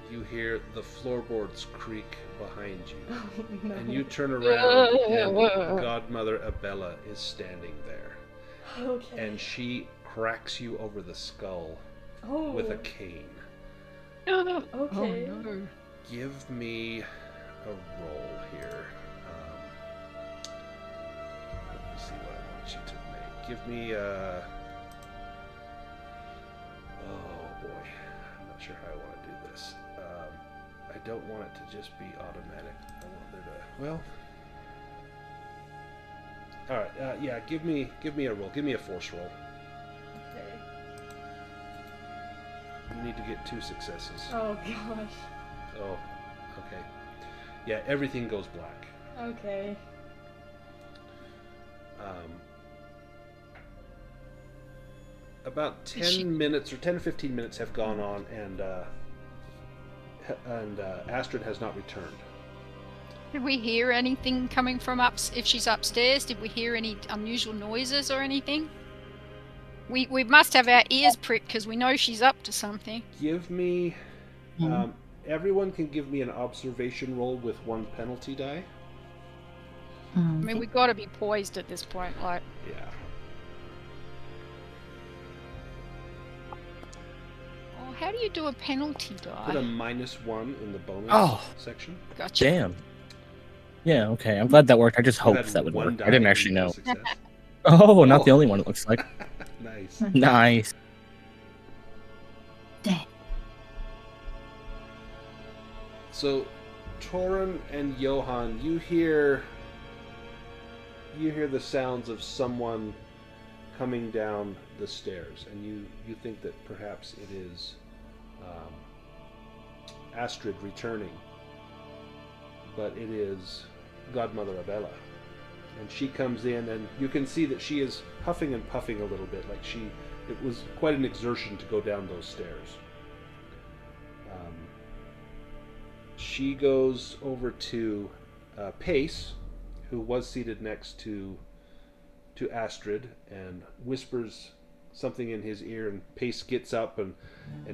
you hear the floorboards creak behind you. Oh, no. And you turn around, and Godmother Abella is standing there. Okay. And she cracks you over the skull Oh. with a cane. Okay. Oh no. Give me a roll here. Let me see what I want you to make. Give me oh boy, I'm not sure how I want to do this. I don't want it to just be automatic. I want there to, well, all right. Yeah, give me a roll. Give me a force roll. Okay. You need to get 2 successes. Oh gosh. Oh, okay. Yeah, everything goes black. Okay. About 10 minutes or 10 to 15 minutes have gone on, and Astrid has not returned. Did we hear anything coming from if she's upstairs? Did we hear any unusual noises or anything? We must have our ears pricked because we know she's up to something. Give me... everyone can give me an observation roll with 1 penalty die. I mean, we got to be poised at this point, like. Yeah. Oh, how do you do a penalty die? Put a -1 in the bonus section. Gotcha. Damn. Yeah, okay. I'm glad that worked. I just You hoped had that would 1 work. die I didn't and actually you got know. a success. Oh, not the only one, it looks like. Nice. Nice. Dang. So, Torin and Johan, you hear the sounds of someone coming down the stairs, and you think that perhaps it is Astrid returning, but it is Godmother Abella. And she comes in, and you can see that she is huffing and puffing a little bit, like it was quite an exertion to go down those stairs. She goes over to Pace, who was seated next to Astrid, and whispers something in his ear, and Pace gets up and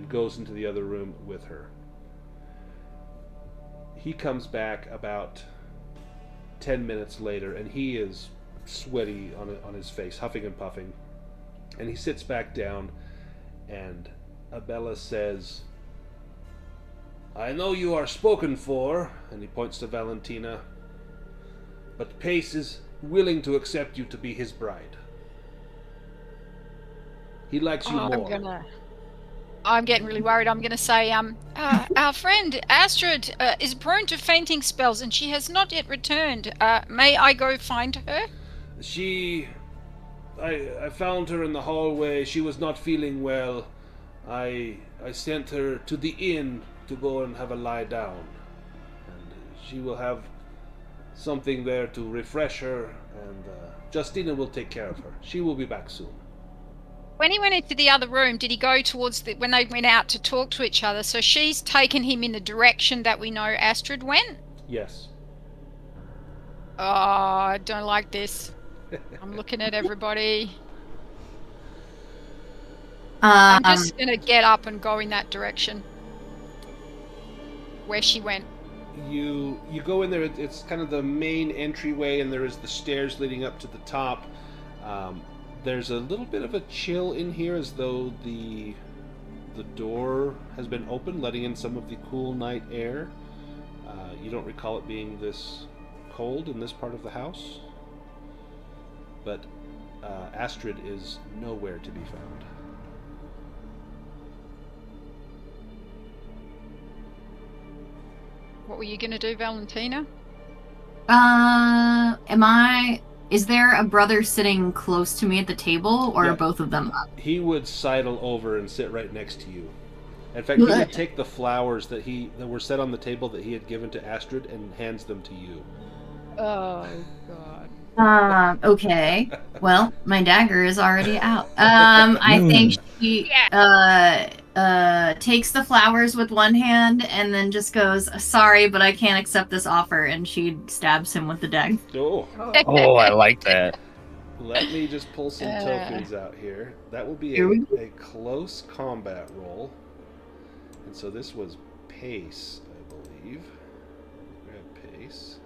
goes into the other room with her. He comes back about 10 minutes later, and he is sweaty on his face, huffing and puffing, and he sits back down, and Abella says, "I know you are spoken for," and he points to Valentina, "but Pace is willing to accept you to be his bride. He likes you more." I'm getting really worried. I'm going to say, our friend Astrid is prone to fainting spells, and she has not yet returned. May I go find her? I found her in the hallway. She was not feeling well. I sent her to the inn to go and have a lie down. And she will have something there to refresh her, and Justina will take care of her. She will be back soon. When he went into the other room, did he go towards when they went out to talk to each other? So she's taken him in the direction that we know Astrid went? Yes. Oh, I don't like this. I'm looking at everybody. I'm just going to get up and go in that direction. Where she went. You go in there. It's kind of the main entryway, and there is the stairs leading up to the top. There's a little bit of a chill in here, as though the door has been opened, letting in some of the cool night air. You don't recall it being this cold in this part of the house, but Astrid is nowhere to be found. What were you going to do, Valentina? Is there a brother sitting close to me at the table, or Yeah. are both of them up? He would sidle over and sit right next to you. In fact, he would take the flowers that were set on the table that he had given to Astrid and hands them to you. Oh, God. Okay. Well, my dagger is already out. I think she takes the flowers with one hand and then just goes, "Sorry, but I can't accept this offer," and she stabs him with the dagger. Oh, Oh, I like that. let me just pull some tokens out here. That will be Here we a close combat roll. And so this was pace, I believe. Grab pace.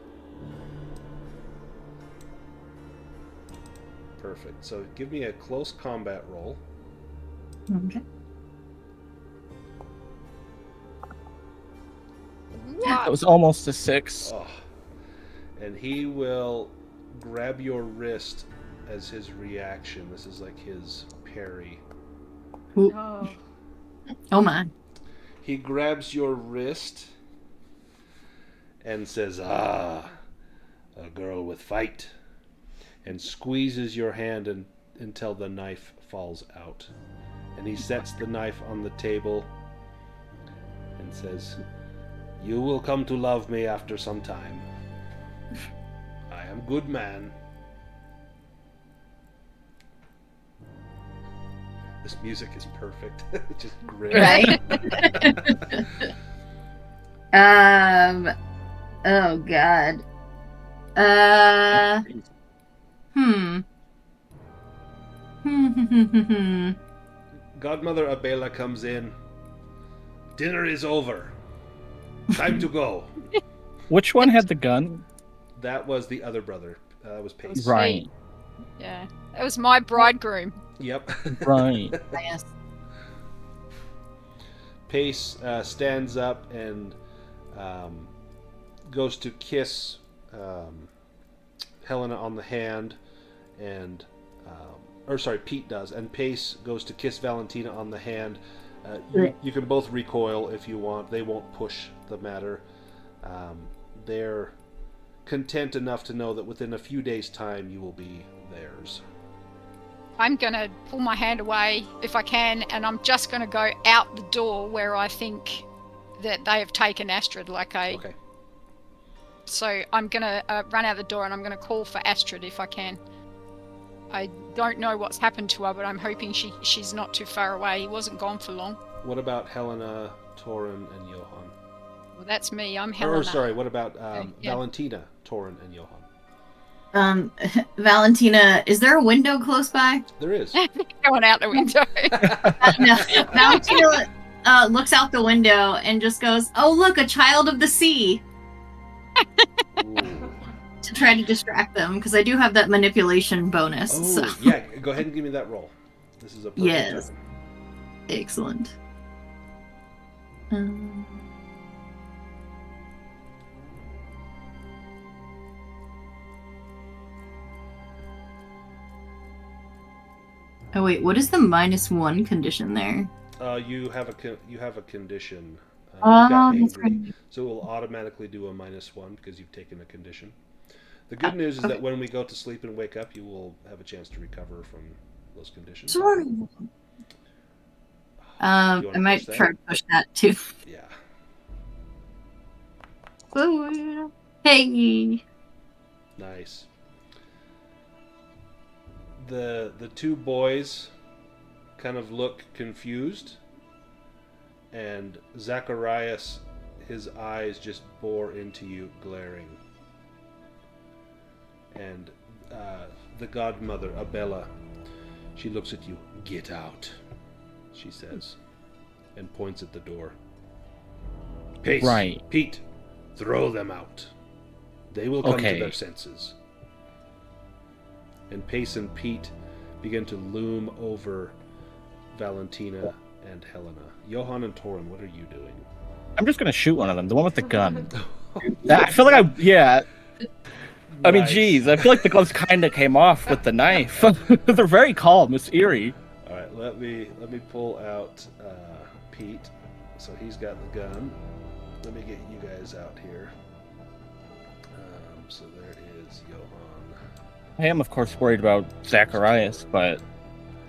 Perfect. So give me a close combat roll. Okay. That was almost a 6. Oh. And he will grab your wrist as his reaction. This is like his parry. Oh. Oh my. He grabs your wrist and says, "Ah, a girl with fight," and squeezes your hand until the knife falls out. And he sets the knife on the table and says, "You will come to love me after some time. I am good man." This music is perfect. It's just great. Right? Oh god. Godmother Abela comes in. "Dinner is over. Time to go." Which one had the gun? That was the other brother. That was Pace. Right. Yeah. That was my bridegroom. Yep. Right. Yes. Pace stands up and goes to kiss Helena on the hand, and Pete does, and Pace goes to kiss Valentina on the hand. You can both recoil if you want. They won't push the matter. They're content enough to know that within a few days' time you will be theirs. I'm going to pull my hand away if I can, and I'm just going to go out the door where I think that they have taken Astrid. Okay. So I'm going to run out the door, and I'm going to call for Astrid if I can. I don't know what's happened to her, but I'm hoping she's not too far away. He wasn't gone for long. What about Helena, Torin, and Johan? Well, that's me. I'm Helena. What about yeah. Valentina, Torin, and Johan? Valentina, is there a window close by? There is. Going out the window. No. Valentina looks out the window and just goes, "Oh, look, a child of the sea," to try to distract them, because I do have that manipulation bonus. Oh, So. yeah. Go ahead and give me that roll. This is a perfect Yes. time. Excellent. Oh wait, what is the -1 condition there? You have a condition. You Oh, got that's angry, right. so it will automatically do a -1 because you've taken a condition. The good news is okay. that when we go to sleep and wake up, you will have a chance to recover from those conditions. Sure. Do you I wanna might push that? try to push that too. Yeah. Ooh. Hey. Nice. The two boys kind of look confused, and Zacharias, his eyes just bore into you, glaring. And the godmother, Abella, she looks at you. Get out, she says, and points at the door. Pace, Right. Pete, throw them out. They will come to Okay. their senses. And Pace and Pete begin to loom over Valentina and Helena. Johan and Torin, what are you doing? I'm just gonna shoot one of them. The one with the gun. I feel like yeah. I mean, Nice. geez, I feel like the gloves kind of came off with the knife. They're very calm. It's eerie. All right, let me pull out Pete. So he's got the gun. Let me get you guys out here. So there is Johan. I am, of course, worried about Zacharias, but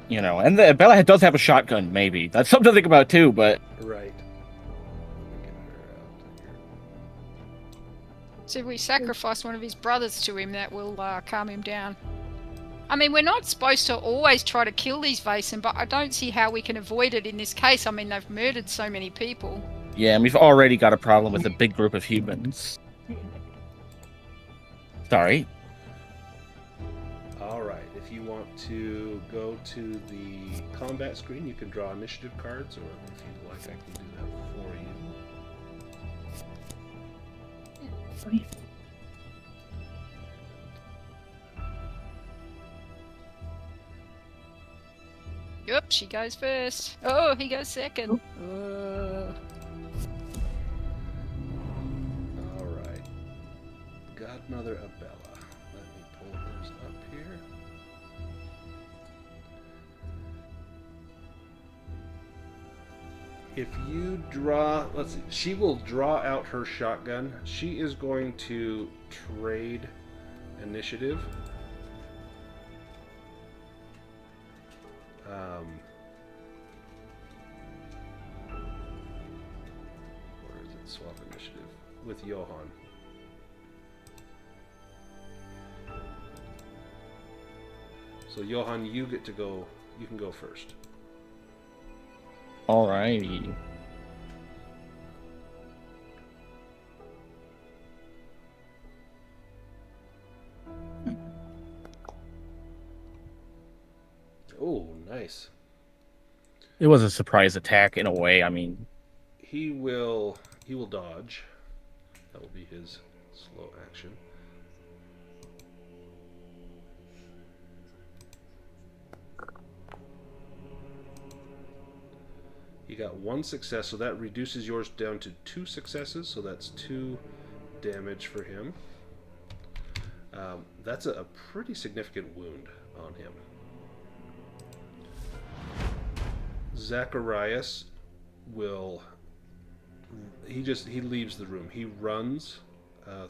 you know, and the Bella does have a shotgun. Maybe that's something to think about too. But Right. Let me get her out here. So if we sacrifice one of his brothers to him, that will calm him down. I mean, we're not supposed to always try to kill these Vaesen, but I don't see how we can avoid it in this case. I mean, they've murdered so many people. yeah, and we've already got a problem with a big group of humans. Sorry. All right. If you want to go to the combat screen, you can draw initiative cards, or if you'd like, I can do that for you. Yep, she goes first. Oh, he goes second. All right. Godmother Abella. Let me pull hers up here. If you draw, let's see, she will draw out her shotgun. She is going to trade initiative. Where is it? Swap initiative with Johan. So Johan, you get to go. You can go first. Alrighty. Oh, nice. It was a surprise attack in a way. I mean, He will dodge. That will be his slow action. He got 1 success, so that reduces yours down to 2 successes, so that's 2 damage for him. That's a pretty significant wound on him. Zacharias will... He leaves the room. He runs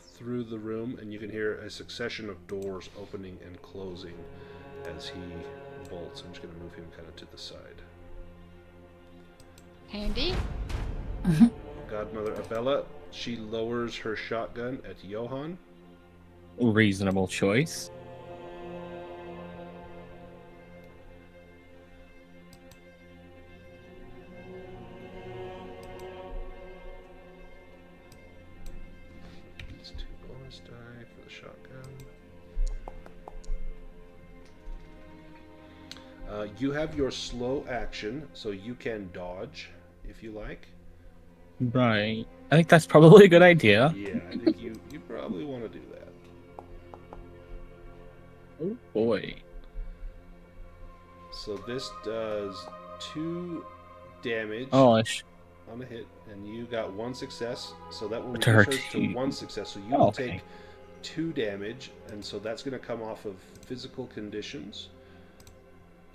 through the room, and you can hear a succession of doors opening and closing as he bolts. I'm just going to move him kind of to the side. Handy. Godmother Abella, she lowers her shotgun at Johan. reasonable choice. It's 2 bonus die for the shotgun. You have your slow action, so you can dodge if you like. Right. I think that's probably a good idea. Yeah, I think you probably want to do that. Oh boy. So this does 2 damage Oh, on a hit, and you got 1 success, so that will To her reduce hers to two. 1 success. So you Oh, will okay. take 2 damage, and so that's going to come off of physical conditions.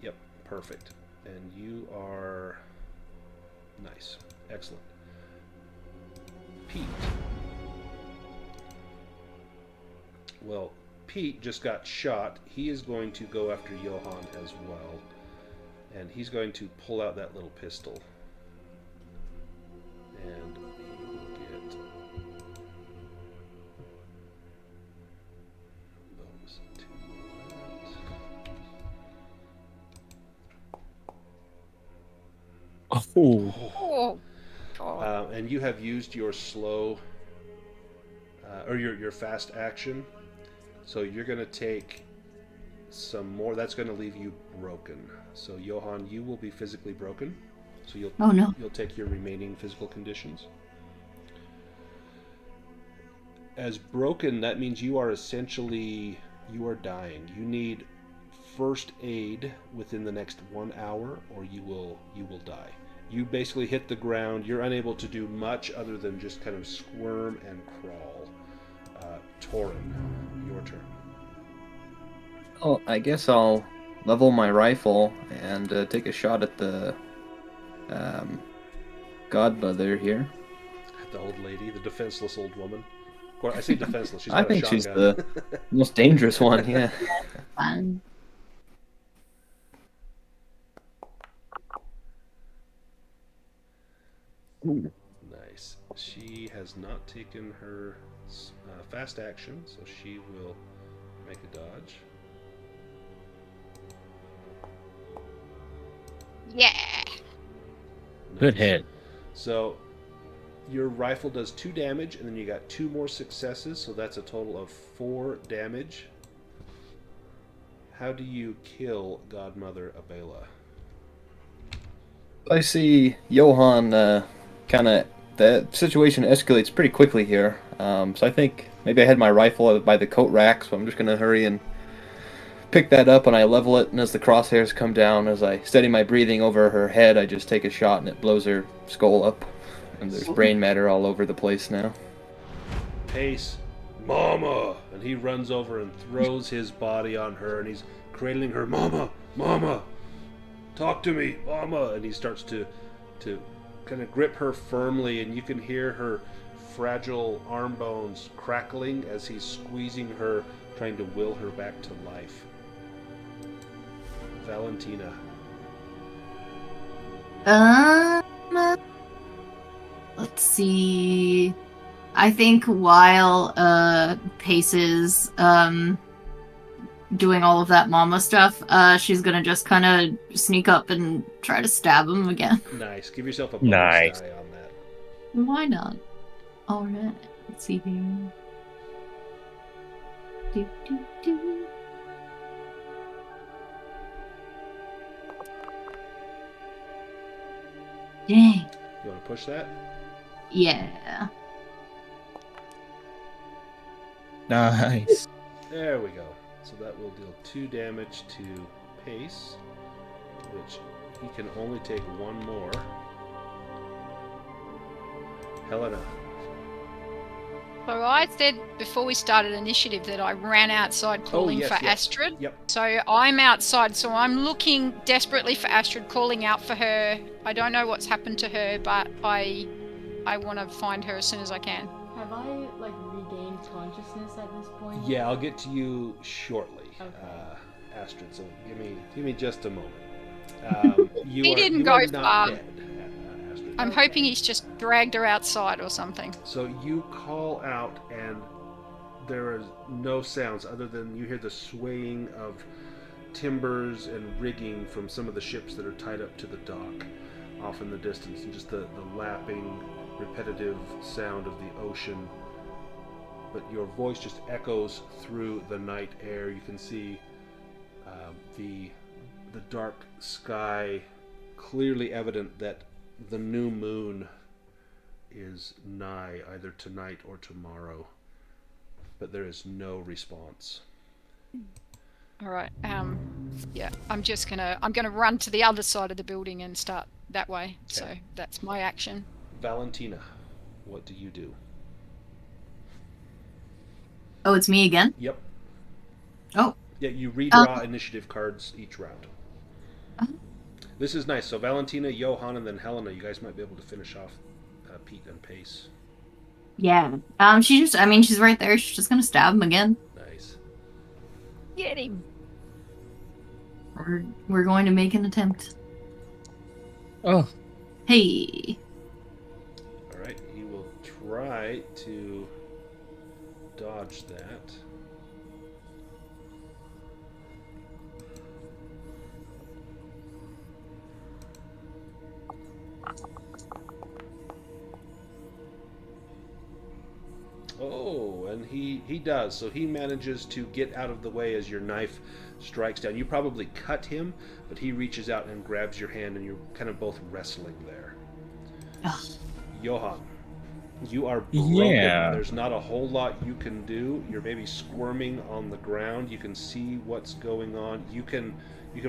Yep, perfect. And you are Nice. Excellent. Pete. Well, Pete just got shot. He is going to go after Johan as well. And he's going to pull out that little pistol. And he will get those two. Oh. Oh. And you have used your slow, or your fast action. So you're going to take some more. That's going to leave you broken. So Johan, you will be physically broken. So you'll take your remaining physical conditions. As broken, that means you are essentially dying. You need first aid within the next 1 hour, or you will die. You basically hit the ground. You're unable to do much other than just kind of squirm and crawl. Torin, your turn. Oh, I guess I'll level my rifle and take a shot at the godmother here. The old lady, the defenseless old woman. Of course, I say defenseless. She's I got a think shotgun. she's the most dangerous one, yeah. Fun. Ooh. Nice. She has not taken her fast action, so she will make a dodge. Yeah. Good hit. So your rifle does 2 damage, and then you got 2 more successes, so that's a total of 4 damage. How do you kill Godmother Abela? I see Johan kind of... The situation escalates pretty quickly here. So I think maybe I had my rifle by the coat rack, so I'm just going to hurry and pick that up, and I level it, and as the crosshairs come down, as I steady my breathing over her head, I just take a shot, and it blows her skull up. And there's brain matter all over the place now. Pace, Mama! And he runs over and throws his body on her, and he's cradling her. Mama! Mama! Talk to me, Mama! And he starts to kind of grip her firmly, and you can hear her fragile arm bones crackling as he's squeezing her, trying to will her back to life. Valentina. Let's see. I think while Pace is doing all of that mama stuff, she's gonna just kind of sneak up and try to stab him again. Nice. Give yourself a bonus Nice. die on that. Why not? Alright, let's see here. Do, do, do. Dang. You want to push that? Yeah. Nice. There we go. So that will deal 2 damage to Pace, which he can only take 1 more. Helena. So I said before we started initiative that I ran outside calling for Astrid. Yep. So I'm outside, so I'm looking desperately for Astrid, calling out for her. I don't know what's happened to her, but I want to find her as soon as I can. Have I regained consciousness at this point? Yeah, I'll get to you shortly, Okay. Astrid. So give me just a moment. He didn't go not far. Dead, Astrid. I'm hoping he's just dragged her outside or something. So you call out, and there is no sounds other than you hear the swaying of timbers and rigging from some of the ships that are tied up to the dock off in the distance, and just the lapping, repetitive sound of the ocean. But your voice just echoes through the night air. You can see the dark sky, clearly evident that the new moon is nigh, either tonight or tomorrow, but there is no response. All right. Yeah, I'm gonna run to the other side of the building and start that way. Okay. So that's my action. Valentina, what do you do? Oh, it's me again? Yep. Oh. Yeah, you redraw initiative cards each round. This is nice. So Valentina, Johan, and then Helena. You guys might be able to finish off Pete and Pace. Yeah. She's right there. She's just gonna stab him again. Nice. Get him. We're going to make an attempt. Oh, Hey. All right. He will try to dodge that. Oh, and he does. So he manages to get out of the way as your knife strikes down. You probably cut him, but he reaches out and grabs your hand, and you're kind of both wrestling there. Ugh. Johan, you are broken. Yeah. There's not a whole lot you can do. You're maybe squirming on the ground. You can see what's going on. You can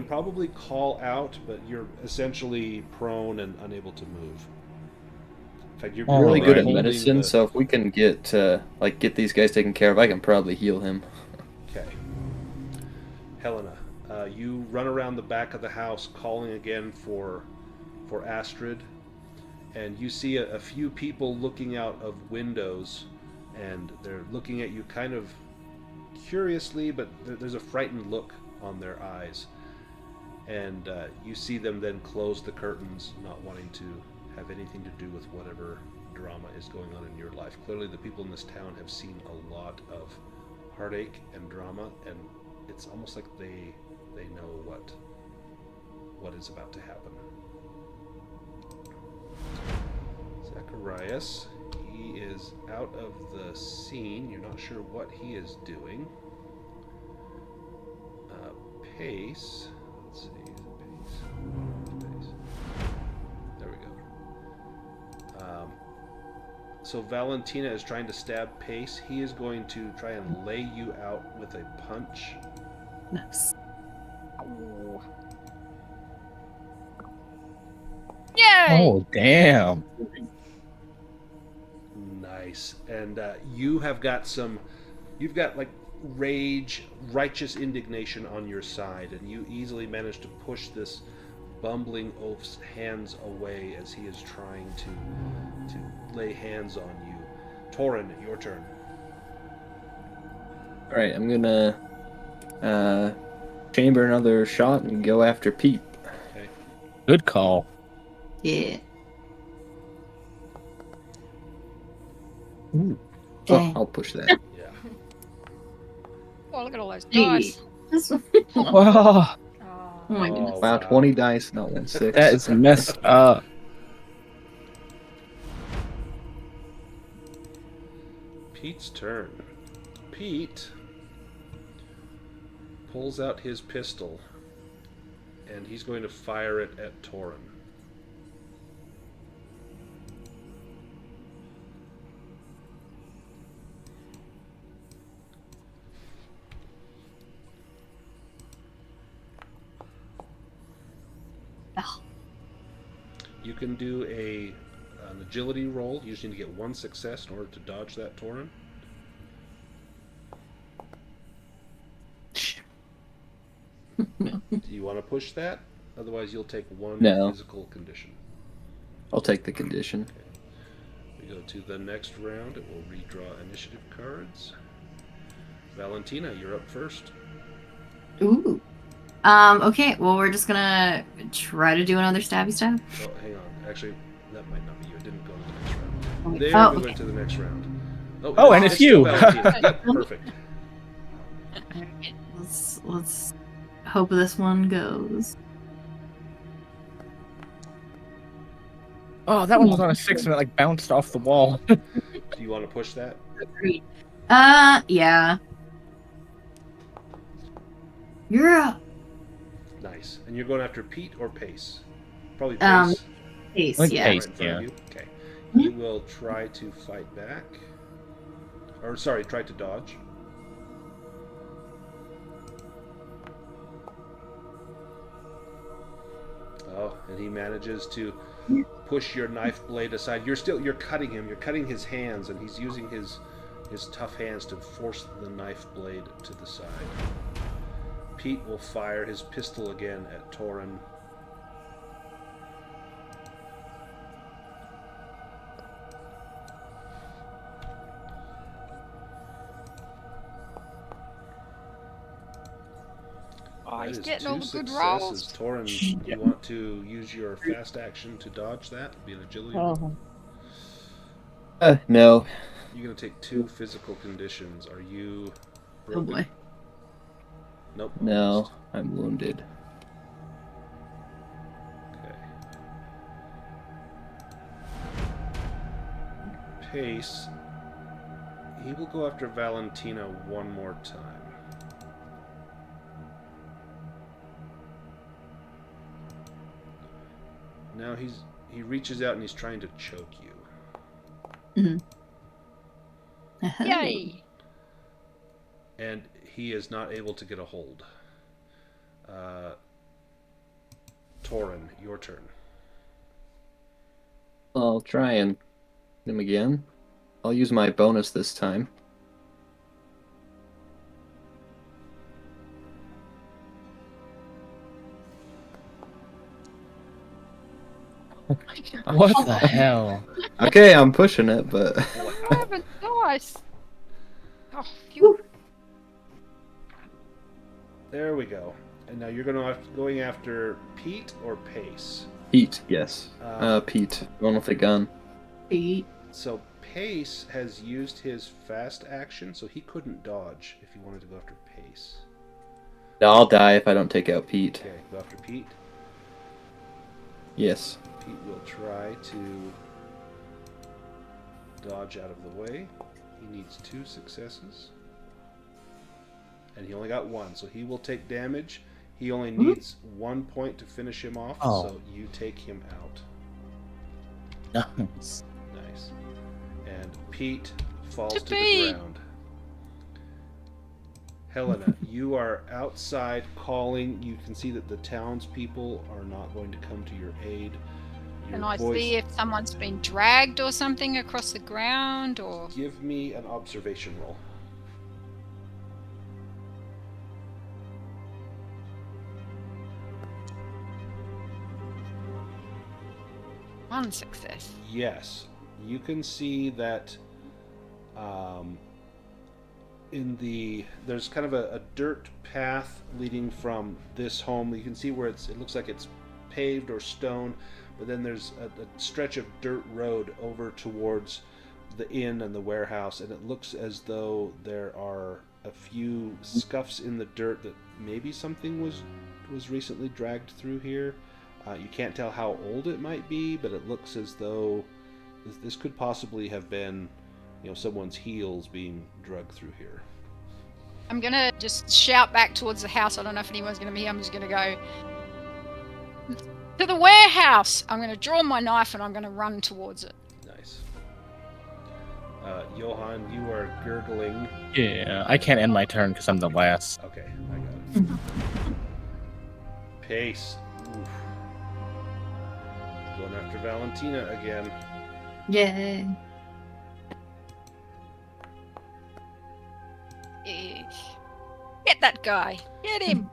probably call out, but you're essentially prone and unable to move. In fact, you're All really good at holding medicine, the- so if we can get these guys taken care of, I can probably heal him. Okay. Helena, you run around the back of the house calling again for Astrid, and you see a few people looking out of windows, and they're looking at you kind of curiously, but there's a frightened look on their eyes. And you see them then close the curtains, not wanting to have anything to do with whatever drama is going on in your life. Clearly the people in this town have seen a lot of heartache and drama, and it's almost like they know what is about to happen. Zacharias, he is out of the scene. You're not sure what he is doing. Pace, let's see, is it Pace? There we go. So Valentina is trying to stab Pace. He is going to try and lay you out with a punch. Nice. Yay! oh, damn. Nice. And you've got like rage, righteous indignation on your side, and you easily manage to push this bumbling oaf's hands away as he is trying to lay hands on you. Torin, your turn. Alright, I'm gonna chamber another shot and go after Pete. Okay. Good call. Yeah. Ooh. Oh, Dang. I'll push that. Yeah. Oh, look at all those Hey. dice. Oh, Oh my goodness. Wow, 20 dice, not 1 6. that is messed up. Pete's turn. Pete pulls out his pistol, and he's going to fire it at Torin. Oh. You can do an agility roll. You just need to get one success in order to dodge that, Torin. Do you want to push that? Otherwise, you'll take one No. physical condition. I'll take the condition. We go to the next round. It will redraw initiative cards. Valentina, you're up first. Ooh. Okay, well, we're just gonna try to do another stabby stab. Oh, hang on. Actually, that might not be you. It didn't go to the next round. Okay. There Oh, we okay. went to the next round. Oh, and it's still you. Valentina. Yep, perfect. Alright, let's hope this one goes. Oh, that one was on a 6 and it like bounced off the wall. Do you want to push that? Yeah. You're up. Nice. And you're going after Pete or Pace? Probably Pace. Pace, Like yeah. Pace. Right in front of yeah. you. Okay. Mhm. He will try to fight back. Or, sorry, try to dodge. Oh, and he manages to push your knife blade aside. You're cutting him. You're cutting his hands, and he's using his tough hands to force the knife blade to the side. Pete will fire his pistol again at Torin. Oh, That he's is getting 2 all the good successes. rolls. Torin, you want to use your fast action to dodge that? Be an agility roll. No. You're going to take 2 physical conditions. Are you Oh broken? boy. Nope. No, almost. I'm wounded. Okay. Pace. He will go after Valentina one more time. Now he reaches out and he's trying to choke you. Yay! And he is not able to get a hold. Torin, your turn. I'll try and hit him again. I'll use my bonus this time. What the hell? Okay, I'm pushing it, but I haven't dice. Oh, phew. There we go. And now you're going after Pete or Pace. Pete, yes. Um, Pete, going with the gun. Eight. So Pace has used his fast action, so he couldn't dodge if he wanted to go after Pace. No, I'll die if I don't take out Pete. Okay, go after Pete. Yes. Pete will try to dodge out of the way. He needs 2 successes. And he only got 1, so he will take damage. He only needs 1 point to finish him off, so you take him out. Nice. Nice. And Pete falls to Yippee! the ground. Helena, you are outside calling. You can see that the townspeople are not going to come to your aid. Can I see if someone's been dragged or something across the ground, or? Give me an observation roll. One success. Yes, you can see that there's kind of a dirt path leading from this home. You can see where it looks like it's paved or stone, but then there's a stretch of dirt road over towards the inn and the warehouse, and it looks as though there are a few scuffs in the dirt that maybe something was recently dragged through here. You can't tell how old it might be, but it looks as though this could possibly have been, someone's heels being dragged through here. I'm gonna just shout back towards the house. I don't know if anyone's gonna be here. I'm just gonna go to the warehouse. I'm gonna draw my knife and I'm gonna run towards it. Nice. Johan, you are gurgling. Yeah, I can't end my turn because I'm the last. Okay, I got it. Pace. Oof. Going after Valentina again. Yay. Eh. Get that guy. Get him.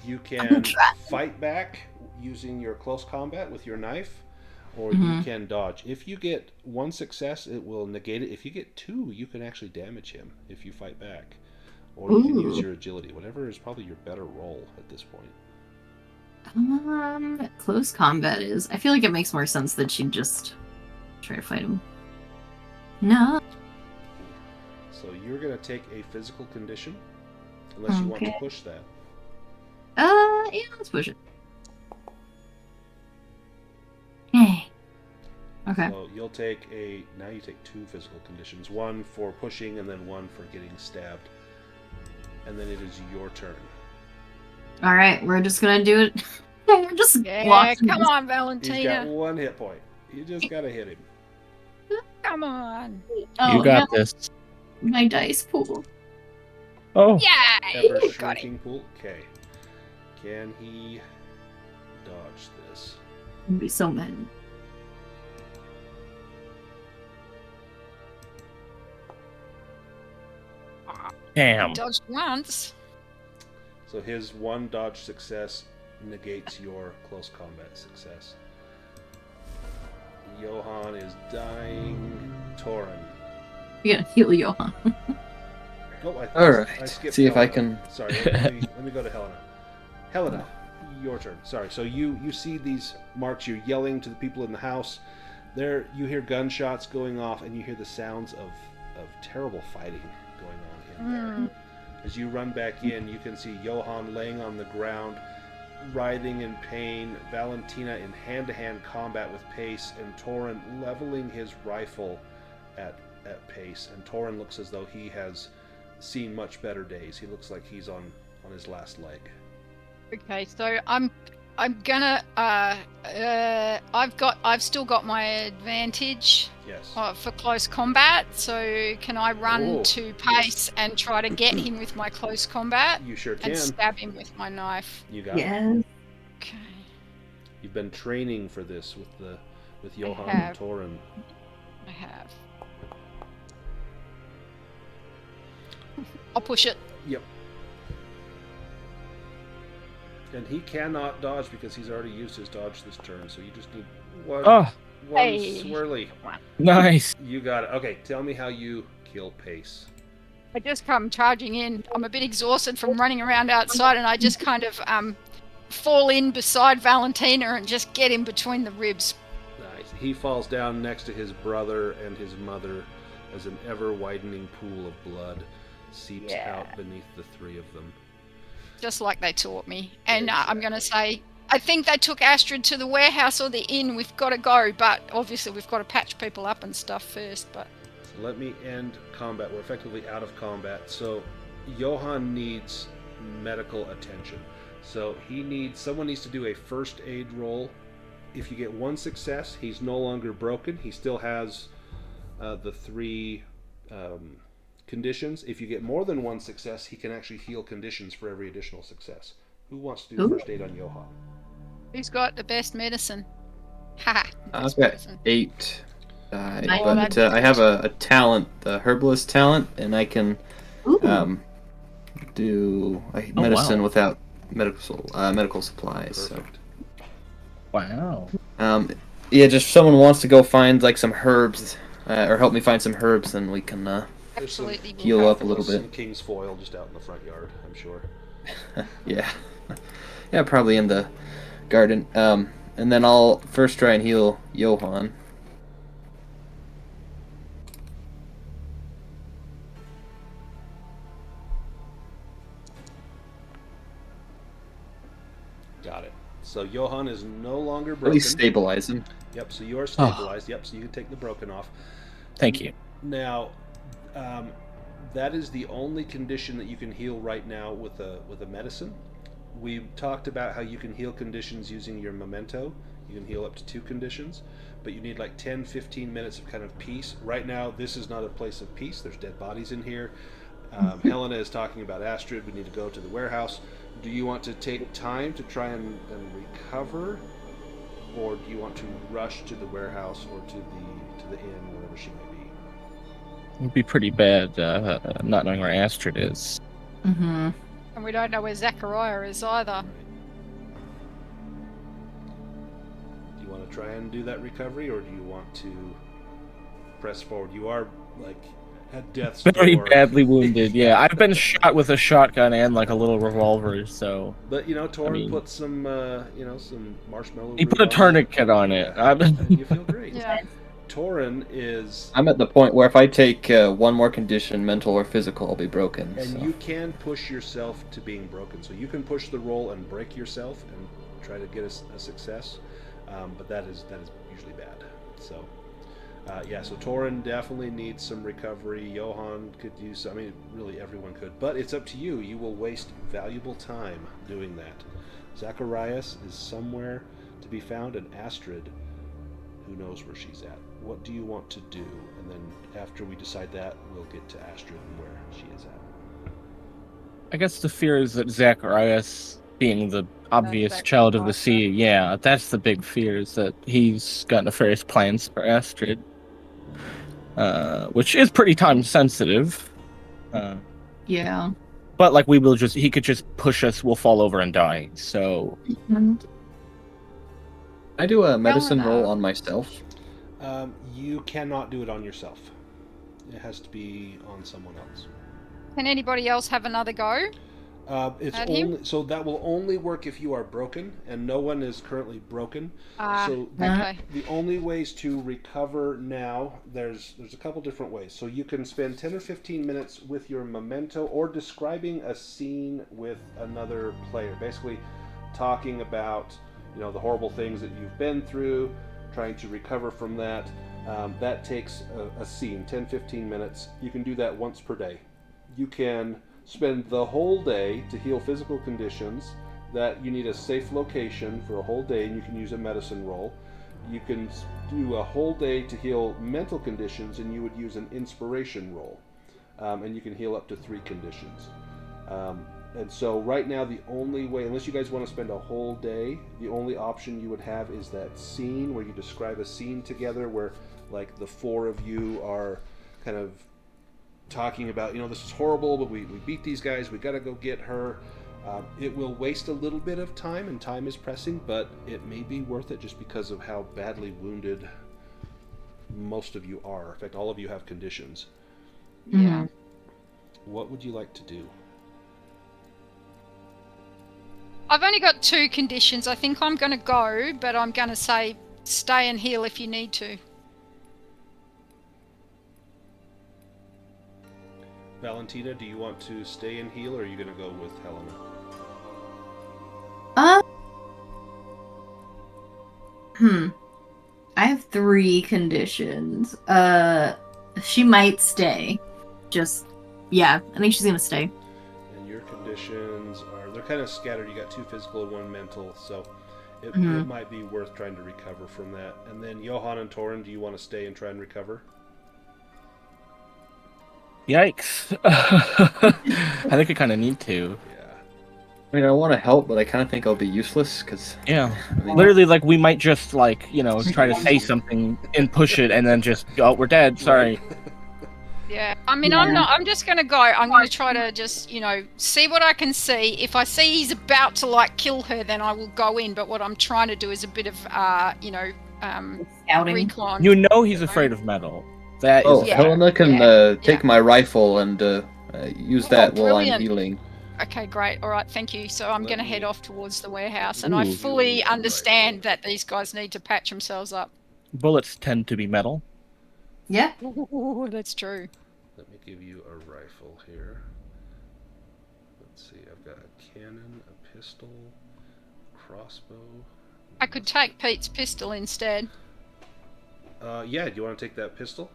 You can fight back using your close combat with your knife, or you can dodge. If you get 1 success, it will negate it. If you get 2, you can actually damage him if you fight back. Or you can use your agility. Whatever is probably your better roll at this point. Close combat is. I feel like it makes more sense that she'd just try to fight him. No. So you're going to take a physical condition, unless you want to push that. Yeah, let's push it. Yay. Okay. So you'll take now you take 2 physical conditions, 1 for pushing and then 1 for getting stabbed. And then it is your turn. All right, we're just gonna do it. We're just watching come this. on, He's got Valentina. 1 hit point. You just got to hit him. Come on. Oh, You got no, this. my dice pool. Oh, Yay! Ever Got it. shrinking pool. Okay. Can he dodge this? I'd be so mad. damn. Dodged once. So his 1 dodge success negates your close combat success. Johan is dying. Torin. You gotta heal Johan. Oh, I All right. I skipped See if I Helena. can. Sorry, let me go to Helena. Helena, your turn. Sorry. So you see these marks. You're yelling to the people in the house. There, you hear gunshots going off, and you hear the sounds of terrible fighting going on in there. As you run back in, you can see Johan laying on the ground, writhing in pain, Valentina in hand-to-hand combat with Pace, and Torin leveling his rifle at Pace. And Torin looks as though he has seen much better days. He looks like he's on his last leg. Okay, so I'm gonna I've still got my advantage Yes. for close combat. So can I run Oh, to Pace and try to get him with my close combat You sure can. and stab him with my knife? You got it. Yes. Okay. You've been training for this with Johan and have. Torin. I have. I'll push it. Yep. And he cannot dodge because he's already used his dodge this turn, so you just need one Hey. swirly. Nice. You got it. Okay, tell me how you kill Pace. I just come charging in. I'm a bit exhausted from running around outside, and I just kind of fall in beside Valentina and just get in between the ribs. Nice. He falls down next to his brother and his mother as an ever-widening pool of blood seeps out beneath the three of them. Just like they taught me. And I'm going to say, I think they took Astrid to the warehouse or the inn. We've got to go, but obviously we've got to patch people up and stuff first. But So let me end combat. We're effectively out of combat. So Johan needs medical attention. So someone needs to do a first aid roll. If you get one success, he's no longer broken. He still has the three conditions. If you get more than one success, he can actually heal conditions for every additional success. Who wants to do the first aid on Johan? who's got the best medicine? Haha. I've got 8. Nice. But I have a talent, the herbalist talent, and I can do medicine wow. without medical supplies. Perfect. Wow. So, yeah, just if someone wants to go find like some herbs, or help me find some herbs, then we can There's some Absolutely. heal up a little some bit. king's foil just out in the front yard, I'm sure. Yeah, yeah, probably in the garden. And then I'll first try and heal Johan. Got it. So Johan is no longer At broken. least stabilize him. Yep, so you are stabilized. Yep, so you can take the broken off. Thank you. Now, that is the only condition that you can heal right now with a medicine. We talked about how you can heal conditions using your memento. You can heal up to 2 conditions, but you need like 10-15 minutes of kind of peace. Right now, this is not a place of peace. There's dead bodies in here. Helena is talking about Astrid. We need to go to the warehouse. Do you want to take time to try and recover, or do you want to rush to the warehouse or to the inn, wherever she may be? It'd be pretty bad not knowing where Astrid is. Mm-hmm. And we don't know where Zachariah is either. Do you want to try and do that recovery, or do you want to press forward? You are like at death's Very door. badly wounded. Yeah, I've been shot with a shotgun and like a little revolver. So But Torin I mean- put some some marshmallow. he root put a on it. tourniquet on it. You feel great. Yeah. Torin is, I'm at the point where if I take one more condition, mental or physical, I'll be broken. and So. you can push yourself to being broken. So you can push the roll and break yourself and try to get a success. But that is usually bad. So. So Torin definitely needs some recovery. Johan could use, really everyone could. But it's up to you. You will waste valuable time doing that. Zacharias is somewhere to be found, and Astrid, who knows where she's at. What do you want to do? And then after we decide that, we'll get to Astrid and where she is at. I guess the fear is that Zacharias, being the obvious Zacharias. child of the sea, yeah, that's the big fear, is that he's got nefarious plans for Astrid. Which is pretty time sensitive. Yeah. But like he could just push us, we'll fall over and die. So I do a medicine Helena. roll on myself. You cannot do it on yourself. It has to be on someone else. Can anybody else have another go? It's Add him? only so that will only work if you are broken, and no one is currently broken. So Okay. the only ways to recover now, there's a couple different ways. So you can spend 10 or 15 minutes with your memento or describing a scene with another player, basically talking about the horrible things that you've been through, trying to recover from that. That takes a scene, 10, 15 minutes. You can do that once per day. You can spend the whole day to heal physical conditions that you need a safe location for a whole day, and you can use a medicine roll. You can do a whole day to heal mental conditions, and you would use an inspiration roll. And you can heal up to 3 conditions. And so right now the only way, unless you guys want to spend a whole day, the only option you would have is that scene where you describe a scene together where like the 4 of you are kind of talking about, this is horrible, but we beat these guys, we gotta go get her. It will waste a little bit of time, and time is pressing, but it may be worth it just because of how badly wounded most of you are. In fact, all of you have conditions. Yeah. What would you like to do? I've only got 2 conditions. I think I'm going to go, but I'm going to say stay and heal if you need to. Valentina, do you want to stay and heal, or are you going to go with Helena? I have 3 conditions. She might stay. I think she's gonna stay. And your conditions they're kind of scattered. You got 2 physical and 1 mental, so it might be worth trying to recover from that. And then Johan and Torin, do you want to stay and try and recover? Yikes. I think I kind of need to. Yeah. I mean, I want to help, but I kind of think I'll be useless because. Yeah. Literally, like, we might just, like, try to say something and push it and then just, oh, we're dead, sorry. Yeah, I mean, I'm just going to go. I'm going to try to just, see what I can see. If I see he's about to, kill her, then I will go in. But what I'm trying to do is a bit of, Scouting. recon. He's afraid of metal. That Oh, is Helena can take my rifle and use that while I'm brilliant. healing. Okay, great. All right, thank you. So I'm going to head off towards the warehouse. And I Ooh. fully understand that these guys need to patch themselves up. Bullets tend to be metal. Yeah. Ooh, that's true. Let me give you a rifle here. Let's see, I've got a cannon, a pistol, crossbow. I could take Pete's pistol instead. Yeah, do you want to take that pistol?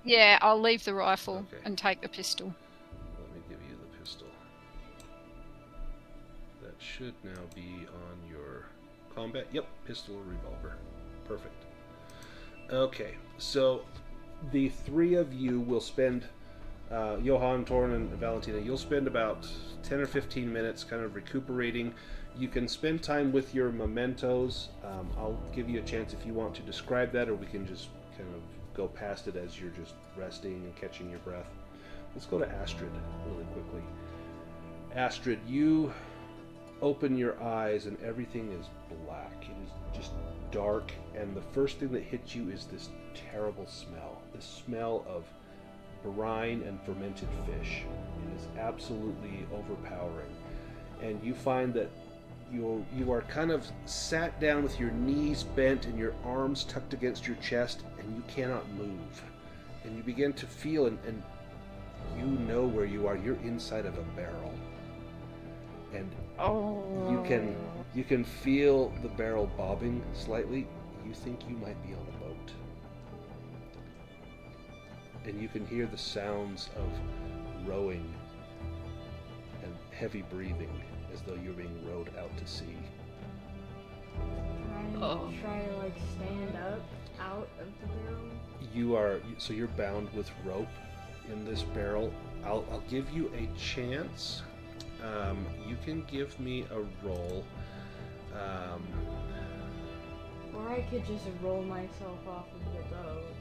Yeah, I'll leave the rifle Okay. and take the pistol. Let me give you the pistol. That should now be on your combat. Yep, pistol or revolver. Perfect. Okay, so the 3 of you will spend, Johan, Torin, and Valentina, you'll spend about 10 or 15 minutes kind of recuperating. You can spend time with your mementos. I'll give you a chance if you want to describe that, or we can just kind of go past it as you're just resting and catching your breath. Let's go to Astrid really quickly. Astrid, you open your eyes and everything is black. It is just dark, and the first thing that hits you is this terrible smell. The smell of brine and fermented fish. It is absolutely overpowering. And you find that you are kind of sat down with your knees bent and your arms tucked against your chest, and you cannot move. And you begin to feel, and you know where you are. You're inside of a barrel. And you can feel the barrel bobbing slightly. You think you might be on a boat. And you can hear the sounds of rowing and heavy breathing as though you're being rowed out to sea. Try to stand up out of the barrel. You're bound with rope in this barrel. I'll give you a chance. You can give me a roll. Or I could just roll myself off of the boat,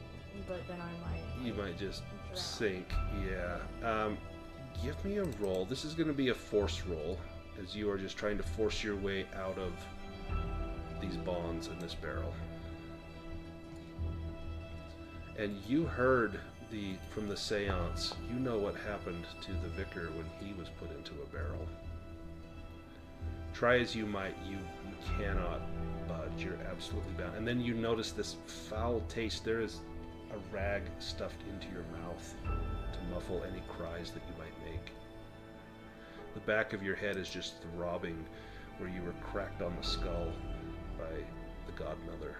but then You might just drown. sink. Yeah. Give me a roll. This is going to be a force roll, as you are just trying to force your way out of these bonds in this barrel. And you heard from the seance, you know what happened to the vicar when he was put into a barrel. try as you might, you cannot budge. You're absolutely bound. And then you notice this foul taste. There is a rag stuffed into your mouth to muffle any cries that you might make. The back of your head is just throbbing where you were cracked on the skull by the godmother.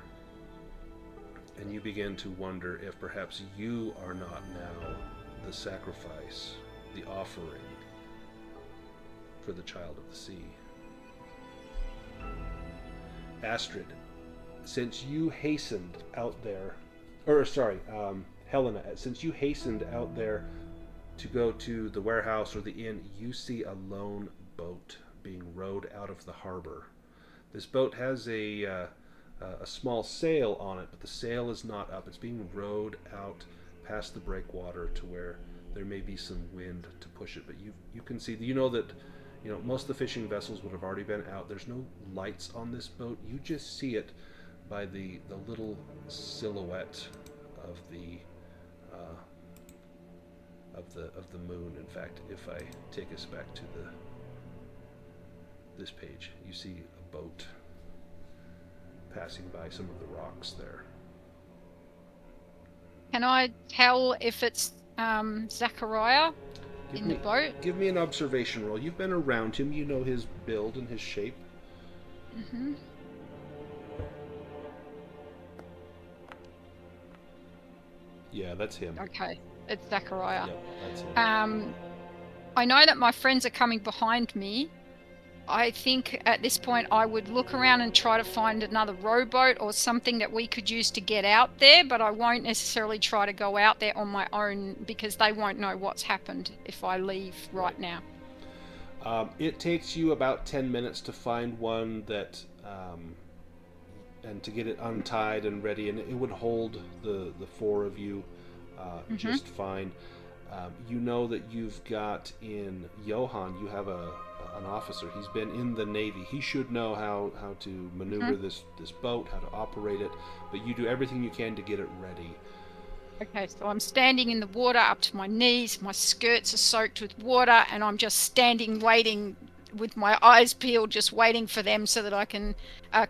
And you begin to wonder if perhaps you are not now the sacrifice, the offering for the child of the sea. Astrid, since you hastened out there, Helena, since you hastened out there to go to the warehouse or the inn, you see a lone boat being rowed out of the harbor. This boat has a small sail on it, but the sail is not up. It's being rowed out past the breakwater to where there may be some wind to push it. But you can see, that most of the fishing vessels would have already been out. There's no lights on this boat. You just see it by the little silhouette of the moon. In fact, if I take us back to this page, you see a boat passing by some of the rocks there. Can I tell if it's Zachariah in the boat? Give me an observation roll. You've been around him. You know his build and his shape. Mm-hmm. Yeah, that's him. Okay, it's Zachariah. Yep, that's him. I know that my friends are coming behind me. I think at this point I would look around and try to find another rowboat or something that we could use to get out there, but I won't necessarily try to go out there on my own because they won't know what's happened if I leave right now. It takes you about 10 minutes to find one that, and to get it untied and ready, and it would hold the four of you just fine. You know that you've got in Johan, you have an officer. He's been in the Navy. He should know how to maneuver this boat, how to operate it, but you do everything you can to get it ready. Okay, so I'm standing in the water up to my knees, my skirts are soaked with water, and I'm just standing waiting with my eyes peeled, just waiting for them so that I can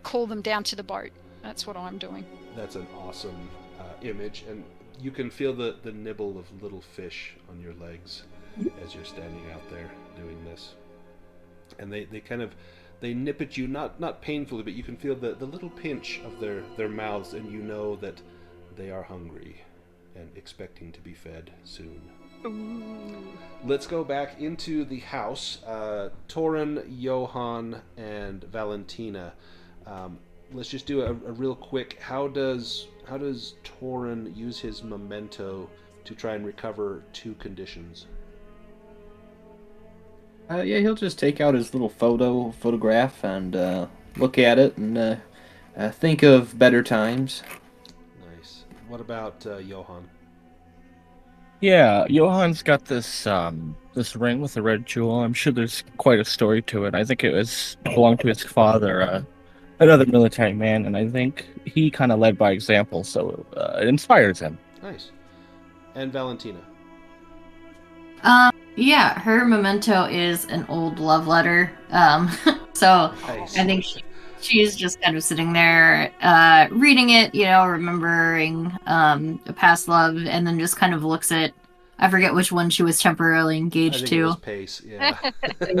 call them down to the boat. That's what I'm doing. That's an awesome image, and you can feel the nibble of little fish on your legs as you're standing out there doing this. And they nip at you, not painfully, but you can feel the little pinch of their mouths, and you know that they are hungry and expecting to be fed soon. Ooh. Let's go back into the house. Torin, Johan, and Valentina. Let's just do a real quick. How does Torin use his memento to try and recover 2 conditions? Yeah, he'll just take out his little photograph and look at it and think of better times. Nice. What about Johan? Yeah, Johan's got this this ring with a red jewel. I'm sure there's quite a story to it. I think it belonged to his father, another military man, and I think he kind of led by example, so it inspires him. Nice. And Valentina? Yeah, her memento is an old love letter. So Nice. I think she's just kind of sitting there, reading it, remembering a past love, and then just kind of looks at, I forget which one she was temporarily engaged to. It was Pace, yeah. Okay, I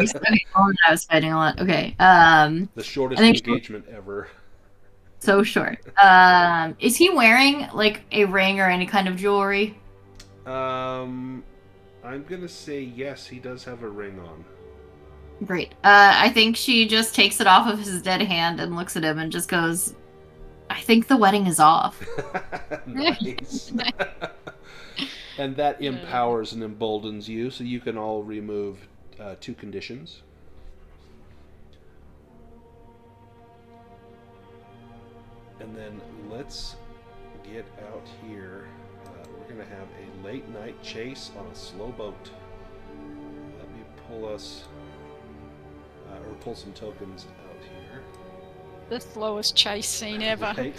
was fighting a lot. Okay. The shortest engagement ever. So short. Is he wearing like a ring or any kind of jewelry? I'm gonna say yes, he does have a ring on. Great. I think she just takes it off of his dead hand and looks at him and just goes, I think the wedding is off. Nice. And that empowers and emboldens you, so you can all remove 2 conditions. And then let's get out here. We're going to have a late night chase on a slow boat. Let me pull us, or pull some tokens out here. The slowest chase scene ever. Right?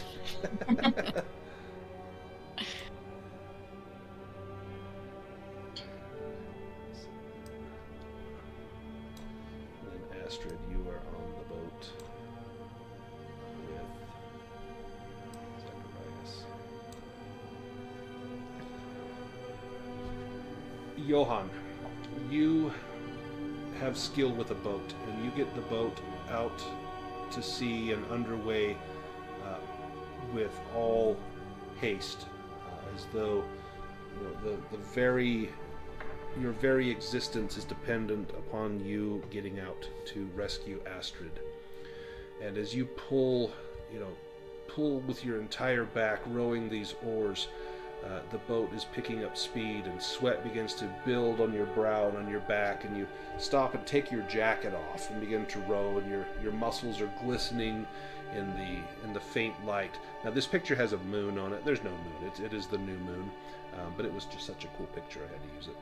Astrid, you are on the Johan, you have skill with a boat, and you get the boat out to sea and underway with all haste, as though your very existence is dependent upon you getting out to rescue Astrid. And as you pull with your entire back, rowing these oars, the boat is picking up speed, and sweat begins to build on your brow and on your back, and you stop and take your jacket off and begin to row, and your muscles are glistening in the faint light. Now this picture has a moon on it. There's no moon. It is the new moon, but it was just such a cool picture I had to use it.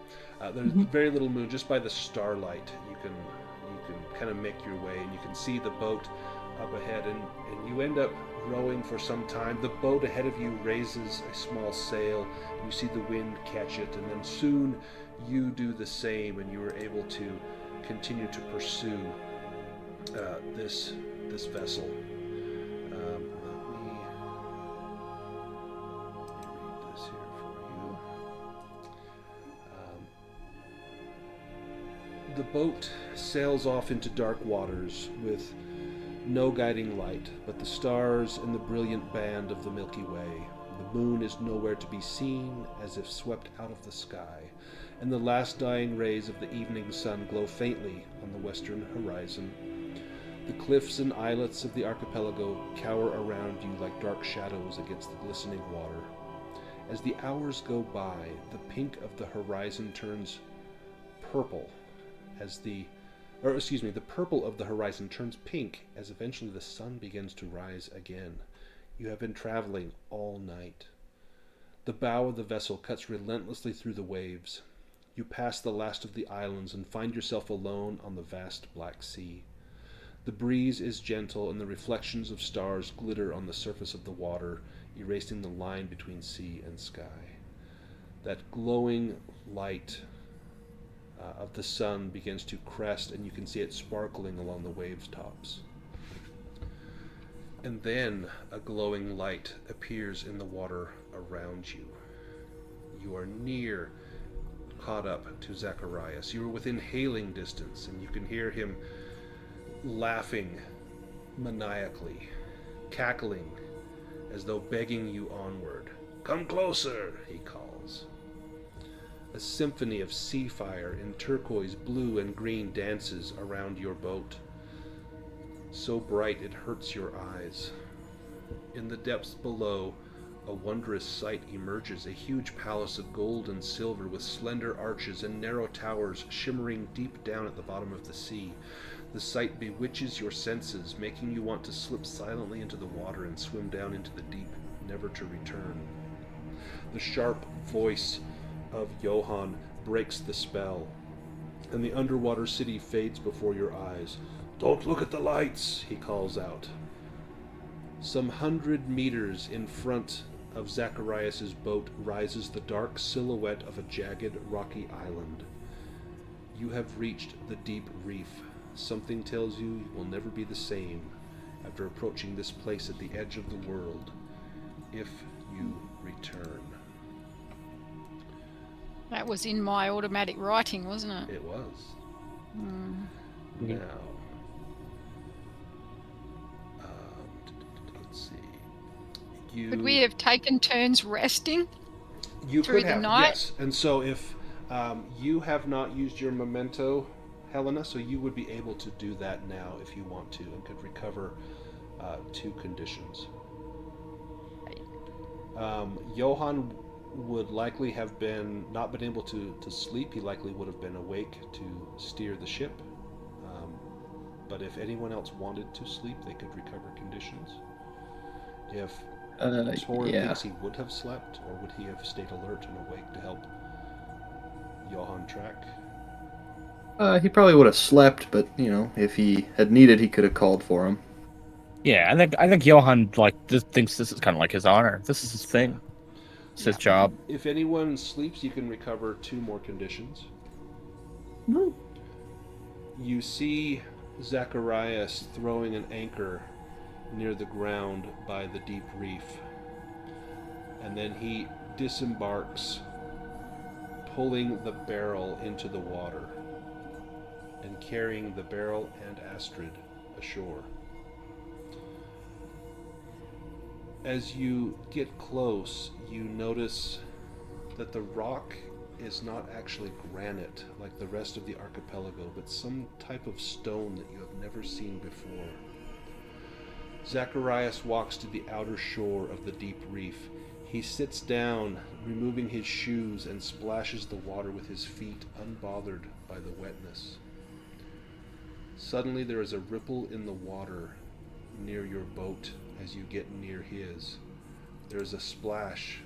There's very little moon. Just by the starlight you can kind of make your way, and you can see the boat up ahead, and you end up rowing for some time. The boat ahead of you raises a small sail, and you see the wind catch it, and then soon you do the same, and you are able to continue to pursue this vessel. Let me read this here for you. The boat sails off into dark waters with no guiding light but the stars and the brilliant band of the Milky Way. The moon is nowhere to be seen, as if swept out of the sky, and the last dying rays of the evening sun glow faintly on the western horizon. The cliffs and islets of the archipelago cower around you like dark shadows against the glistening water. As the hours go by, the pink of the horizon turns purple the purple of the horizon turns pink as eventually the sun begins to rise again. You have been traveling all night. The bow of the vessel cuts relentlessly through the waves. You pass the last of the islands and find yourself alone on the vast Black Sea. The breeze is gentle, and the reflections of stars glitter on the surface of the water, erasing the line between sea and sky. That glowing light of the sun begins to crest, and you can see it sparkling along the waves' tops. And then a glowing light appears in the water around you. You are near caught up to Zacharias. You are within hailing distance, and you can hear him laughing maniacally, cackling as though begging you onward. "Come closer," he calls. A symphony of sea fire in turquoise, blue, and green dances around your boat, so bright it hurts your eyes. In the depths below, a wondrous sight emerges, a huge palace of gold and silver with slender arches and narrow towers shimmering deep down at the bottom of the sea. The sight bewitches your senses, making you want to slip silently into the water and swim down into the deep, never to return. The sharp voice of Johan breaks the spell, and the underwater city fades before your eyes. "Don't look at the lights," he calls out. Some 100 meters in front of Zacharias's boat rises the dark silhouette of a jagged, rocky island. You have reached the deep reef. Something tells you will never be the same after approaching this place at the edge of the world, if you return. That was in my automatic writing, wasn't it? It was. Yeah. Now, let's see. Could we have taken turns resting You through could the have, night? yes. And so if you have not used your memento, Helena, so you would be able to do that now if you want to, and could recover 2 conditions. Johan would likely have not been able to sleep. He likely would have been awake to steer the ship. But if anyone else wanted to sleep, they could recover conditions. If Torin thinks he would have slept, or would he have stayed alert and awake to help Johan track? He probably would have slept, but if he had needed, he could have called for him. Yeah, I think Johan just thinks this is kind of like his honor. This is his thing. It's his job. If anyone sleeps, you can recover 2 more conditions. Mm. You see Zacharias throwing an anchor near the ground by the deep reef, and then he disembarks, pulling the barrel into the water and carrying the barrel and Astrid ashore. As you get close, you notice that the rock is not actually granite like the rest of the archipelago, but some type of stone that you have never seen before. Zacharias walks to the outer shore of the deep reef. He sits down, removing his shoes, and splashes the water with his feet, unbothered by the wetness. Suddenly there is a ripple in the water near your boat as you get near his. There is a splash,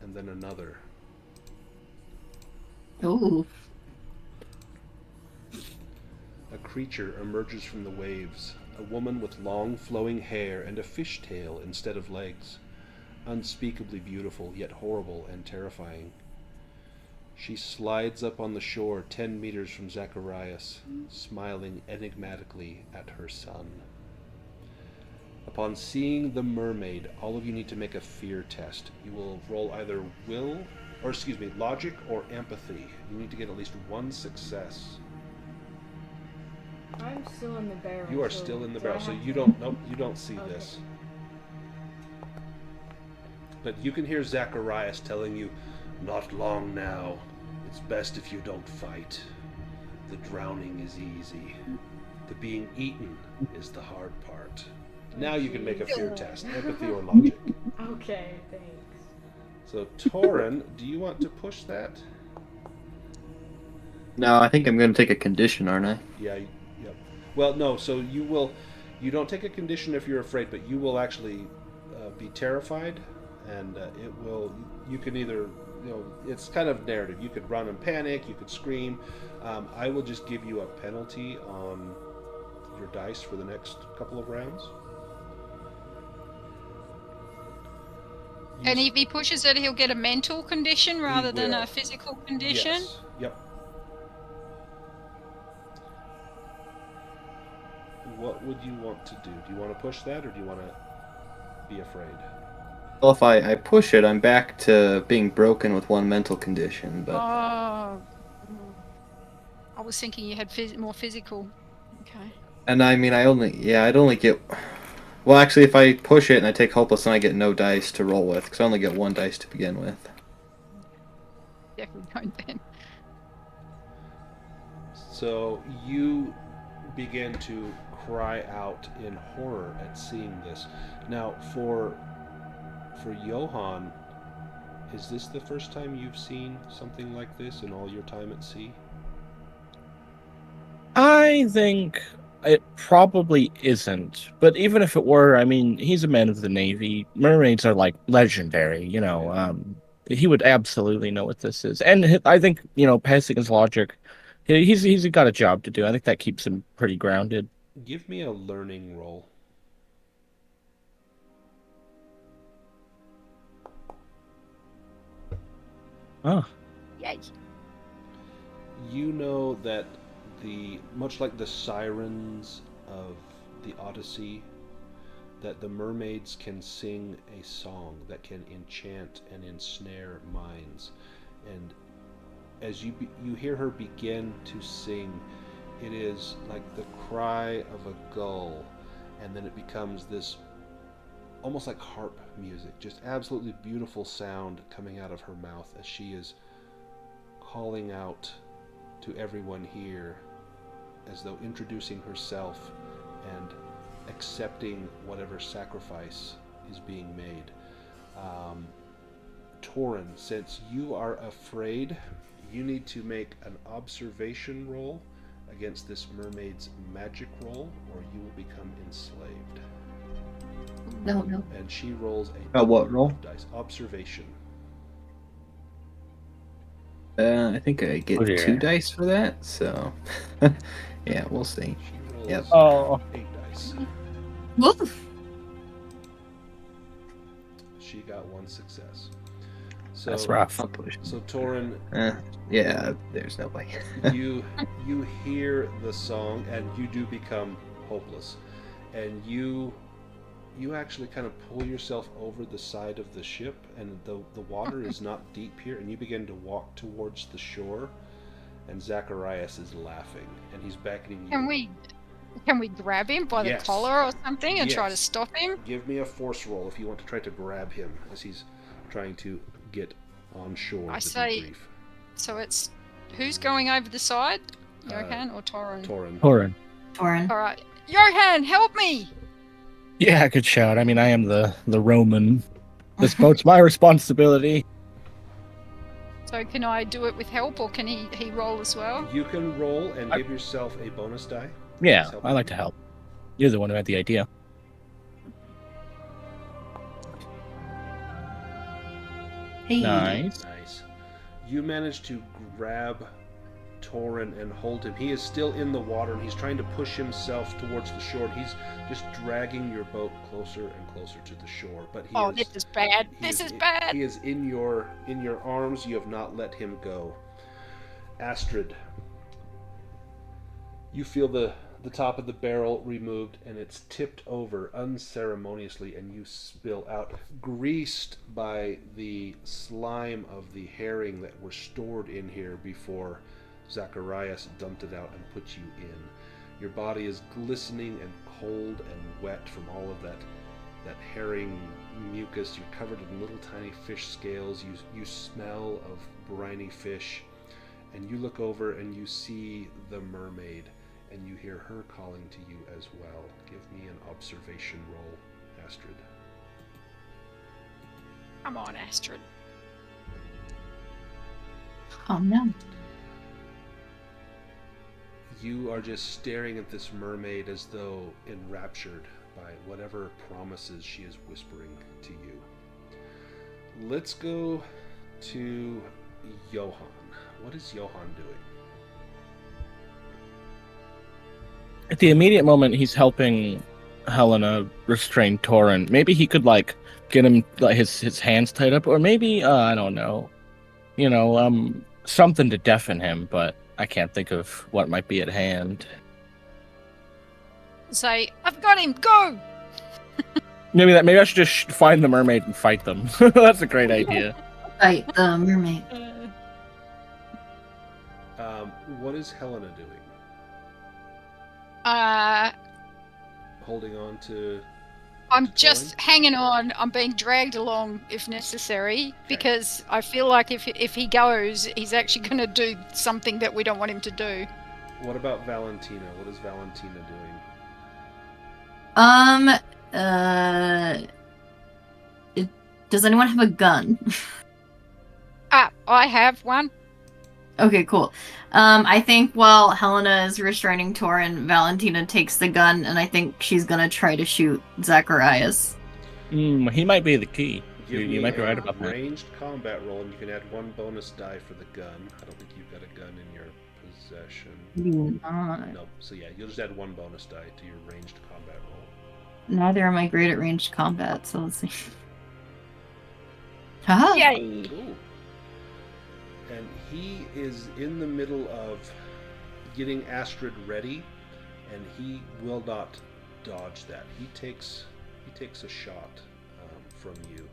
and then another. Ooh. A creature emerges from the waves, a woman with long flowing hair and a fishtail instead of legs. Unspeakably beautiful, yet horrible and terrifying. She slides up on the shore 10 meters from Zacharias, smiling enigmatically at her son. Upon seeing the mermaid, all of you need to make a fear test. You will roll either logic or empathy. You need to get at least one success. I'm still in the barrel. You are so still in the do I barrel, so have you to- don't see Okay. this. But you can hear Zacharias telling you, "Not long now. It's best if you don't fight. The drowning is easy. The being eaten is the hard part." Now you can make a fear test, empathy or logic. Okay, thanks. So Torin, do you want to push that? No, I think I'm going to take a condition, aren't I? Yeah, yep. Well, no, so you don't take a condition if you're afraid, but you will actually be terrified, and you can either, it's kind of narrative. You could run and panic, you could scream. I will just give you a penalty on your dice for the next couple of rounds. And if he pushes it, he'll get a mental condition rather than will. a physical condition. Yes, yep. What would you want to do? Do you want to push that, or do you want to be afraid? Well, if I push it, I'm back to being broken with one mental condition, but... Oh. I was thinking you had more physical. Okay. And I mean, I'd only get... Well, actually, if I push it and I take hopeless, then I get no dice to roll with, because I only get one dice to begin with. Definitely don't then. So you begin to cry out in horror at seeing this. Now, for Johan, is this the first time you've seen something like this in all your time at sea? I think it probably isn't. But even if it were, I mean, he's a man of the Navy. Mermaids are like legendary, he would absolutely know what this is. And I think, passing his logic, he's got a job to do. I think that keeps him pretty grounded. Give me a learning roll. Oh. Yay. You know that much like the sirens of the Odyssey, that the mermaids can sing a song that can enchant and ensnare minds. And as you hear her begin to sing, it is like the cry of a gull, and then it becomes this almost like harp music, just absolutely beautiful sound coming out of her mouth as she is calling out to everyone here, as though introducing herself and accepting whatever sacrifice is being made. Torin, since you are afraid, you need to make an observation roll against this mermaid's magic roll, or you will become enslaved. No. And she rolls a What roll? dice. Observation. I think I get Oh, dear. 2 dice for that, so... yeah, we'll see. She rolls Yep. Oh. 8 dice. Woof. She got 1 success. So, That's rough. I'll push. So Torin, Yeah, there's no way. you hear the song and you do become hopeless, and you you actually kind of pull yourself over the side of the ship, and the water is not deep here, and you begin to walk towards the shore, and Zacharias is laughing, and he's beckoning you. Can we grab him by the Yes. collar or something and try to Yes. stop him? Give me a force roll if you want to try to grab him as he's trying to get on shore. I to say- debrief. So it's who's going over the side? Uh, Johan or Torin? Torin. Torin. Torin. All right, Johan, help me! Yeah, good shout. I mean, I am the Roman. This boat's my responsibility. So can I do it with help, or can he roll as well? You can roll and give yourself a bonus die. Yeah, Help I me. like to help. You're the one who had the idea. Hey. Nice. Nice. You manage to grab Torin and hold him. He is still in the water, and he's trying to push himself towards the shore. He's just dragging your boat closer and closer to the shore. But he is, This is bad. he This is in- bad. He is in your arms. You have not let him go. Astrid, you feel the top of the barrel removed, and it's tipped over unceremoniously, and you spill out, greased by the slime of the herring that were stored in here before Zacharias dumped it out and put you in. Your body is glistening and cold and wet from all of that herring mucus. You're covered in little tiny fish scales. You smell of briny fish, and you look over and you see the mermaid, and you hear her calling to you as well. Give me an observation roll, Astrid. Come on, Astrid. Oh no. You are just staring at this mermaid as though enraptured by whatever promises she is whispering to you. Let's go to Johan. What is Johan doing? At the immediate moment, he's helping Helena restrain Torin. Maybe he could get him his hands tied up, or maybe I don't know, something to deafen him. But I can't think of what might be at hand. Say, I've got him. Go. Maybe I should just find the mermaid and fight them. That's a great idea. Fight the mermaid. What is Helena doing? Holding on to... I'm to just Torin? hanging on. I'm being dragged along if necessary, because I feel like if he goes, he's actually going to do something that we don't want him to do. What about Valentina? What is Valentina doing? Does anyone have a gun? I have one. Okay, cool. I think while Helena is restraining Torin, Valentina takes the gun, and I think she's gonna try to shoot Zacharias. He might be the key. Give You me might be a right about that. ranged combat roll, and you can add one bonus die for the gun. I don't think you've got a gun in your possession. Nope. So yeah, you'll just add one bonus die to your ranged combat roll. Neither am I great at ranged combat, so let's see. Haha! Yay! Ooh. And he is in the middle of getting Astrid ready, and he will not dodge that. He takes a shot from you.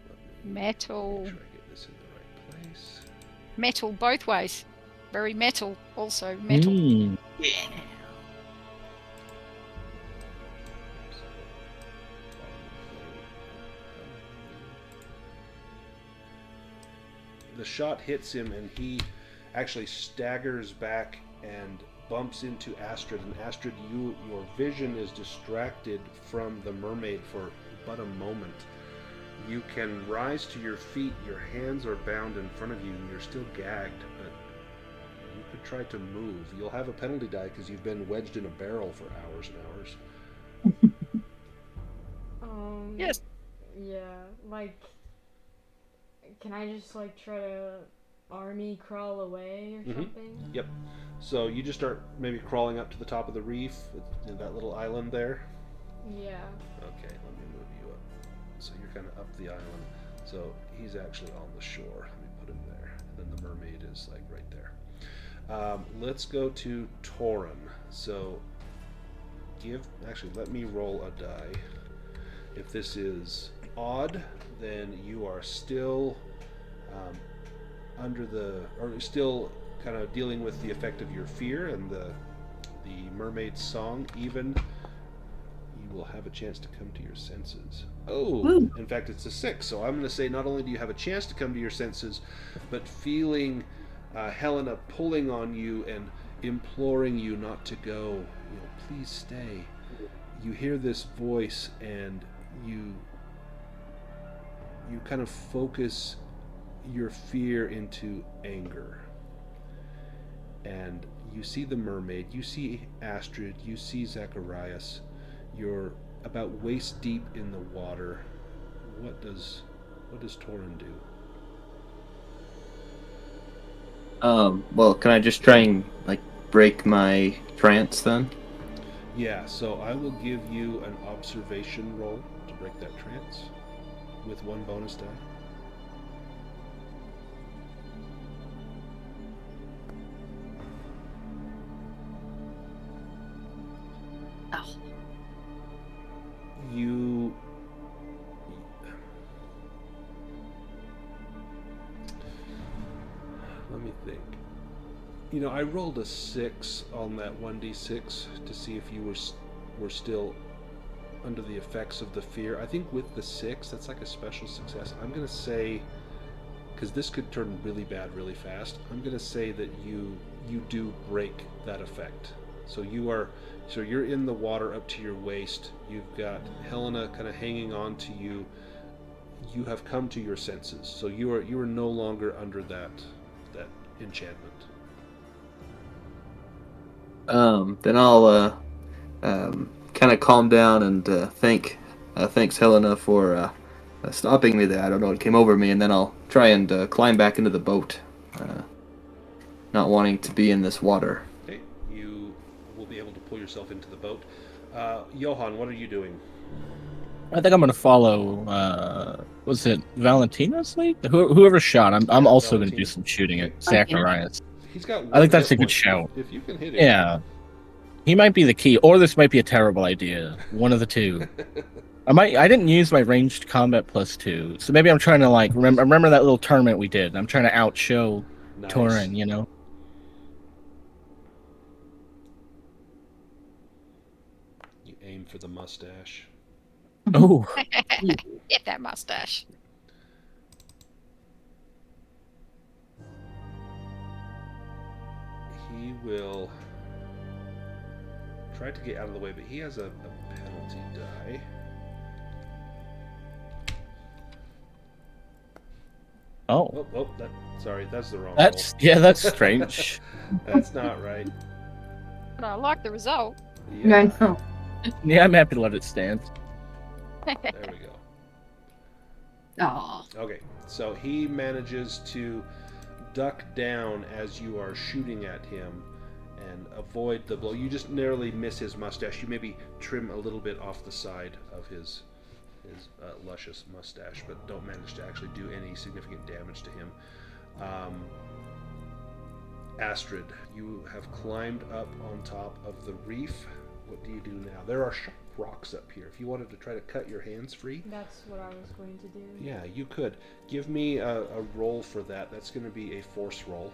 Let me Metal. make sure I get this in the right place. Metal both ways. Very metal. Also metal. The shot hits him, and he actually staggers back and bumps into Astrid. And Astrid, your vision is distracted from the mermaid for but a moment. You can rise to your feet. Your hands are bound in front of you, and you're still gagged. But you could try to move. You'll have a penalty die because you've been wedged in a barrel for hours and hours. Yes. Yeah, can I just try to army crawl away or something? Yep. So you just start maybe crawling up to the top of the reef, that little island there. Yeah. Okay, let me move you up. So you're kind of up the island. So he's actually on the shore. Let me put him there. And then the mermaid is right there. Let's go to Torin. So let me roll a die. If this is odd, then you are still still kind of dealing with the effect of your fear and the mermaid's song. Even you will have a chance to come to your senses. Oh, Woo. in fact, it's a 6. So I'm going to say not only do you have a chance to come to your senses, but feeling Helena pulling on you and imploring you not to go. Please stay. You hear this voice, and you kind of focus your fear into anger. And you see the mermaid, you see Astrid, you see Zacharias. You're about waist deep in the water. What does Torin do? Well, can I just try and break my trance then? Yeah, so I will give you an observation roll to break that trance with 1 bonus die. Oh. Let me think. I rolled a 6 on that 1d6 to see if you were still under the effects of the fear. I think with the 6, that's like a special success. I'm going to say, because this could turn really bad really fast, I'm going to say that you do break that effect. So you're in the water up to your waist. You've got Helena kind of hanging on to you. You have come to your senses. So you are no longer under that enchantment. Then I'll kind of calm down and thanks Helena for stopping me there. I don't know what came over me, and then I'll try and climb back into the boat, not wanting to be in this water. Okay, you will be able to pull yourself into the boat. Johan, what are you doing? I think I'm gonna follow. Was it Valentina's lead? Whoever shot, I'm also gonna do some shooting at Zacharias. He's got. I think that's a good shout. If you can hit him. Yeah, he might be the key, or this might be a terrible idea. One of the two. I didn't use my ranged combat +2, so maybe I'm trying to remember that little tournament we did. I'm trying to outshow Nice. Torin, You aim for the mustache. Oh, Get that mustache. He will try to get out of the way, but he has a penalty die. oh, Sorry, that's the wrong that's roll. that's strange. That's not right. But I like the result. Yeah, I know. Yeah, I'm happy to let it stand. There we go. Aw. Okay, so he manages to duck down as you are shooting at him and avoid the blow. You just narrowly miss his mustache. You maybe trim a little bit off the side of his luscious mustache, but don't manage to actually do any significant damage to him. Astrid, you have climbed up on top of the reef. What do you do now? There are sharp rocks up here. If you wanted to try to cut your hands free, That's what I was going to do. yeah, you could. Give me a roll for that. That's going to be a force roll.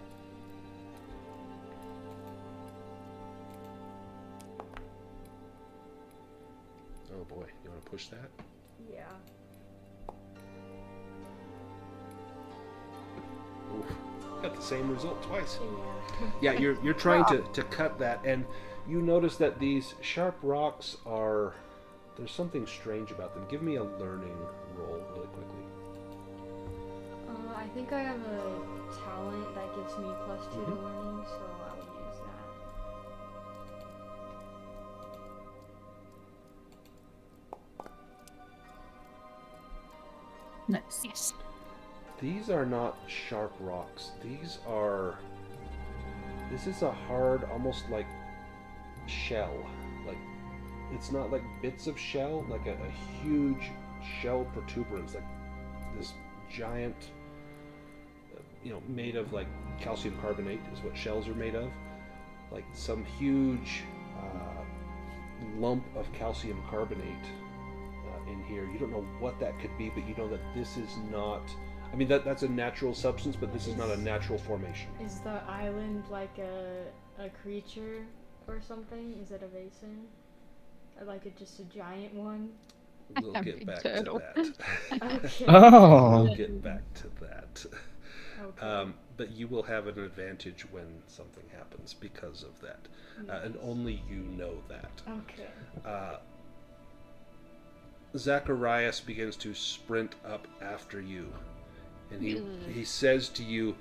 Oh boy, you want to push that? Yeah. Oof. Got the same result twice. Yeah. Yeah, you're trying to cut that, and you notice that these sharp rocks are... There's something strange about them. Give me a learning roll really quickly. I think I have a talent that gives me +2 to learning, so I will use that. Nice. Yes. These are not sharp rocks. This is a hard, almost like shell. Like, it's not like bits of shell, like a huge shell protuberance, like this giant, made of like calcium carbonate is what shells are made of. Like some huge lump of calcium carbonate in here. You don't know what that could be, but you know that this is not. I mean, that's a natural substance, but this is not a natural formation. Is the island like a creature or something? Is it a Vaesen? Or like just a giant one? We'll A get big back turtle. to that. Okay. Oh. We'll get back to that. Okay. But you will have an advantage when something happens because of that. And Yes. only you know that. Okay. Zacharias begins to sprint up after you. And Ugh. he says to you,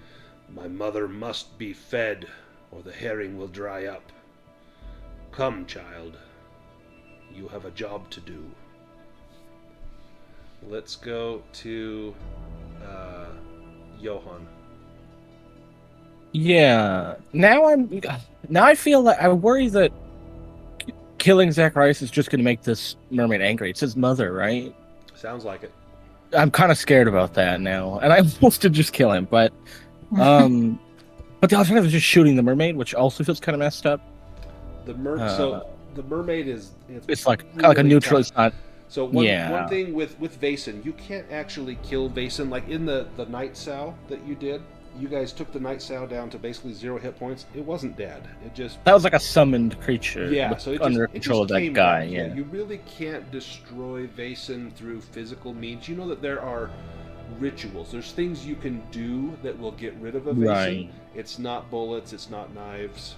"My mother must be fed, or the herring will dry up. Come, child. You have a job to do." Let's go to Johan. Yeah. Now I feel like I worry that killing Zacharias is just going to make this mermaid angry. It's his mother, right? Sounds like it. I'm kind of scared about that now, and I almost did just kill him, but the alternative is just shooting the mermaid, which also feels kind of messed up. So the mermaid is It's like kind of like a really neutral. tough. It's not. So one Yeah. thing with Vaesen, you can't actually kill Vaesen. Like in the night sow that you did, you guys took the night sow down to basically 0 hit points. It wasn't dead. It just That was like a summoned creature. yeah. with- So it under just, control of that came guy. back. Yeah. You really can't destroy Vaesen through physical means. You know that there are rituals. There's things you can do that will get rid of a Vaesen. Right. It's not bullets. It's not knives.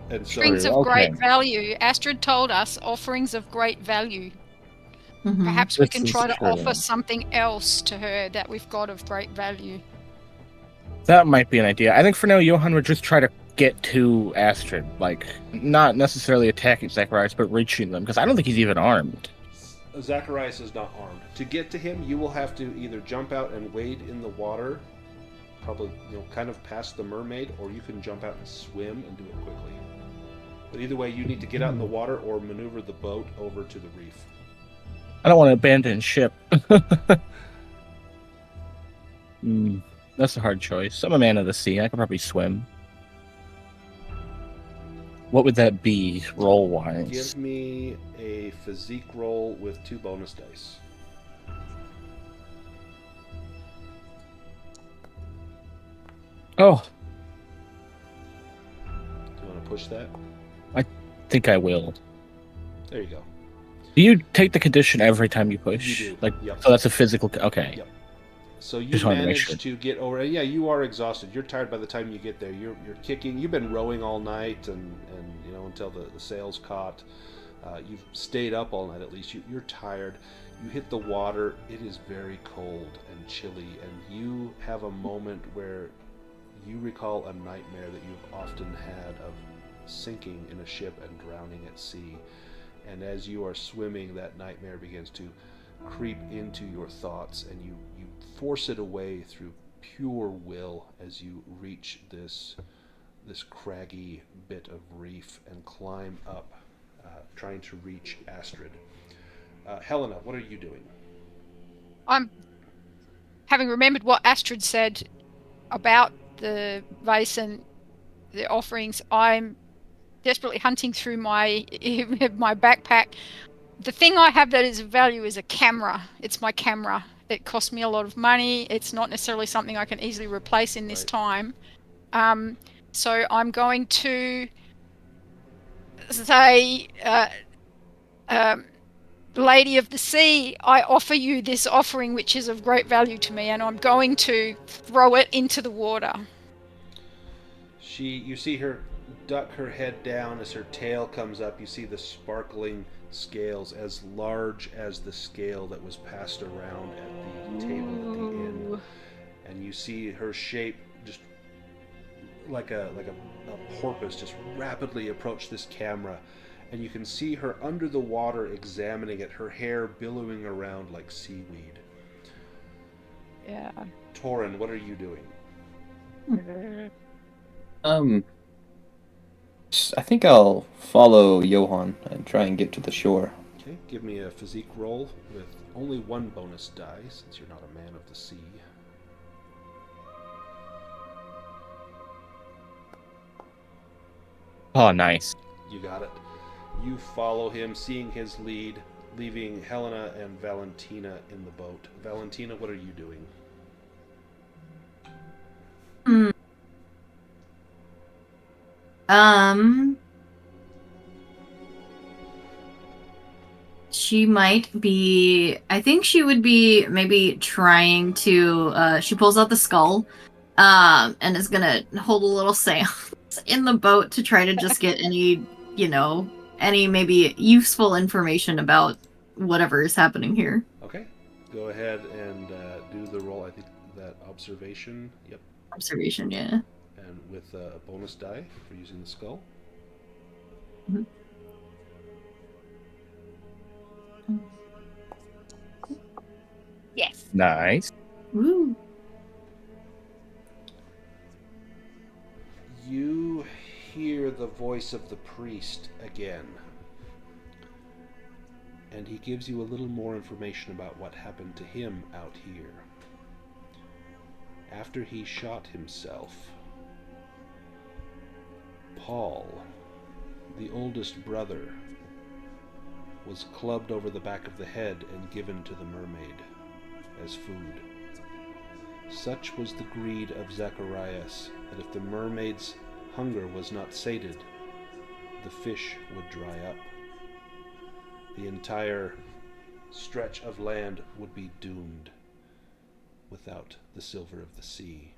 And so Offerings of Okay. great value. Astrid told us offerings of great value. Mhm. Perhaps we This can is try to true. offer something else to her that we've got of great value. That might be an idea. I think for now, Johan would just try to get to Astrid, like not necessarily attacking Zacharias, but reaching them, because I don't think he's even armed. Zacharias is not armed. To get to him, you will have to either jump out and wade in the water, probably kind of past the mermaid, or you can jump out and swim and do it quickly. But either way, you need to get out in the water or maneuver the boat over to the reef. I don't want to abandon ship. That's a hard choice. I'm a man of the sea. I could probably swim. What would that be, roll-wise? Give me a physique roll with 2 bonus dice. Oh, Do you want to push that? I think I will. There you go. Do you take the condition every time you push? You do. Like, Yep. so that's a physical. Okay. Yep. So you Just wanted to make managed sure. to get over. Yeah, you are exhausted. You're tired by the time you get there. You're kicking. You've been rowing all night, and until the sails caught. You've stayed up all night at least. You're tired. You hit the water. It is very cold and chilly, and you have a moment where you recall a nightmare that you've often had of sinking in a ship and drowning at sea. And as you are swimming, that nightmare begins to creep into your thoughts, and you force it away through pure will as you reach this craggy bit of reef and climb up, trying to reach Astrid. Helena, what are you doing? I'm having remembered what Astrid said about the Vaesen, the offerings. I'm desperately hunting through my my backpack. The thing I have that is of value is a camera. It's my camera. It cost me a lot of money. It's not necessarily something I can easily replace in this Right. time. So I'm going to say, Lady of the Sea, I offer you this offering which is of great value to me, and I'm going to throw it into the water. You see her duck her head down as her tail comes up. You see the sparkling scales as large as the scale that was passed around at the table at the inn. And you see her shape just like a porpoise just rapidly approach this camera. And you can see her under the water examining it, her hair billowing around like seaweed. Yeah. Torin, what are you doing? I think I'll follow Johan and try and get to the shore. Okay, give me a physique roll with only 1 bonus die, since you're not a man of the sea. Oh, nice. You got it. You follow him, seeing his lead, leaving Helena and Valentina in the boat. Valentina, what are you doing? She might be. I think she would be maybe trying to. She pulls out the skull, and is gonna hold a little seance in the boat to try to just get any, any maybe useful information about whatever is happening here. Okay, go ahead and do the roll. I think that observation. Yep. Observation, yeah. And with a bonus die for using the skull. Mm-hmm. Yes. Nice. Woo. You hear the voice of the priest again. And he gives you a little more information about what happened to him out here. After he shot himself, Paul, the oldest brother, was clubbed over the back of the head and given to the mermaid as food. Such was the greed of Zacharias that if the mermaid's hunger was not sated, the fish would dry up. The entire stretch of land would be doomed without the silver of the sea.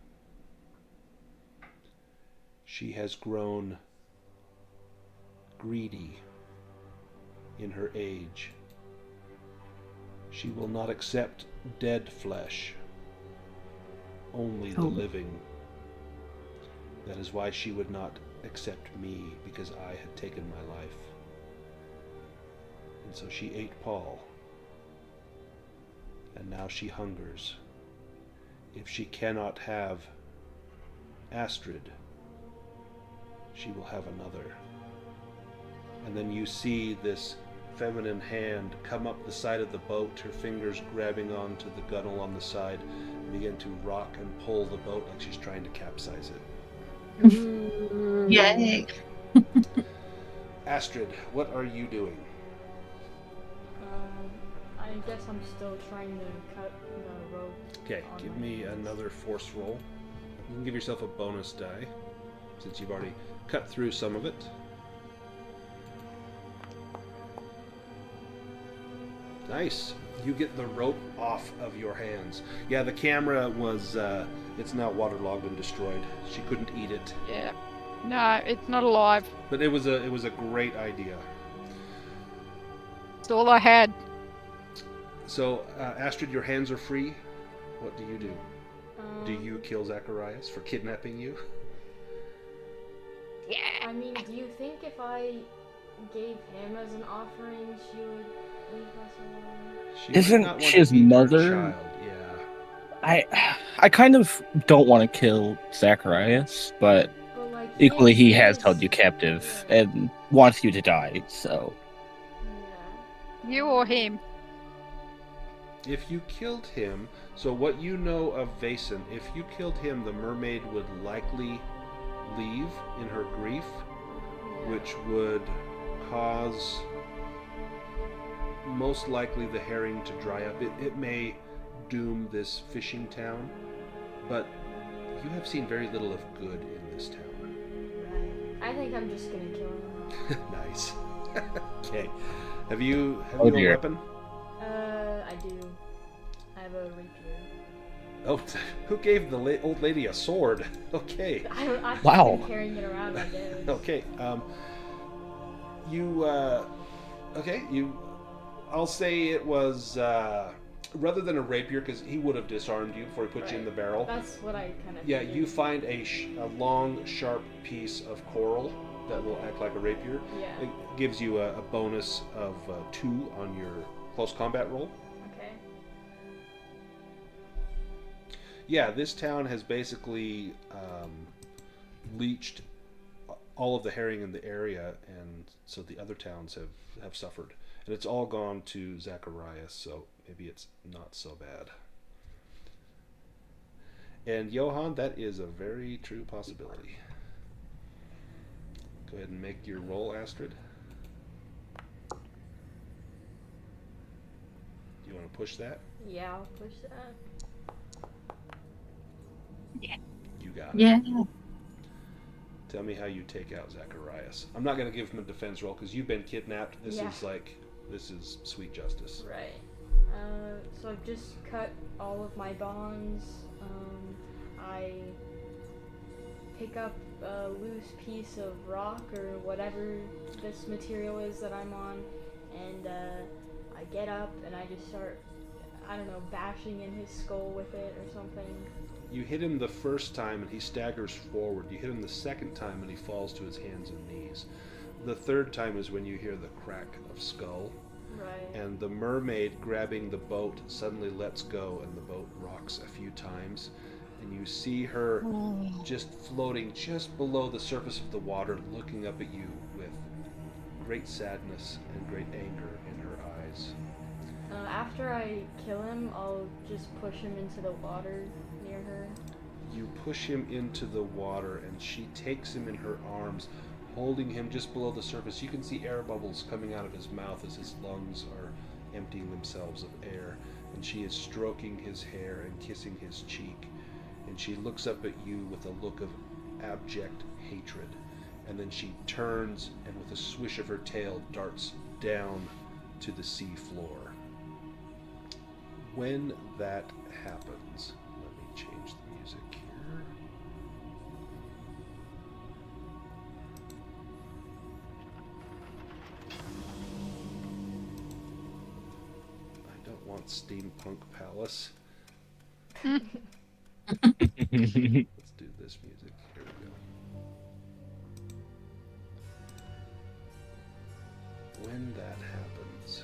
She has grown greedy in her age. She will not accept dead flesh, only the living. That is why she would not accept me, because I had taken my life. And so she ate Paul, and now she hungers. If she cannot have Astrid, she will have another. And then you see this feminine hand come up the side of the boat, her fingers grabbing onto the gunnel on the side, and begin to rock and pull the boat like she's trying to capsize it. Yay. Astrid, what are you doing? I guess I'm still trying to cut the rope. Okay, give me another force roll. You can give yourself a bonus die, since you've already cut through some of it. Nice. You get the rope off of your hands. Yeah, the camera was, it's now waterlogged and destroyed. She couldn't eat it. Yeah. No, it's not alive. But it was a great idea. It's all I had. So, Astrid, your hands are free. What do you do? Do you kill Zacharias for kidnapping you? Yeah. I mean, do you think if I gave him as an offering, she would leave us alone? She might Isn't not want to his eat her mother- child, yeah. I kind of don't want to kill Zacharias, but But like, equally he has is- held you captive and wants you to die, so... Yeah. You or him. If you killed him, so what you know of Vaesen, if you killed him, the mermaid would likely leave in her grief, which would cause most likely the herring to dry up. It may doom this fishing town, but you have seen very little of good in this town. Right. I think I'm just gonna kill him. Nice. Okay. Have you Oh, a dear. weapon? I do. I have a rapier. Oh, who gave the old lady a sword? Okay. I've Wow. been carrying it around, I guess. Okay. I'll say it was rather than a rapier, because he would have disarmed you before he put you in the barrel. That's what I kind of. Yeah, you find a long, sharp piece of coral that will act like a rapier. Yeah. It gives you a bonus of 2 on your close combat roll. Okay. Yeah, this town has basically leached all of the herring in the area, and so the other towns have suffered. And it's all gone to Zacharias, so maybe it's not so bad. And Johan, that is a very true possibility. Go ahead and make your roll, Astrid. want to push that? Yeah, I'll push that. You got it. Yeah. Tell me how you take out Zacharias. I'm not going to give him a defense roll because you've been kidnapped. This is sweet justice. Right. So I've just cut all of my bonds. I pick up a loose piece of rock or whatever this material is that I'm on, and I get up and I just start, I don't know, bashing in his skull with it or something. You hit him the first time and he staggers forward. You hit him the second time and he falls to his hands and knees. The third time is when you hear the crack of skull. Right. And the mermaid grabbing the boat suddenly lets go and the boat rocks a few times. And you see her just floating just below the surface of the water, looking up at you with great sadness and great anger in her eyes. After I kill him, I'll just push him into the water near her. You push him into the water and she takes him in her arms, holding him just below the surface. You can see air bubbles coming out of his mouth as his lungs are emptying themselves of air. And she is stroking his hair and kissing his cheek. And she looks up at you with a look of abject hatred. And then she turns and with a swish of her tail darts down to the sea floor. When that happens, let me change the music here. I don't want Steampunk Palace. Let's do this music. Here we go. When that happens,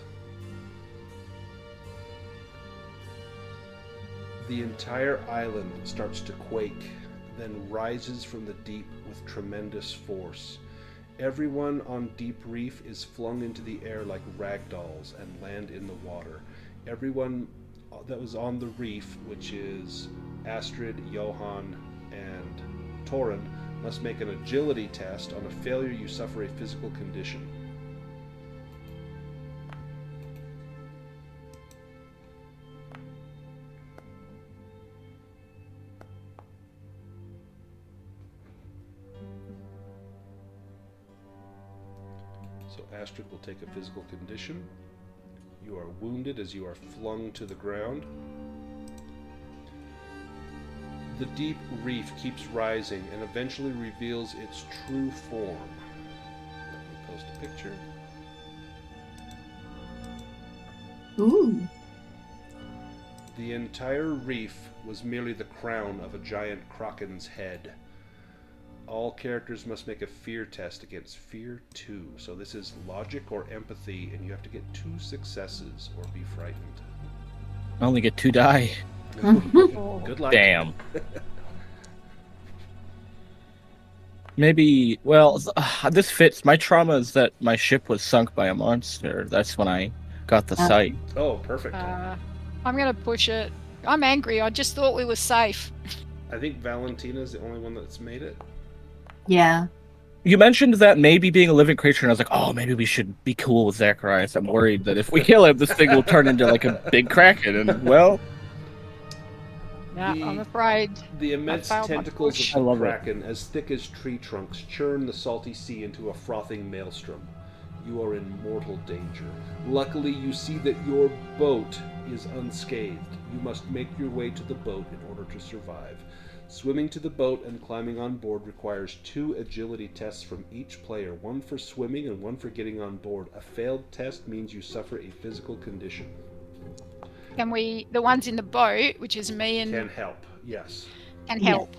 the entire island starts to quake, then rises from the deep with tremendous force. Everyone on Deep Reef is flung into the air like rag dolls and land in the water. Everyone that was on the reef, which is Astrid, Johan, and Torin, must make an agility test. On a failure, you suffer a physical condition. So Astrid will take a physical condition. You are wounded as you are flung to the ground. The deep reef keeps rising and eventually reveals its true form. Let me post a picture. Ooh. The entire reef was merely the crown of a giant kraken's head. All characters must make a fear test against fear 2. So this is logic or empathy, and you have to get 2 successes or be frightened. I only get 2 die. Good luck. Damn. Maybe, well, this fits. My trauma is that my ship was sunk by a monster. That's when I got the sight. Oh, perfect. I'm going to push it. I'm angry. I just thought we were safe. I think Valentina's the only one that's made it. Yeah. You mentioned that maybe being a living creature, and I was like, oh, maybe we should be cool with Zacharias. I'm worried that if we kill him, this thing will turn into like a big kraken, and well... Yeah, I'm afraid. The immense failed my tentacles push. of the kraken, as thick as tree trunks, churn the salty sea into a frothing maelstrom. You are in mortal danger. Luckily, you see that your boat is unscathed. You must make your way to the boat in order to survive. Swimming to the boat and climbing on board requires 2 agility tests from each player, 1 for swimming and 1 for getting on board. A failed test means you suffer a physical condition. Can we, the ones in the boat, which is me and... Can help, yes. Can help.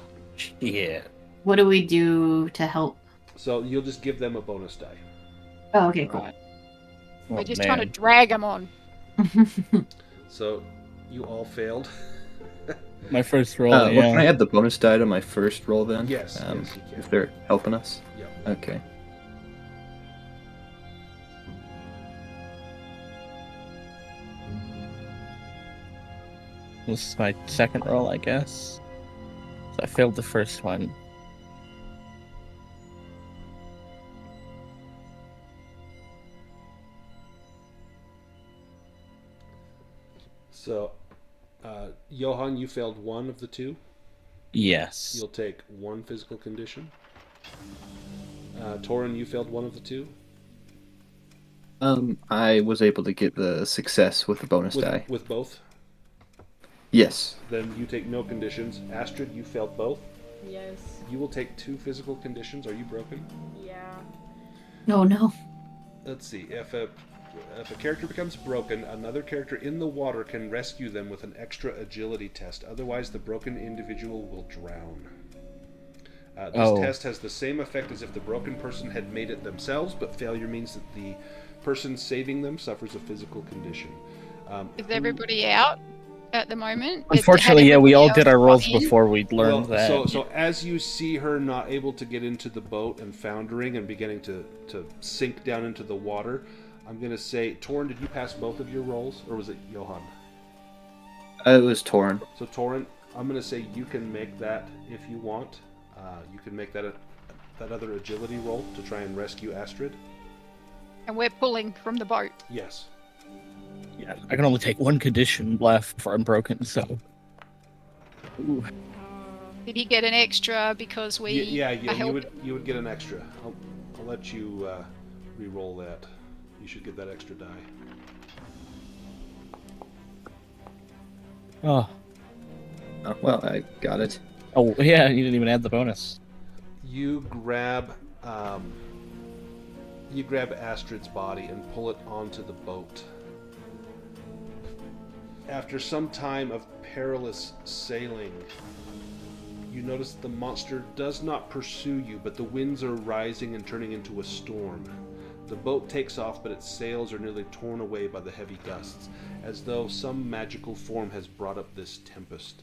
Yeah. What do we do to help? So you'll just give them a bonus die. Oh, okay, cool. Right. Oh, We're just man. trying to drag them on. So you all failed. My first roll, Well, yeah. can I add the bonus die to my first roll then? Yes, yes, you can. If they're helping us? Yeah. Okay. This is my second roll, I guess. So I failed the first one. So, Johan, you failed one of the two. Yes. You'll take one physical condition. Torin, you failed one of the two. I was able to get the success with the bonus die. With both. Yes. Then you take no conditions. Astrid, you failed both. Yes. You will take 2 physical conditions. Are you broken? Yeah. No. Let's see. If a character becomes broken, another character in the water can rescue them with an extra agility test. Otherwise, the broken individual will drown. This test has the same effect as if the broken person had made it themselves, but failure means that the person saving them suffers a physical condition. Is everybody out at the moment? Unfortunately, Had yeah, we everybody all else did our got rolls in? before we learned that. So as you see her not able to get into the boat and foundering and beginning to sink down into the water, I'm going to say, Torin, did you pass both of your rolls, or was it Johan? It was Torin. So Torin, I'm going to say you can make that if you want. You can make that other agility roll to try and rescue Astrid. And we're pulling from the boat. Yes. Yeah, I can only take one condition left for unbroken, so. Ooh. Did he get an extra because we? You would get an extra. I'll let you re-roll that. You should get that extra die. Oh. Oh, well, I got it. Oh, yeah, you didn't even add the bonus. You grab Astrid's body and pull it onto the boat. After some time of perilous sailing, you notice the monster does not pursue you, but the winds are rising and turning into a storm. The boat takes off, but its sails are nearly torn away by the heavy gusts, as though some magical form has brought up this tempest.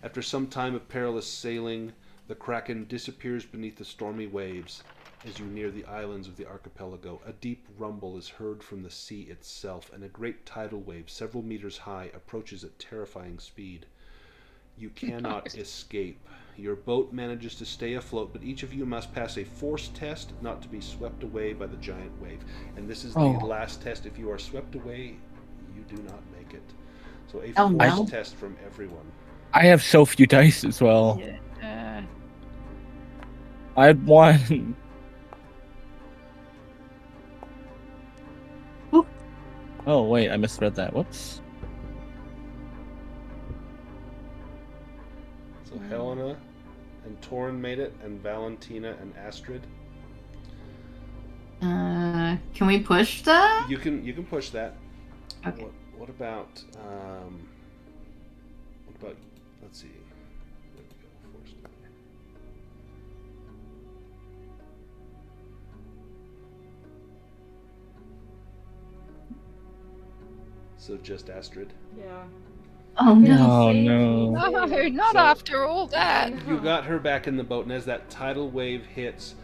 After some time of perilous sailing, the Kraken disappears beneath the stormy waves. As you near the islands of the archipelago, a deep rumble is heard from the sea itself, and a great tidal wave, several meters high, approaches at terrifying speed. You cannot escape. Your boat manages to stay afloat, but each of you must pass a force test not to be swept away by the giant wave. And this is the last test. If you are swept away, you do not make it. So a force test from everyone. I have so few dice as well. Yeah. I had one. Oh, wait, I misread that. Whoops. So Helena and Torin made it, and Valentina and Astrid. Can we push that? You can push that. Okay. What about let's see. There we go. Force die. So just Astrid. Yeah. Oh no. Oh, no. No, not So- after all that. You got her back in the boat, and as that tidal wave hits,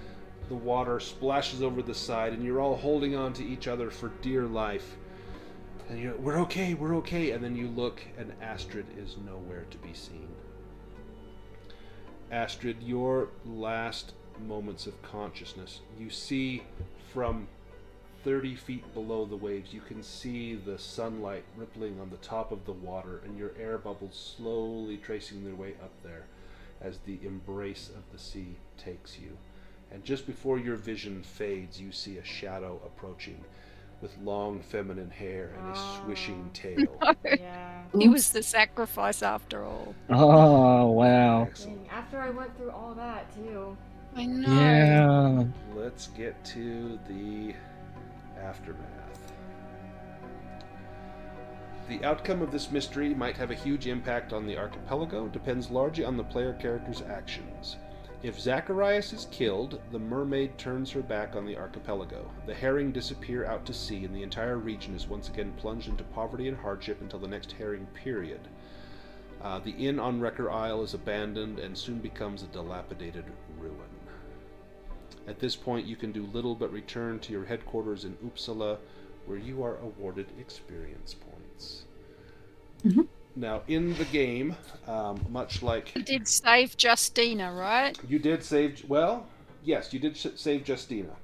the water splashes over the side, and you're all holding on to each other for dear life. And you're, we're okay. And then you look, and Astrid is nowhere to be seen. Astrid, your last moments of consciousness, you see from 30 feet below the waves, you can see the sunlight rippling on the top of the water, and your air bubbles slowly tracing their way up there as the embrace of the sea takes you. And just before your vision fades, you see a shadow approaching with long feminine hair and a swishing tail. Yeah. He was the sacrifice after all. Oh, wow. Excellent. Dang, after I went through all that too. I know. Yeah. Let's get to the aftermath. The outcome of this mystery might have a huge impact on the archipelago, depends largely on the player character's actions. If Zacharias is killed, the mermaid turns her back on the archipelago. The herring disappear out to sea, and the entire region is once again plunged into poverty and hardship until the next herring period. The inn on Wrecker Isle is abandoned and soon becomes a dilapidated ruin. At this point, you can do little but return to your headquarters in Uppsala, where you are awarded experience points. Mhm. Now, in the game, much like... You did save Justina, right? You did save... Well, yes, you did save Justina.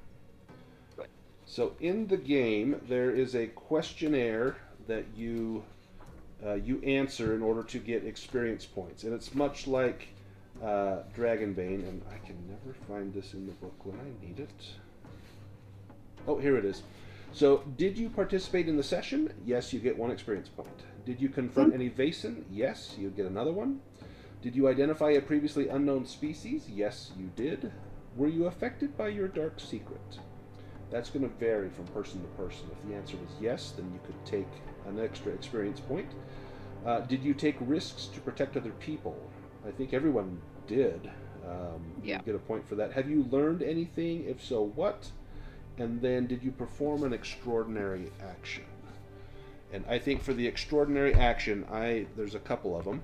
So in the game, there is a questionnaire that you you answer in order to get experience points. And it's much like Dragonbane, and I can never find this in the book when I need it. Oh, here it is. So, did you participate in the session? Yes, you get 1 experience point. Did you confront any Vaesen? Yes, you get another one. Did you identify a previously unknown species? Yes, you did. Were you affected by your dark secret? That's going to vary from person to person. If the answer was yes, then you could take an extra experience point. Did you take risks to protect other people? I think everyone did. Yeah. You get a point for that. Have you learned anything? If so, what? And then did you perform an extraordinary action? And I think for the extraordinary action, there's a couple of them.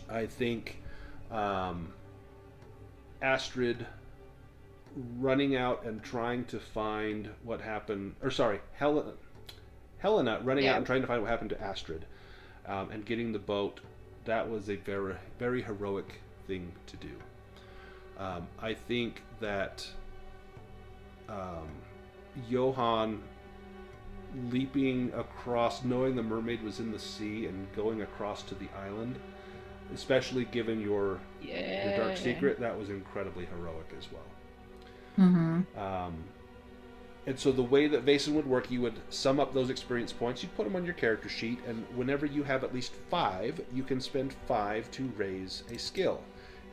I think Astrid running out and trying to find what happened, or sorry, Helena running out and trying to find what happened to Astrid, and getting the boat, that was a very, very heroic thing to do. I think that Johan leaping across, knowing the mermaid was in the sea and going across to the island, especially given your dark secret, that was incredibly heroic as well. And so the way that Vaesen would work, you would sum up those experience points, you'd put them on your character sheet, and whenever you have at least 5, you can spend 5 to raise a skill.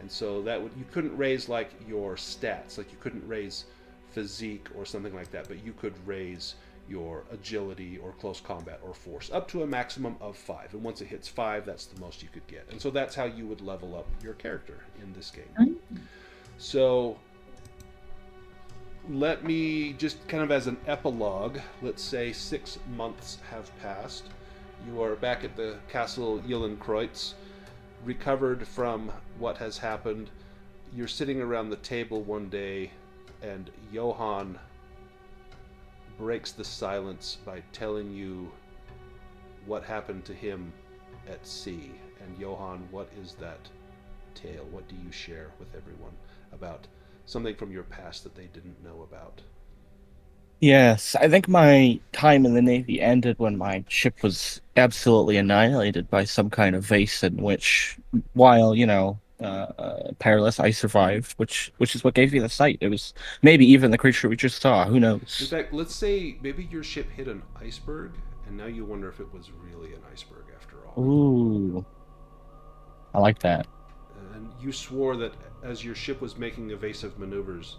And so you couldn't raise like your stats, like you couldn't raise physique or something like that, but you could raise your agility or close combat or force up to a maximum of 5. And once it hits 5, that's the most you could get. And so that's how you would level up your character in this game. So let me just kind of as an epilogue, let's say 6 months have passed. You are back at the Castle Jillenkreuz, recovered from what has happened. You're sitting around the table one day, and Johan breaks the silence by telling you what happened to him at sea. And Johan, what is that tale? What do you share with everyone about something from your past that they didn't know about? Yes, I think my time in the Navy ended when my ship was absolutely annihilated by some kind of Vaesen, which, while, perilous, I survived, which is what gave me the sight. It was maybe even the creature we just saw, who In knows? fact, let's say maybe your ship hit an iceberg, and now you wonder if it was really an iceberg after all. Ooh, I like that. And you swore that as your ship was making evasive maneuvers,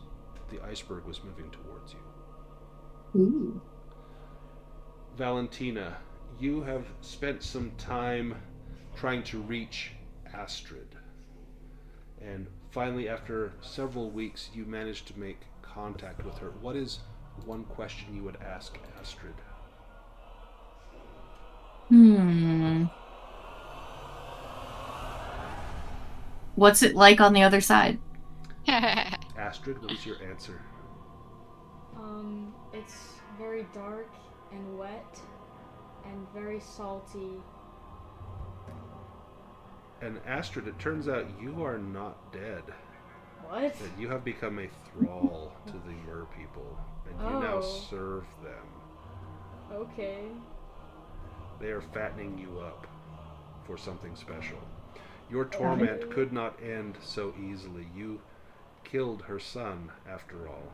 the iceberg was moving towards you. Ooh. Valentina, you have spent some time trying to reach Astrid. And finally, after several weeks, you managed to make contact with her. What is one question you would ask Astrid? What's it like on the other side? Astrid, what is your answer? It's very dark and wet and very salty. And Astrid, it turns out you are not dead. What? That you have become a thrall to the mer people, and you now serve them. Okay. They are fattening you up for something special. Your torment could not end so easily. You killed her son, after all.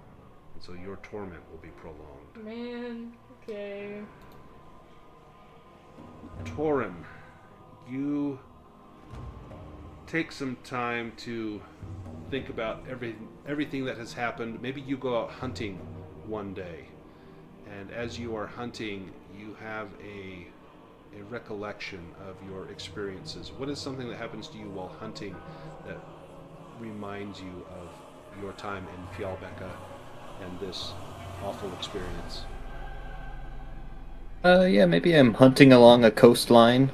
And so your torment will be prolonged. Man, okay. Torin, you take some time to think about everything that has happened. Maybe you go out hunting one day, and as you are hunting, you have a recollection of your experiences. What is something that happens to you while hunting that reminds you of your time in Fjallbacka and this awful experience? Yeah, maybe I'm hunting along a coastline,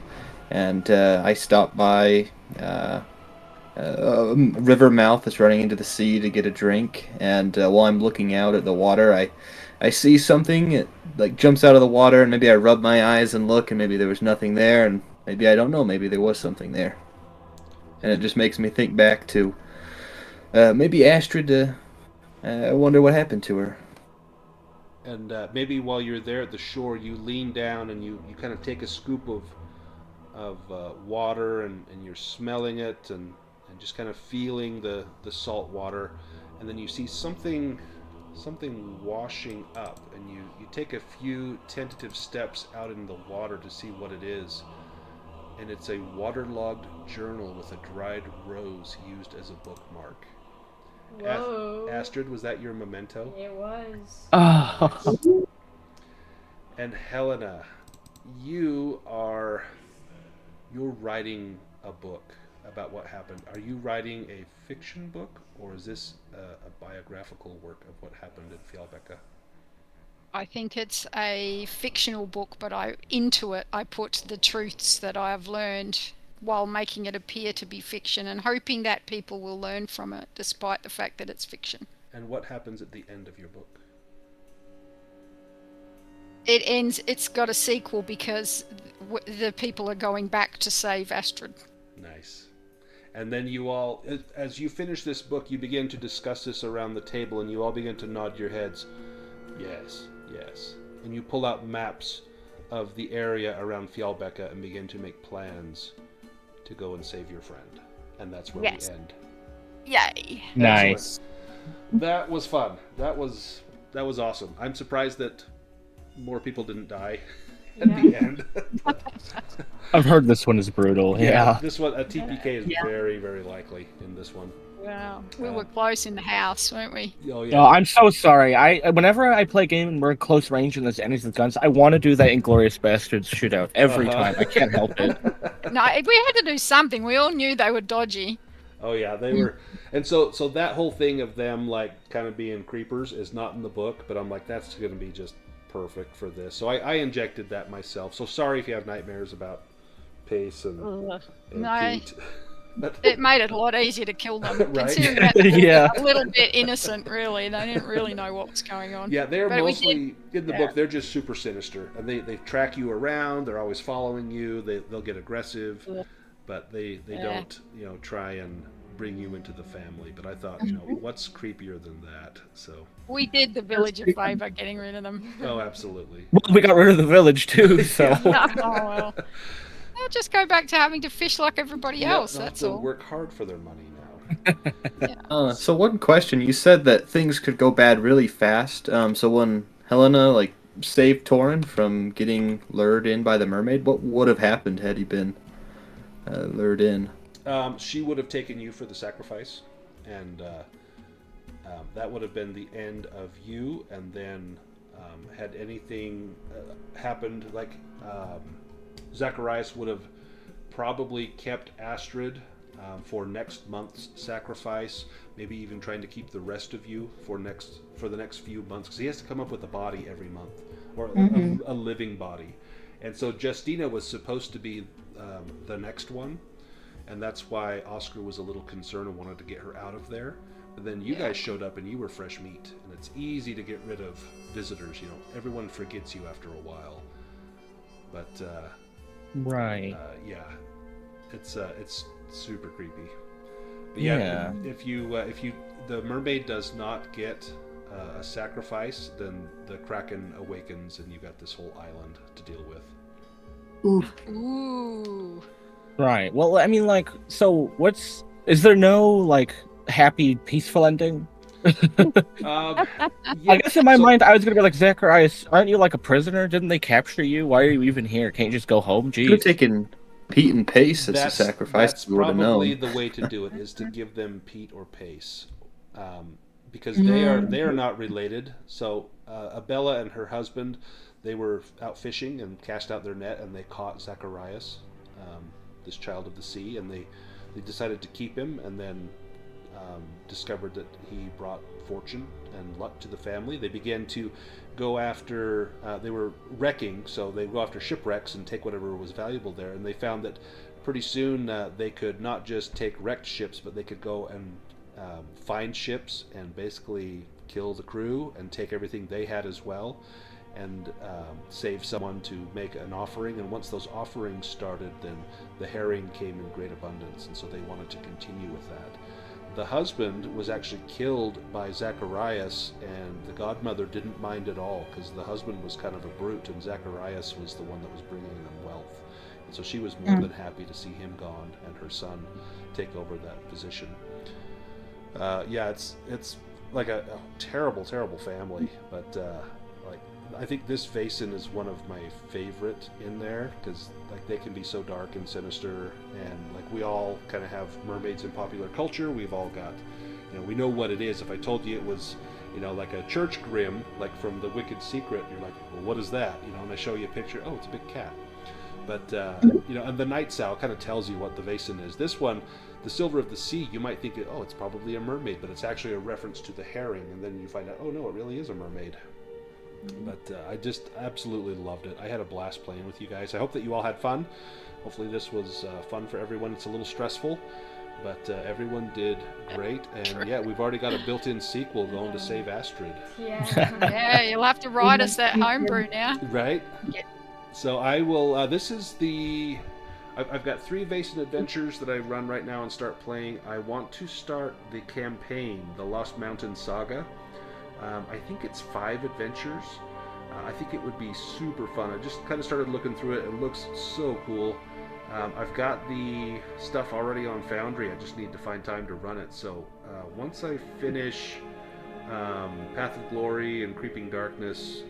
and I stop by a river mouth that's running into the sea to get a drink. And while I'm looking out at the water, I see something. It like jumps out of the water, and maybe I rub my eyes and look, and maybe there was nothing there, and maybe I don't know. Maybe there was something there, and it just makes me think back to maybe Astrid. I wonder what happened to her. And maybe while you're there at the shore, you lean down and you kind of take a scoop of of water, and you're smelling it, and just kind of feeling the salt water, and then you see something washing up, and you take a few tentative steps out in the water to see what it is, and it's a waterlogged journal with a dried rose used as a bookmark. Whoa. Astrid, was that your memento? It was. Oh. And Helena, you're writing a book about what happened. Are you writing a fiction book, or is this a biographical work of what happened in Fjällbacka? I think it's a fictional book, but into it I put the truths that I have learned while making it appear to be fiction, and hoping that people will learn from it despite the fact that it's fiction. And what happens at the end of your book? It ends, it's got a sequel because the people are going back to save Astrid. Nice. And then you all, as you finish this book, you begin to discuss this around the table, and you all begin to nod your heads. Yes, yes. And you pull out maps of the area around Fjällbacka and begin to make plans to go and save your friend. And that's where Yes. we end. Yay. Nice. That was fun. That was awesome. I'm surprised that more people didn't die at the end. I've heard this one is brutal. Yeah. This one, a TPK is Yeah. very, very likely in this one. Wow. We were close in the house, weren't we? Oh yeah. No, I'm so sorry. Whenever I play a game and we're in close range and there's enemies with guns, I want to do that Inglorious Bastards shootout every time. I can't help it. No, we had to do something. We all knew they were dodgy. Oh yeah, they were, and so that whole thing of them like kind of being creepers is not in the book, but I'm like, that's going to be just perfect for this. So I injected that myself. So sorry if you have nightmares about Pace and No. Pete. But It made it a lot easier to kill them. Right. Considering that they were Yeah. a little bit innocent, really. They didn't really know what was going on. yeah, they're But we mostly in the yeah. book. They're just super sinister, and they track you around. They're always following you. They'll get aggressive, Yeah. but they Yeah. don't try and bring you into the family. But I thought, what's creepier than that? So We did the village a favour getting rid of them. oh, absolutely. Well, we got rid of the village too, so. Oh, well. They'll just go back to having to fish like everybody else, They'll that's have to all. work hard for their money now. So one question, you said that things could go bad really fast. So when Helena saved Torin from getting lured in by the mermaid, what would have happened had he been lured in? She would have taken you for the sacrifice, and that would have been the end of you. And then, had anything happened, Zacharias would have probably kept Astrid for next month's sacrifice. Maybe even trying to keep the rest of you for the next few months, because he has to come up with a body every month, or a living body. And so Justina was supposed to be the next one. And that's why Oscar was a little concerned and wanted to get her out of there. But then you guys showed up and you were fresh meat. And it's easy to get rid of visitors. Everyone forgets you after a while. But Right. yeah, it's super creepy. But yeah, if the mermaid does not get a sacrifice, then the Kraken awakens and you got this whole island to deal with. Ooh. Right. Well, I mean, so is there no, happy, peaceful ending? Yeah, I guess in my mind, I was going to be like, Zacharias, aren't you like a prisoner? Didn't they capture you? Why are you even here? Can't you just go home? Could have Jeez. taken Pete and Pace as a sacrifice. That's You would have probably known. the way to do it, is to give them Pete or Pace, because they are not related. So Abella and her husband, they were out fishing and cast out their net, and they caught Zacharias, this child of the sea, and they decided to keep him, and then discovered that he brought fortune and luck to the family. They began to go after, they were wrecking, so they go after shipwrecks and take whatever was valuable there, and they found that pretty soon they could not just take wrecked ships, but they could go and find ships and basically kill the crew and take everything they had as well, and save someone to make an offering. And once those offerings started, then the herring came in great abundance, and so they wanted to continue with that. The husband was actually killed by Zacharias, and the godmother didn't mind at all because the husband was kind of a brute, and Zacharias was the one that was bringing them wealth. And so she was more than happy to see him gone and her son take over that position. Yeah, it's like a terrible family, but like I think this Vaesen is one of my favorite in there because like they can be so dark and sinister, and like we all kind of have mermaids in popular culture. We've all got, we know what it is. If I told you it was, like a church grim, like from The Wicked Secret, you're like, well, what is that? And I show you a picture. Oh, it's a big cat. But and the Night Sow kind of tells you what the Vaesen is. This one, the Silver of the Sea, you might think, oh, it's probably a mermaid, but it's actually a reference to the herring, and then you find out, oh no, it really is a mermaid. But I just absolutely loved it. I had a blast playing with you guys. I hope that you all had fun. Hopefully this was fun for everyone. It's a little stressful, but everyone did great. And yeah, we've already got a built-in sequel going to save Astrid. Yeah. Yeah, you'll have to write us that homebrew now. Right? Yeah. So I will, this is the, I've got 3 Vaesen adventures that I run right now and start playing. I want to start the campaign, the Lost Mountain Saga. I think it's 5 adventures. I think it would be super fun. I just kind of started looking through it. It looks so cool. I've got the stuff already on Foundry. I just need to find time to run it. So once I finish Path of Glory and Creeping Darkness,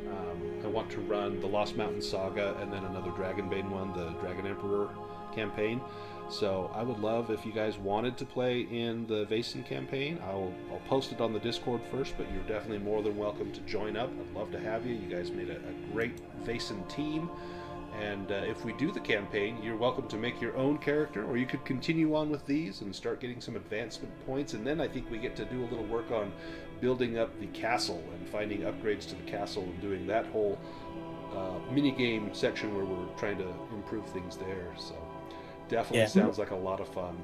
I want to run the Lost Mountain Saga and then another Dragonbane one, the Dragon Emperor campaign. So I would love if you guys wanted to play in the Vaesen campaign. I'll post it on the Discord first, but you're definitely more than welcome to join up. I'd love to have you. You guys made a great Vaesen team. And if we do the campaign, you're welcome to make your own character, or you could continue on with these and start getting some advancement points. And then I think we get to do a little work on building up the castle and finding upgrades to the castle and doing that whole mini-game section where we're trying to improve things there. So definitely sounds like a lot of fun.